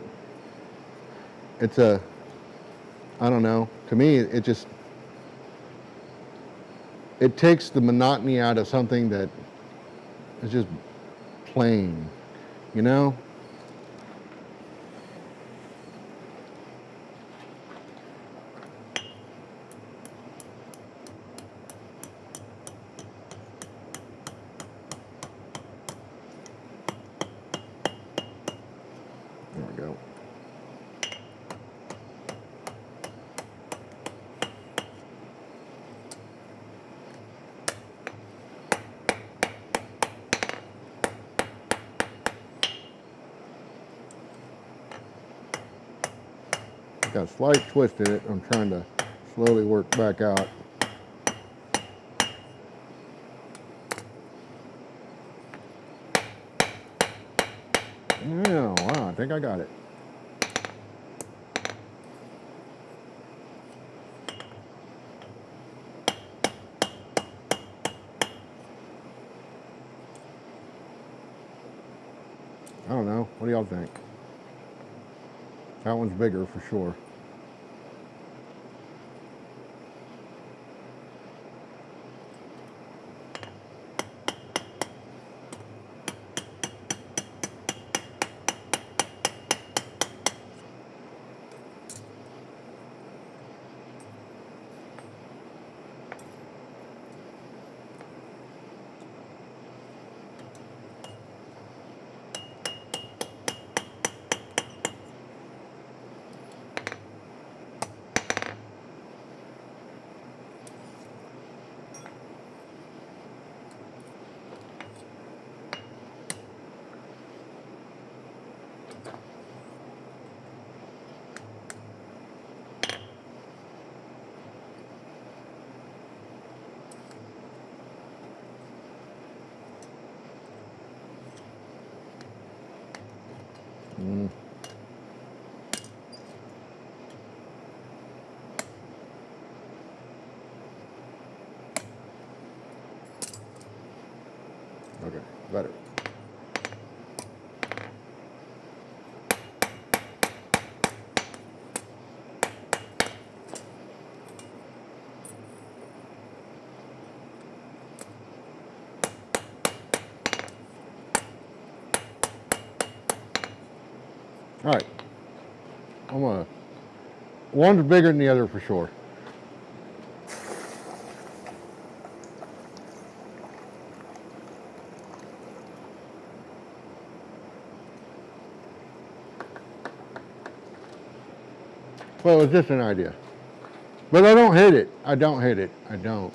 I don't know, to me, it takes the monotony out of something that is just plain, you know? There we go. Got a slight twist in it. I'm trying to slowly work back out. Yeah, wow, I think I got it. I don't know. What do y'all think? That one's bigger for sure. Mm. Okay, better. All right. One's bigger than the other for sure. Well, it's just an idea. But I don't hit it. I don't hit it. I don't.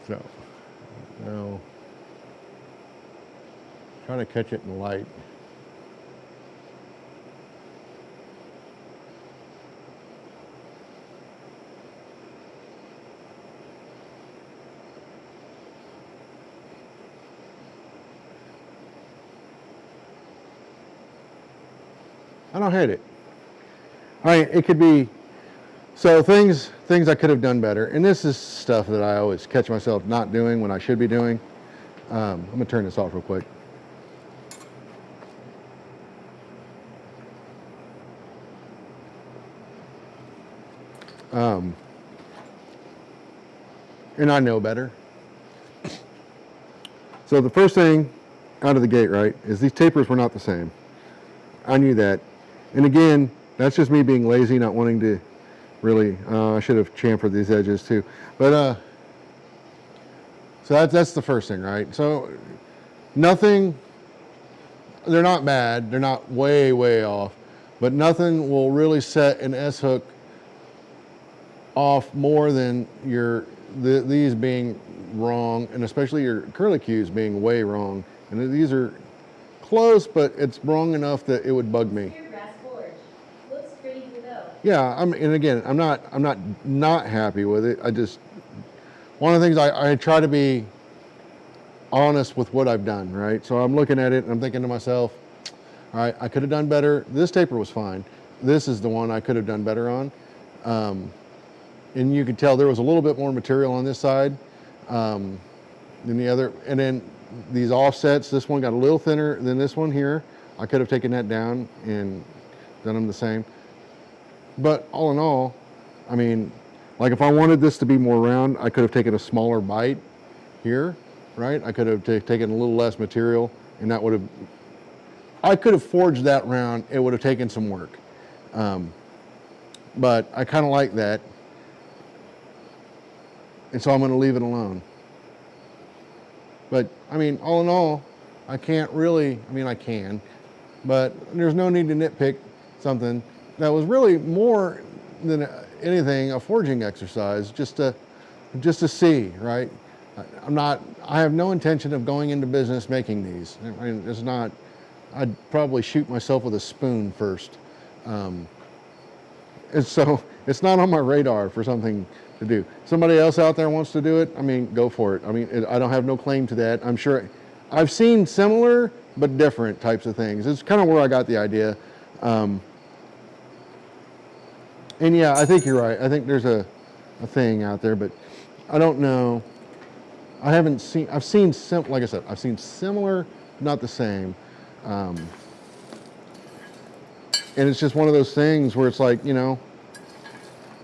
So, now, trying to catch it in the light. I don't hit it. I mean, it could be So things I could have done better, and this is stuff that I always catch myself not doing when I should be doing. I'm gonna turn this off real quick. And I know better. So the first thing out of the gate, right, is these tapers were not the same. I knew that. And again, that's just me being lazy, not wanting to really, I should have chamfered these edges too. But, so that's the first thing, right? So nothing, they're not bad, they're not way, way off, but nothing will really set an S-hook off more than these being wrong, and especially your curlicues being way wrong. And these are close, but it's wrong enough that it would bug me. Looks pretty to go. Yeah, and again, I'm not happy with it. I just, one of the things I try to be honest with what I've done, right? So I'm looking at it and I'm thinking to myself, all right, I could have done better. This taper was fine. This is the one I could have done better on. And you could tell there was a little bit more material on this side than the other. And then these offsets, this one got a little thinner than this one here. I could have taken that down and done them the same. But all in all, I mean, like if I wanted this to be more round, I could have taken a smaller bite here, right? I could have taken a little less material, and that would have, I could have forged that round. It would have taken some work. But I kind of like that. And so I'm going to leave it alone. But I mean, all in all, I can't really, I mean, I can, but there's no need to nitpick something that was really more than anything a forging exercise, just to see, right? I have no intention of going into business making these. I mean, it's not, I'd probably shoot myself with a spoon first. And so it's not on my radar for something to do. Somebody else out there wants to do it, I mean, go for it. I mean, I don't have no claim to that. I'm sure I've seen similar but different types of things. It's kind of where I got the idea. And yeah, I think you're right. I think there's a thing out there, but I don't know. I've seen like I said, I've seen similar, not the same. And it's just one of those things where it's like, you know,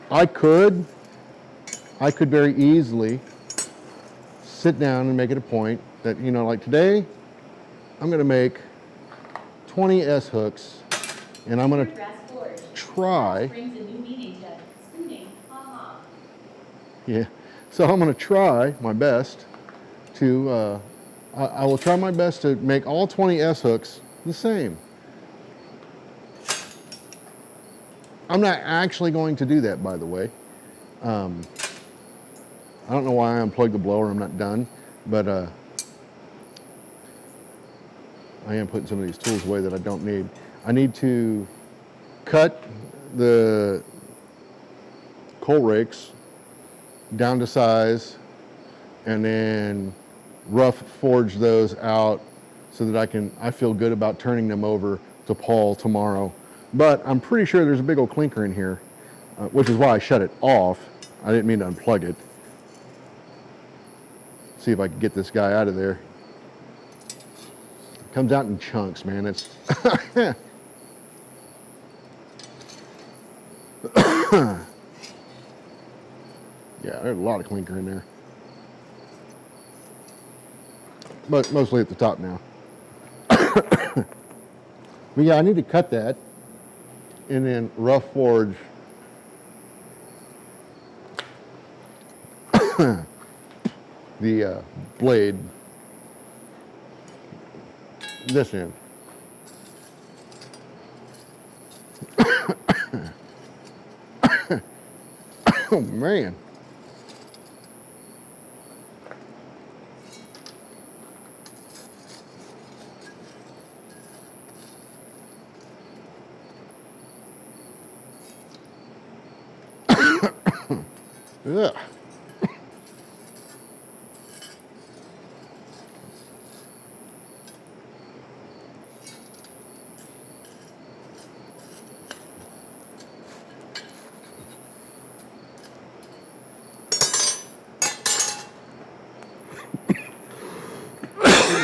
I could very easily sit down and make it a point that, you know, like today, I'm going to make 20 S hooks, and I'm going to try. Brings a new meaning to spooning. Yeah, so I'm going to try my best to, I will try my best to make all 20 S hooks the same. I'm not actually going to do that, by the way. I don't know why I unplugged the blower. I'm not done, but I am putting some of these tools away that I don't need. I need to cut the coal rakes down to size and then rough forge those out so that I feel good about turning them over to Paul tomorrow. But I'm pretty sure there's a big old clinker in here, which is why I shut it off. I didn't mean to unplug it. See if I can get this guy out of there. It comes out in chunks, man. It's yeah, there's a lot of clinker in there. But mostly at the top now. But yeah, I need to cut that and then rough forge the blade this end. Oh man. Ugh.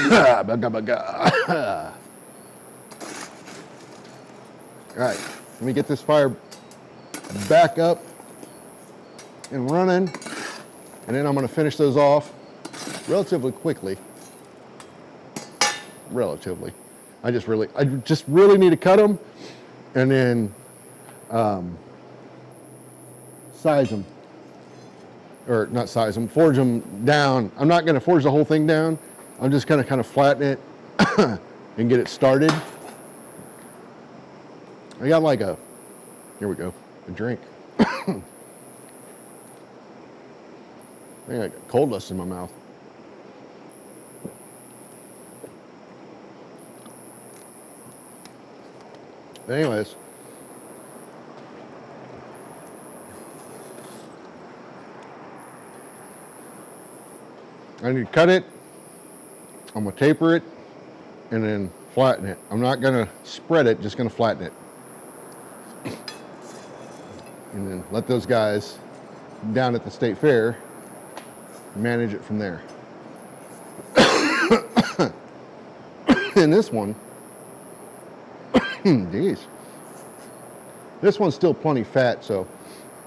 Baga, baga. All right, let me get this fire back up and running, and then I'm going to finish those off relatively quickly. Relatively. I just really need to cut them and then size them. Or not size them, forge them down. I'm not going to forge the whole thing down. I'm just going to kind of flatten it and get it started. I got like here we go, a drink. I think I got cold dust in my mouth. Anyways, I need to cut it. I'm gonna taper it and then flatten it. I'm not gonna spread it, just gonna flatten it. And then let those guys down at the state fair manage it from there. And this one, geez, this one's still plenty fat, so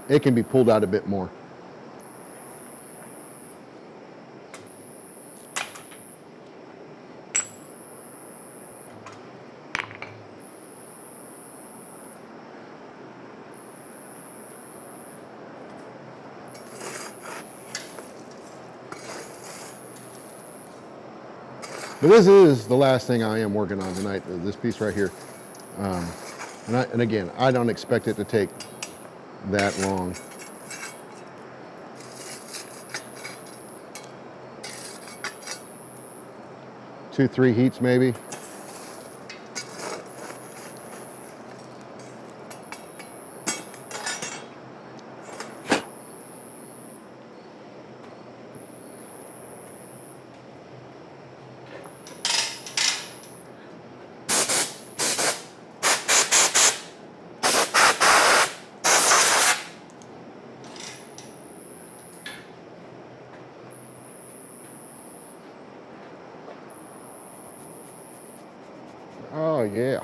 it can be pulled out a bit more. But this is the last thing I am working on tonight, this piece right here. And again, I don't expect it to take that long. Two, three heats maybe. Oh yeah.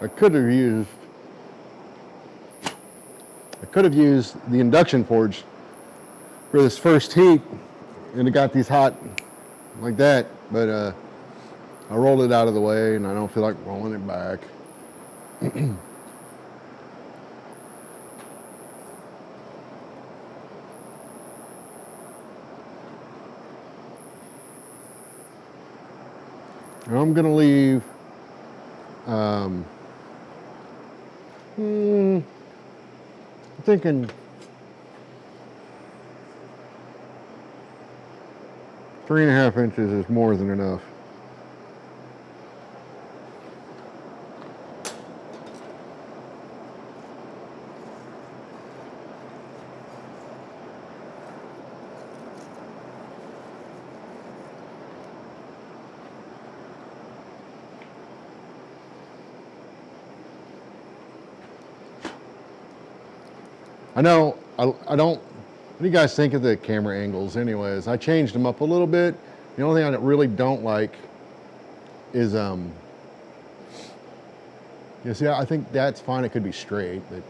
I could have used the induction forge for this first heat and it got these hot like that, but I rolled it out of the way and I don't feel like rolling it back. And I'm gonna leave I'm thinking 3.5 inches is more than enough. I know, I don't, what do you guys think of the camera angles anyways? I changed them up a little bit. The only thing I really don't like is, you see, I think that's fine, it could be straight, but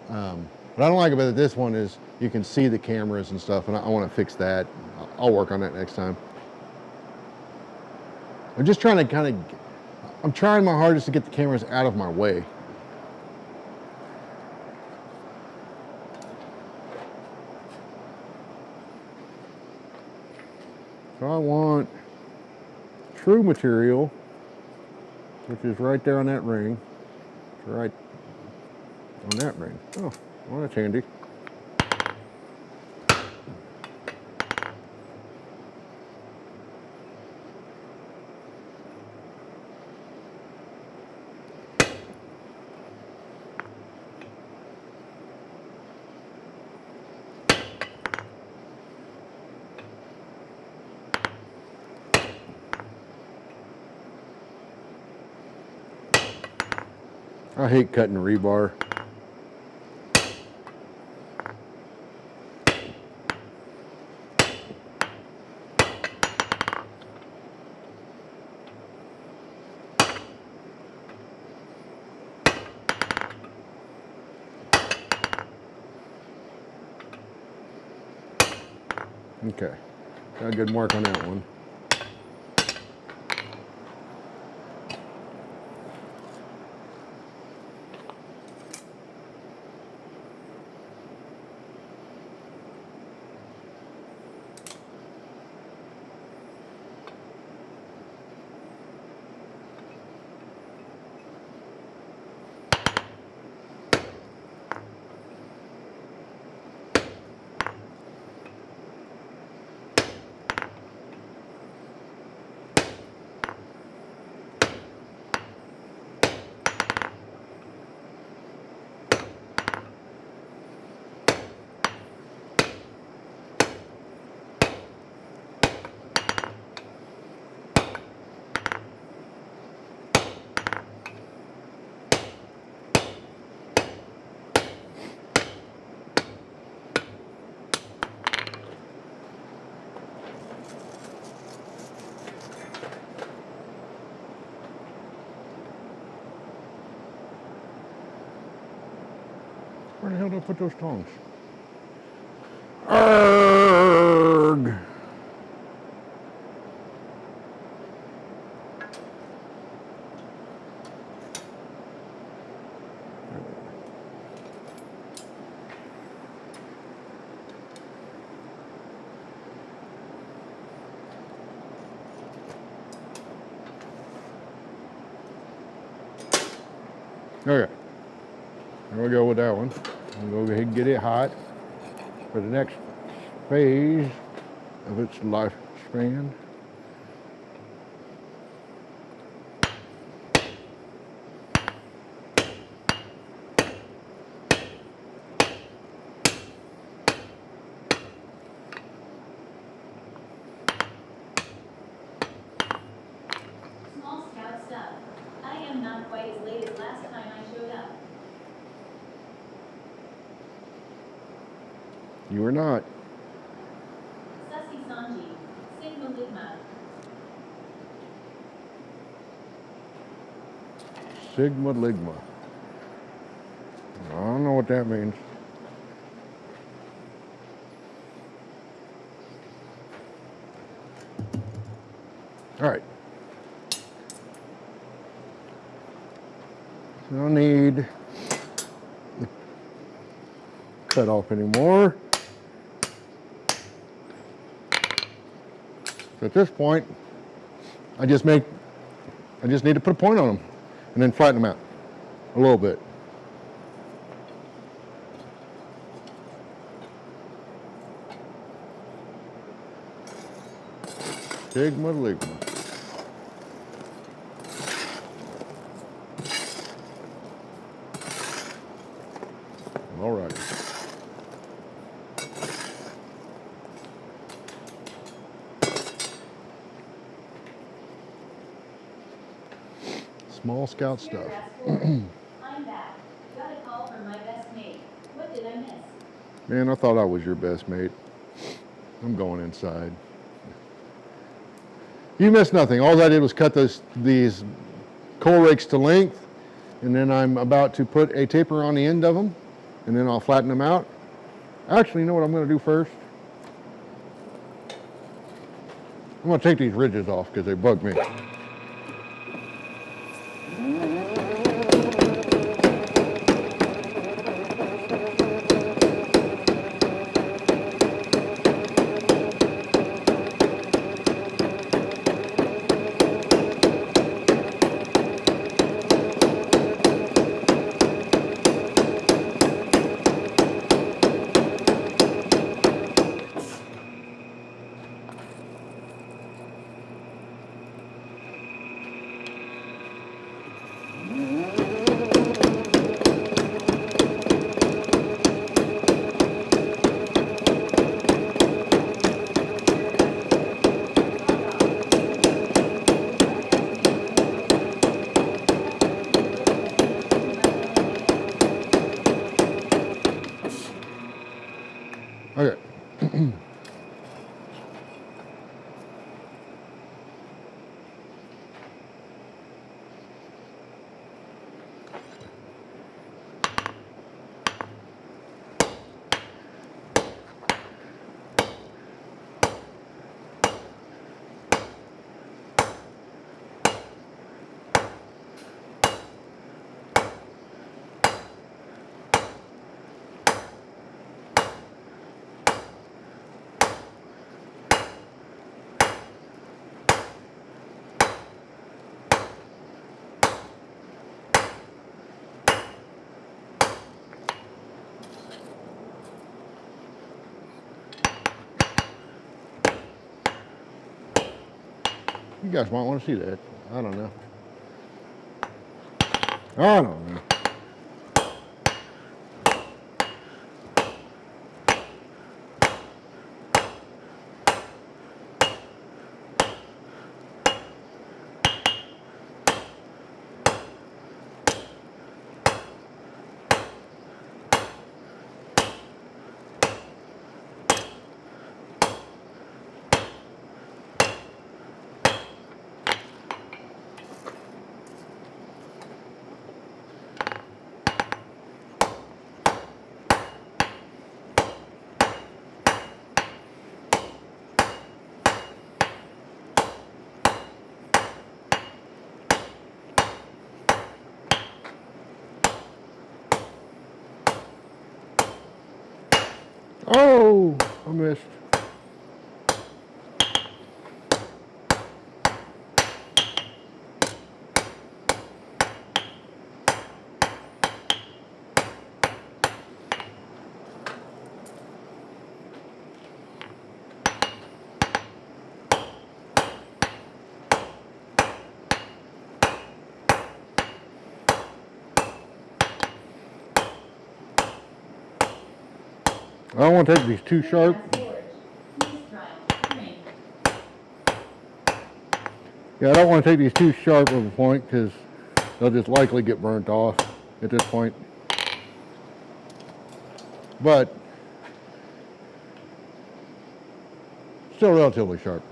what I don't like about this one is you can see the cameras and stuff, and I want to fix that. I'll work on that next time. I'm just trying to I'm trying my hardest to get the cameras out of my way. So I want true material, which is right there on that ring. It's right on that ring? Oh, well, that's handy. I hate cutting rebar. Okay, got a good mark on that one. Where the hell did I put those tongs? Arrgh! Okay, there we go with that one. We'll go ahead and get it hot for the next phase of its lifespan. Small Scout stuff. I am not quite as late as last time I showed up. You are not. Sussy Sanji. Sigma Ligma. Sigma Ligma. I don't know what that means. All right. No need to cut off anymore. So at this point, I just need to put a point on them and then flatten them out a little bit. Sigma Ligma. All right. Small Scout stuff. I'm back. Got a call from my best mate. What did I miss? Man, I thought I was your best mate. I'm going inside. You missed nothing. All I did was cut these coal rakes to length, and then I'm about to put a taper on the end of them, and then I'll flatten them out. Actually, you know what I'm going to do first? I'm going to take these ridges off because they bug me. Okay. You guys might want to see that. I don't know. I don't know. Oh, I missed. I don't want to take these too sharp. Yeah, I don't want to take these too sharp of a point because they'll just likely get burnt off at this point. But still relatively sharp.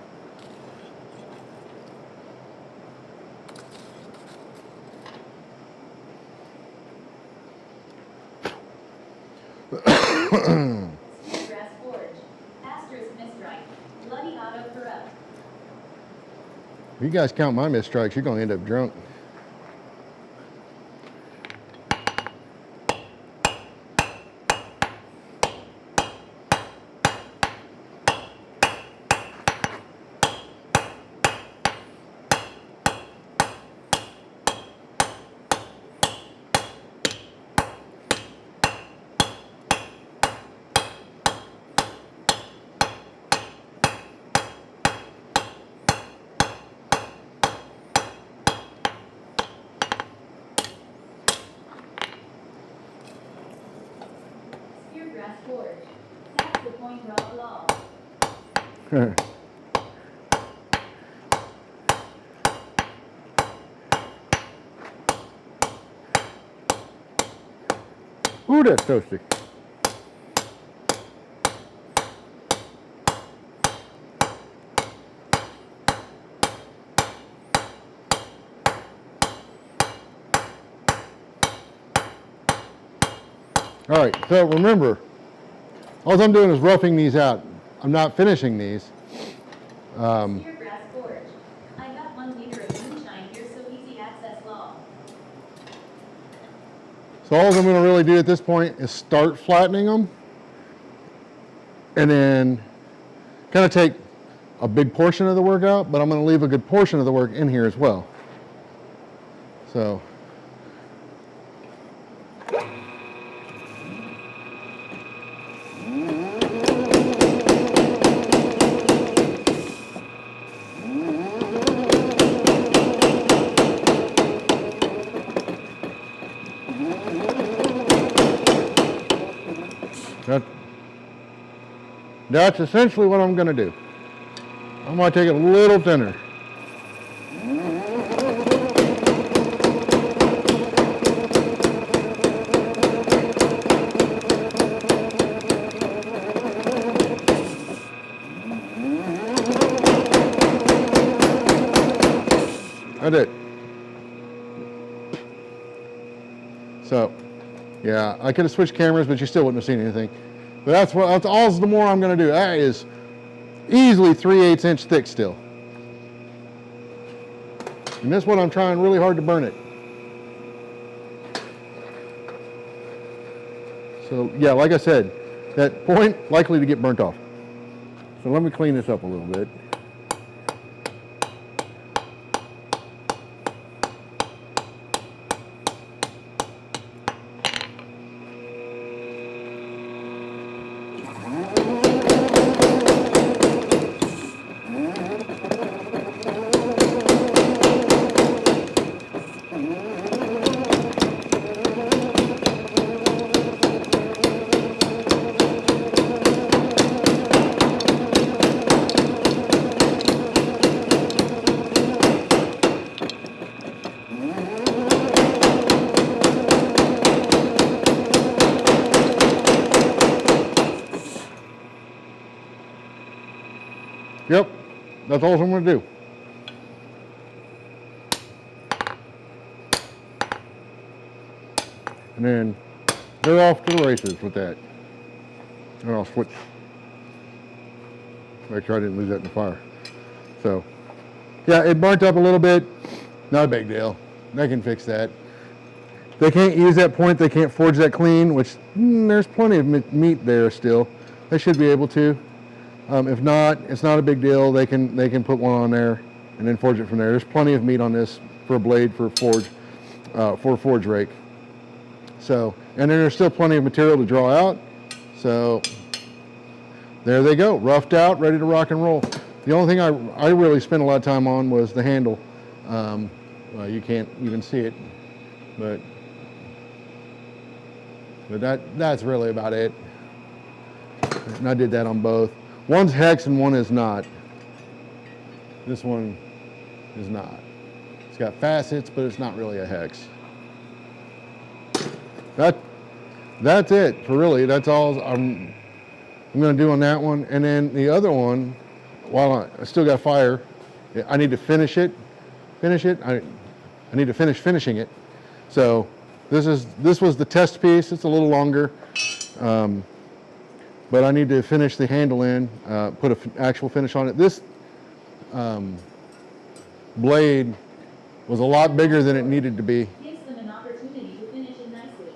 Grass Forge. Asterisk misstrike. Bloody auto corrupt. If you guys count my missed strikes, you're going to end up drunk. Grass Forge. That's the point rock law. Ooh, that's toasty. All right, so remember, all I'm doing is roughing these out. I'm not finishing these. Dear Grass Forge, I got 1 liter of moonshine here, so easy access law. So all I'm going to really do at this point is start flattening them and then kind of take a big portion of the work out, but I'm going to leave a good portion of the work in here as well. So that's essentially what I'm going to do. I'm going to take it a little thinner. I did. So, yeah, I could have switched cameras, but you still wouldn't have seen anything. But that's all the more I'm going to do. That is easily 3/8 inch thick still. And that's what I'm trying really hard to burn it. So yeah, like I said, that point likely to get burnt off. So let me clean this up a little bit. Yep, that's all I'm going to do. And then they're off to the races with that. And I'll switch. Make sure I didn't lose that in the fire. So, yeah, it burnt up a little bit. Not a big deal. They can fix that. They can't use that point. They can't forge that clean, which there's plenty of meat there still. They should be able to. If not, it's not a big deal. They can put one on there and then forge it from there. There's plenty of meat on this for a blade for a forge rake. So, and then there's still plenty of material to draw out. So there they go, roughed out, ready to rock and roll. The only thing I really spent a lot of time on was the handle. Well, you can't even see it, but that's really about it. And I did that on both. One's hex and one is not. This one is not. It's got facets, but it's not really a hex. That's it for really. That's all I'm going to do on that one. And then the other one, while I still got fire, I need to finish it. I need to finish finishing it. So this was the test piece. It's a little longer, but I need to finish the handle in, put an actual finish on it. This blade was a lot bigger than it needed to be. Gives them an opportunity to finish it nicely.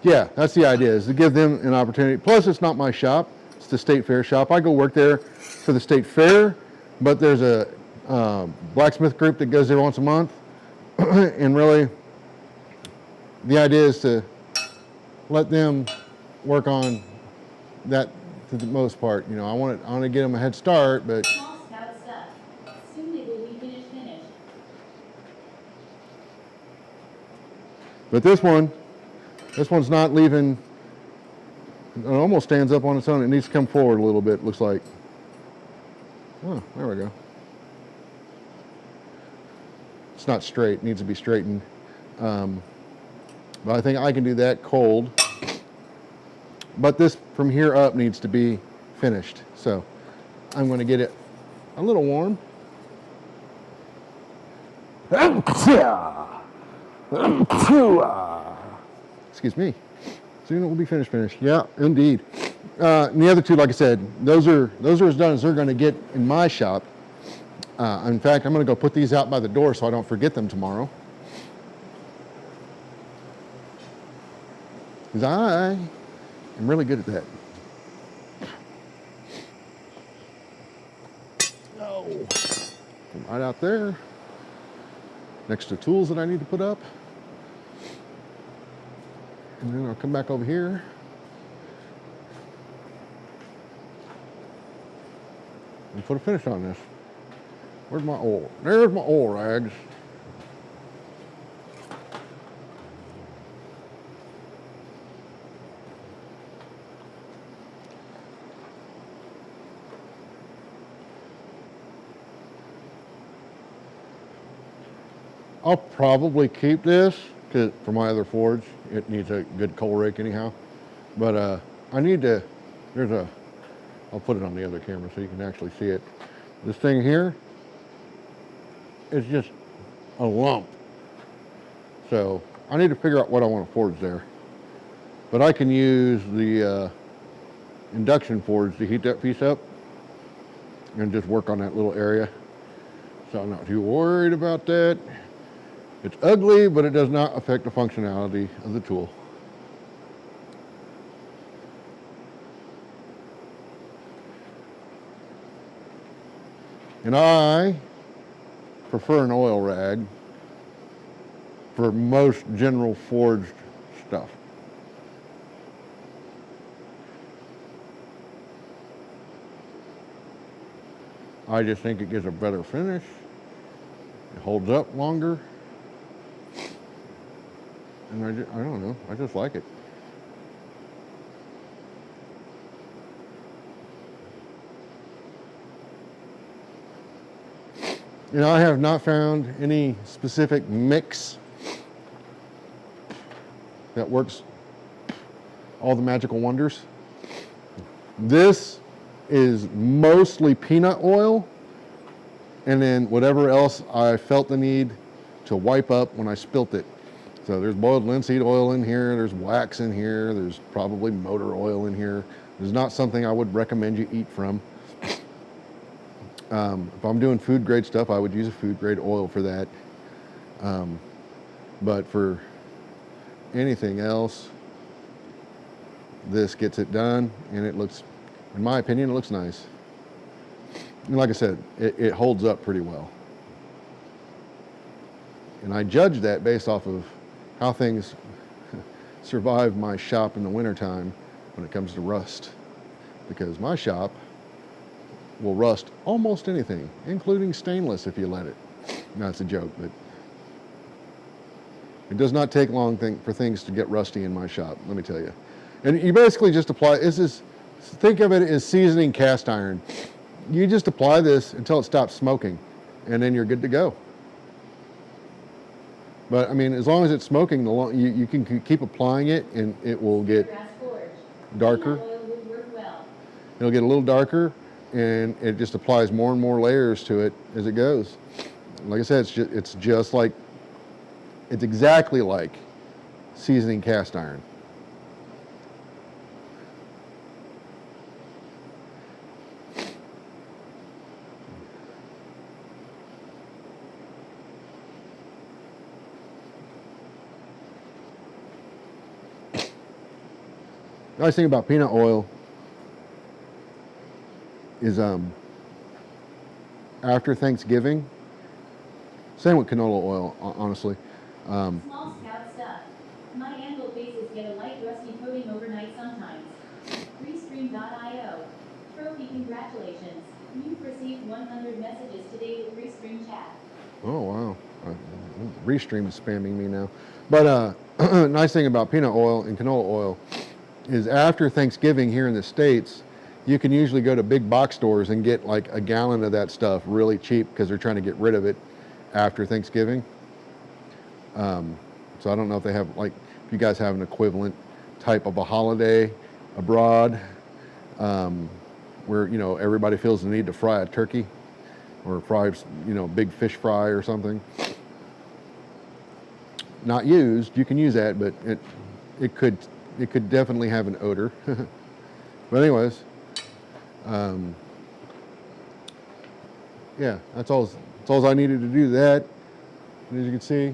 Yeah, that's the idea, is to give them an opportunity. Plus, it's not my shop. It's the state fair shop. I go work there for the state fair, but there's a blacksmith group that goes there once a month. And really, the idea is to let them work on that to the most part. You know, I want to get them a head start, but Small scout stuff. Soon it will be finished. But this one's not leaving. It almost stands up on its own. It needs to come forward a little bit, looks like. Oh, there we go. It's not straight, it needs to be straightened. But I think I can do that cold. But this from here up needs to be finished. So I'm going to get it a little warm. Excuse me. Soon it will be finished. Yeah, indeed. And the other two, like I said, those are as done as they're going to get in my shop. In fact, I'm going to go put these out by the door so I don't forget them tomorrow. Because I am really good at that. Oh, right out there, next to tools that I need to put up. And then I'll come back over here. And put a finish on this. Where's my oil? There's my oil rags. I'll probably keep this because for my other forge, it needs a good coal rake anyhow. But I need to, I'll put it on the other camera so you can actually see it. This thing here, it's just a lump. So I need to figure out what I want to forge there. But I can use the induction forge to heat that piece up and just work on that little area. So I'm not too worried about that. It's ugly, but it does not affect the functionality of the tool. And I prefer an oil rag for most general forged stuff. I just think it gives a better finish. It holds up longer. And I don't know, I just like it. You know, I have not found any specific mix that works all the magical wonders. This is mostly peanut oil, and then whatever else I felt the need to wipe up when I spilt it. So there's boiled linseed oil in here, there's wax in here, there's probably motor oil in here. There's not something I would recommend you eat from. If I'm doing food grade stuff, I would use a food grade oil for that. But for anything else, this gets it done, and it looks, in my opinion, it looks nice. And like I said, it holds up pretty well. And I judge that based off of how things survive my shop in the wintertime when it comes to rust. Because my shop will rust almost anything, including stainless if you let it. No, it's a joke, but it does not take long for things to get rusty in my shop, let me tell you. And you basically just apply, think of it as seasoning cast iron. You just apply this until it stops smoking, and then you're good to go. But I mean, as long as it's smoking, you can keep applying it, and it will get darker. It'll get a little darker, and it just applies more and more layers to it as it goes. Like I said, it's exactly like seasoning cast iron. The nice thing about peanut oil is after Thanksgiving, same with canola oil, honestly. Small scout stuff. My anvil faces get a light rusty coating overnight sometimes. Restream.io. Trophy congratulations. You've received 100 messages today with Restream chat. Oh, wow. Restream is spamming me now. But nice thing about peanut oil and canola oil is after Thanksgiving here in the States, you can usually go to big box stores and get like a gallon of that stuff really cheap because they're trying to get rid of it after Thanksgiving. So I don't know if they have, like, if you guys have an equivalent type of a holiday abroad where, you know, everybody feels the need to fry a turkey or fry, you know, big fish fry or something. Not used, you can use that, but it could definitely have an odor. But anyways, yeah, that's all I needed to do that. And as you can see,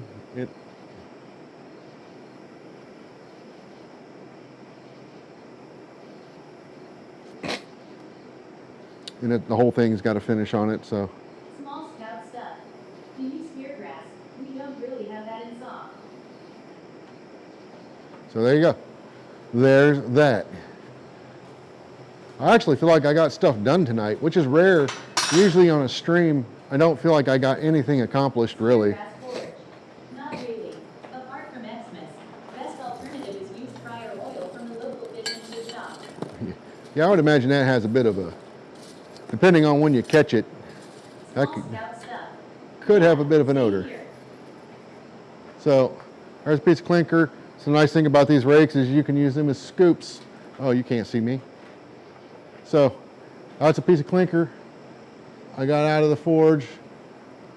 the whole thing's got a finish on it, so. Small scout stuff. Do you spear grass? We don't really have that in saw. So there you go. There's that. I actually feel like I got stuff done tonight, which is rare. Usually on a stream, I don't feel like I got anything accomplished, really. Grass forage. Not really. Apart from Xmas, best alternative is use fryer oil from the local fish and fish shop. Yeah, I would imagine that has a bit of a, depending on when you catch it, that could have a bit of an odor. So there's a piece of clinker. So the nice thing about these rakes is you can use them as scoops. Oh, you can't see me. So that's a piece of clinker I got out of the forge.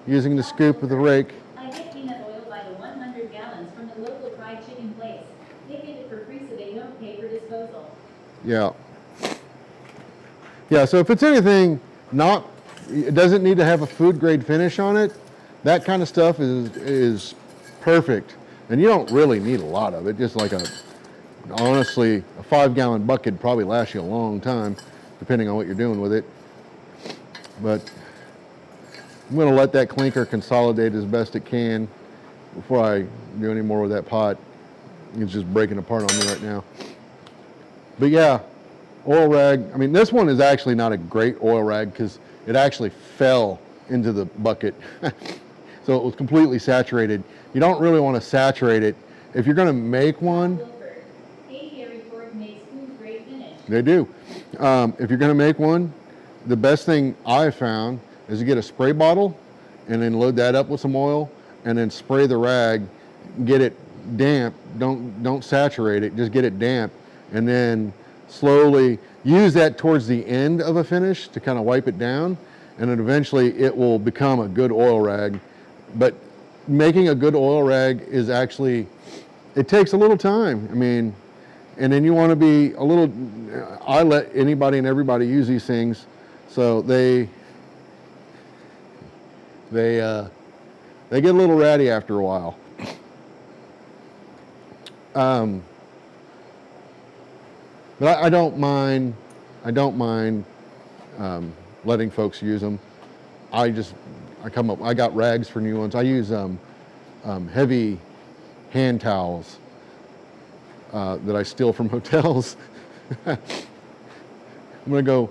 using the scoop of the rake. I get peanut oil by the 100 gallons from the local fried chicken place. They give it for free so they don't pay for disposal. Yeah. Yeah, so if it's anything not, it doesn't need to have a food grade finish on it, that kind of stuff is perfect. And you don't really need a lot of it, just like honestly, a 5-gallon bucket probably lasts you a long time, depending on what you're doing with it. But I'm gonna let that clinker consolidate as best it can before I do any more with that pot. It's just breaking apart on me right now. But yeah, oil rag. I mean, this one is actually not a great oil rag because it actually fell into the bucket. So it was completely saturated. You don't really want to saturate it. If you're going to make one, they do. If you're going to make one, the best thing I found is to get a spray bottle and then load that up with some oil and then spray the rag, get it damp. Don't saturate it, just get it damp, and then slowly use that towards the end of a finish to kind of wipe it down, and then eventually it will become a good oil rag. But making a good oil rag is actually, it takes a little time. I mean, and then you want to be a little, I let anybody and everybody use these things, so they get a little ratty after a while. But I don't mind letting folks use them. I got rags for new ones. I use heavy hand towels that I steal from hotels. Let me go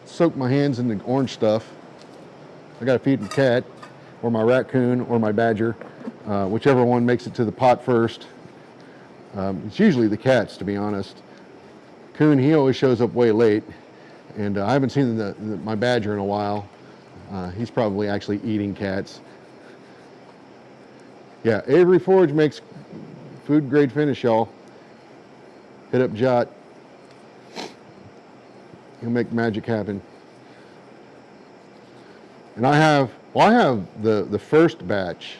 soak my hands in the orange stuff. I gotta feed the cat, or my raccoon, or my badger, whichever one makes it to the pot first. It's usually the cats, to be honest. Coon, he always shows up way late, and I haven't seen my badger in a while. He's probably actually eating cats. Yeah, Avery Forge makes food grade finish, y'all. Hit up Jot. He'll make magic happen. And I have the first batch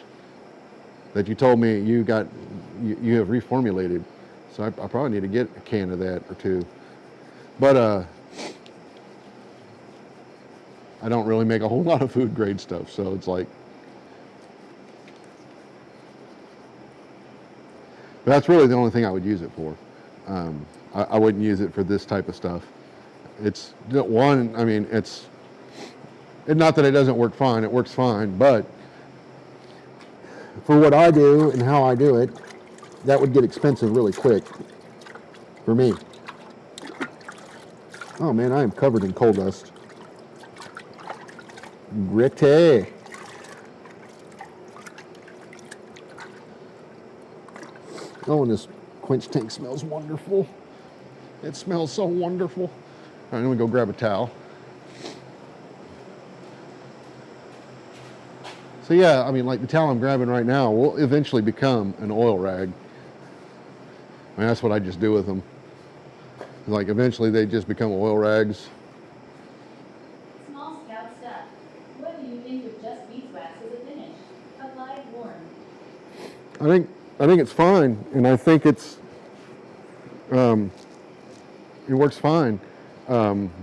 that you told me you have reformulated. So I probably need to get a can of that or two. But I don't really make a whole lot of food grade stuff, so it's like, but that's really the only thing I would use it for. I wouldn't use it for this type of stuff. It's one, I mean, it's not that it doesn't work fine, it works fine, but for what I do and how I do it, that would get expensive really quick for me. Oh man, I am covered in coal dust. Gritty. Oh, and this quench tank smells wonderful. It smells so wonderful. All right, let me go grab a towel. So yeah, I mean, like the towel I'm grabbing right now will eventually become an oil rag. I mean, that's what I just do with them. Like eventually they just become oil rags. Small Scout stuff. What do you think of just beeswax as a finish? Applied warm. I think it's fine, and I think it works fine.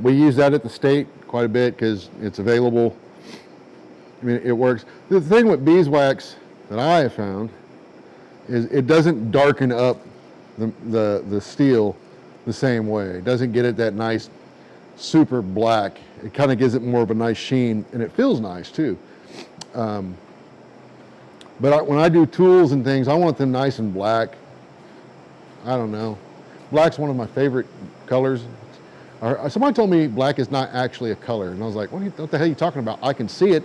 We use that at the state quite a bit because it's available. I mean, it works. The thing with beeswax that I have found is it doesn't darken up the steel the same way. It doesn't get it that nice super black. It kind of gives it more of a nice sheen, and it feels nice too. But when I do tools and things, I want them nice and black. I don't know. Black's one of my favorite colors. Somebody told me black is not actually a color, and I was like, what the hell are you talking about? I can see it.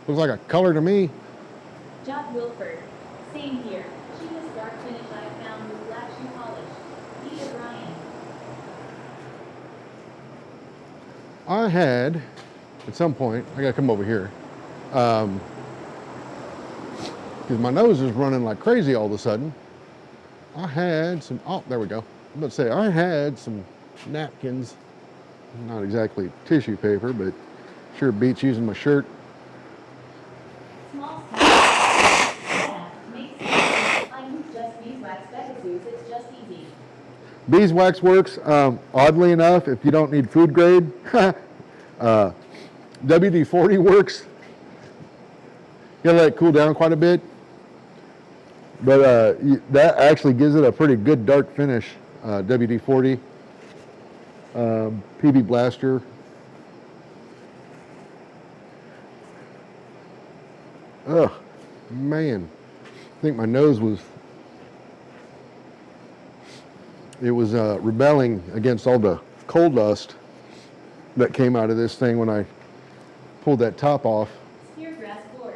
Looks like a color to me. Jot Wilford. Same here. Cheapest dark finish I found was black shoe polish. Eda Bryan. I had, at some point, I gotta come over here, because my nose is running like crazy all of a sudden. I had some, oh, there we go. I'm about to say, I had some napkins, not exactly tissue paper, but sure beats using my shirt. Beeswax works, oddly enough, if you don't need food grade. WD-40 works. You gotta let it cool down quite a bit. But that actually gives it a pretty good dark finish. WD-40, PB Blaster. Ugh, man. I think my nose was, it was rebelling against all the coal dust that came out of this thing when I pulled that top off. Speargrass Gorge.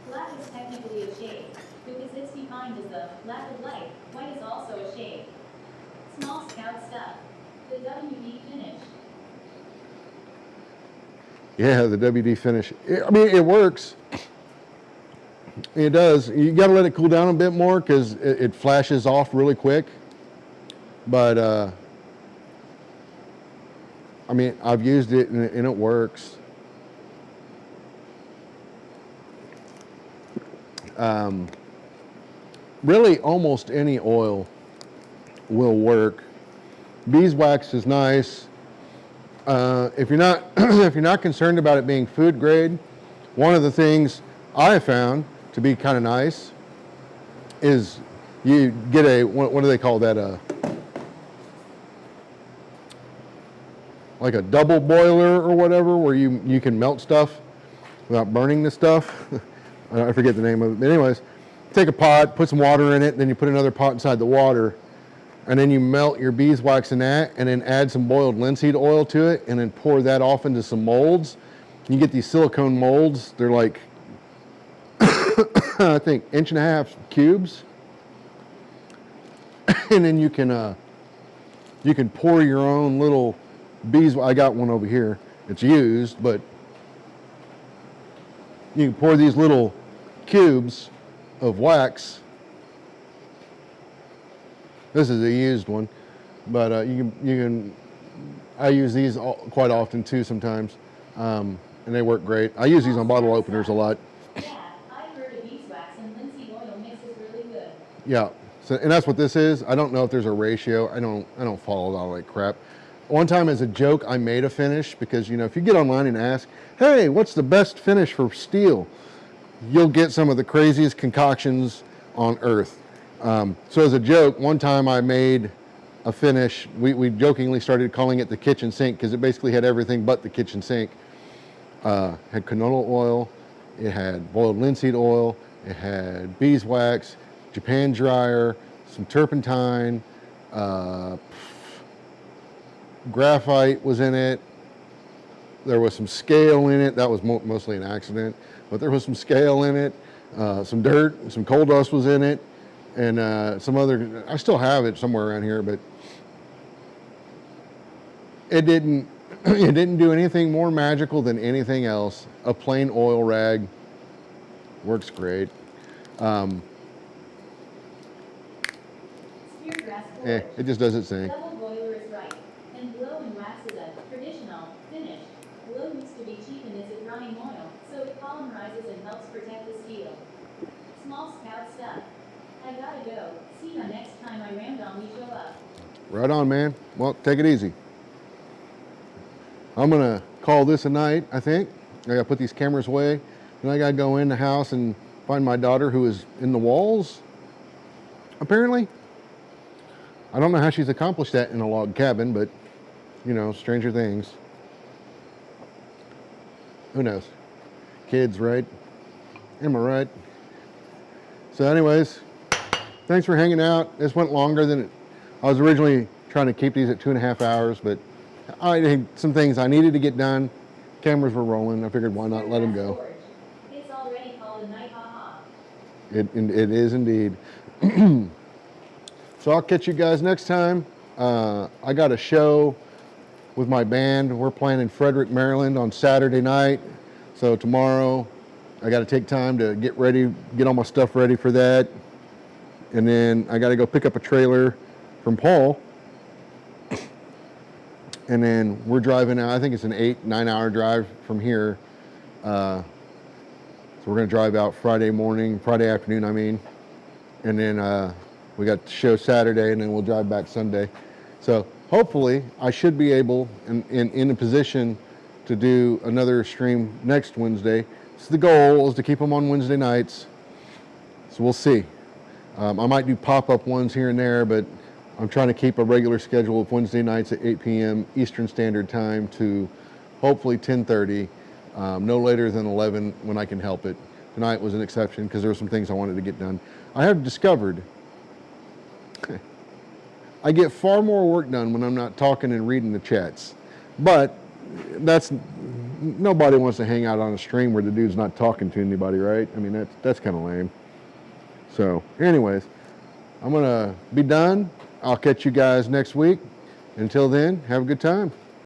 Black is technically a shade, because it's defined as the lack of light. White is also a shade. Small scout stuff. The WD finish. Yeah, the WD finish. I mean, it works. It does. You got to let it cool down a bit more because it flashes off really quick. But, I mean, I've used it and it works. Really, almost any oil will work. Beeswax is nice. If you're not if you're not concerned about it being food grade, one of the things I have found to be kind of nice is you get a what do they call that? Like a double boiler or whatever, where you can melt stuff without burning the stuff. I forget the name of it. But anyways, take a pot, put some water in it, then you put another pot inside the water, and then you melt your beeswax in that, and then add some boiled linseed oil to it, and then pour that off into some molds. You get these silicone molds. They're like, I think, 1.5 inch cubes. And then you can pour your own little beeswax. I got one over here. It's used, but you can pour these little cubes of wax. This is a used one, but you can. I use these quite often too sometimes, and they work great. I use these on bottle openers a lot. Yeah, I've heard of beeswax and linseed oil mixes really good. Yeah, so and that's what this is. I don't know if there's a ratio. I don't follow all that crap. One time as a joke, I made a finish because, you know, if you get online and ask, hey, what's the best finish for steel? You'll get some of the craziest concoctions on earth. So as a joke, one time I made a finish. We jokingly started calling it the kitchen sink because it basically had everything but the kitchen sink. Had canola oil, it had boiled linseed oil, it had beeswax, Japan dryer, some turpentine, graphite was in it. There was some scale in it. That was mostly an accident, but there was some scale in it. Some dirt, some coal dust was in it, and some other. I still have it somewhere around here, but it didn't. It didn't do anything more magical than anything else. A plain oil rag works great. Speargrass Gorge. It just does its thing. Double boiler is right, and glow and wax is a traditional finish. Glow used to be cheap and is a drying oil, so it polymerizes and helps protect the steel. Small scout stuff. I gotta go. See you next time I randomly show up. Right on, man. Well, take it easy. I'm gonna call this a night, I think. I gotta put these cameras away. Then I gotta go in the house and find my daughter who is in the walls, apparently. I don't know how she's accomplished that in a log cabin, but, you know, stranger things. Who knows? Kids, right? Am I right? So anyways, thanks for hanging out. This went longer than I was originally trying to keep these at 2.5 hours, but I had some things I needed to get done. Cameras were rolling. I figured why not let them go. Gorge. It's already called a night, haha. It is indeed. So I'll catch you guys next time. I got a show with my band. We're playing in Frederick, Maryland on Saturday night. So tomorrow I got to take time to get ready, get all my stuff ready for that. And then I got to go pick up a trailer from Paul. And then we're driving out. I think it's an 8-9 hour drive from here. So we're going to drive out Friday afternoon, I mean. And then We got the show Saturday, and then we'll drive back Sunday. So hopefully I should be able and in a position to do another stream next Wednesday. So the goal is to keep them on Wednesday nights. So we'll see. I might do pop-up ones here and there, but I'm trying to keep a regular schedule of Wednesday nights at 8 p.m. Eastern Standard Time to hopefully 10:30, no later than 11 when I can help it. Tonight was an exception because there were some things I wanted to get done. I have discovered I get far more work done when I'm not talking and reading the chats. But nobody wants to hang out on a stream where the dude's not talking to anybody, right? I mean, that's kind of lame. So anyways, I'm going to be done. I'll catch you guys next week. Until then, have a good time.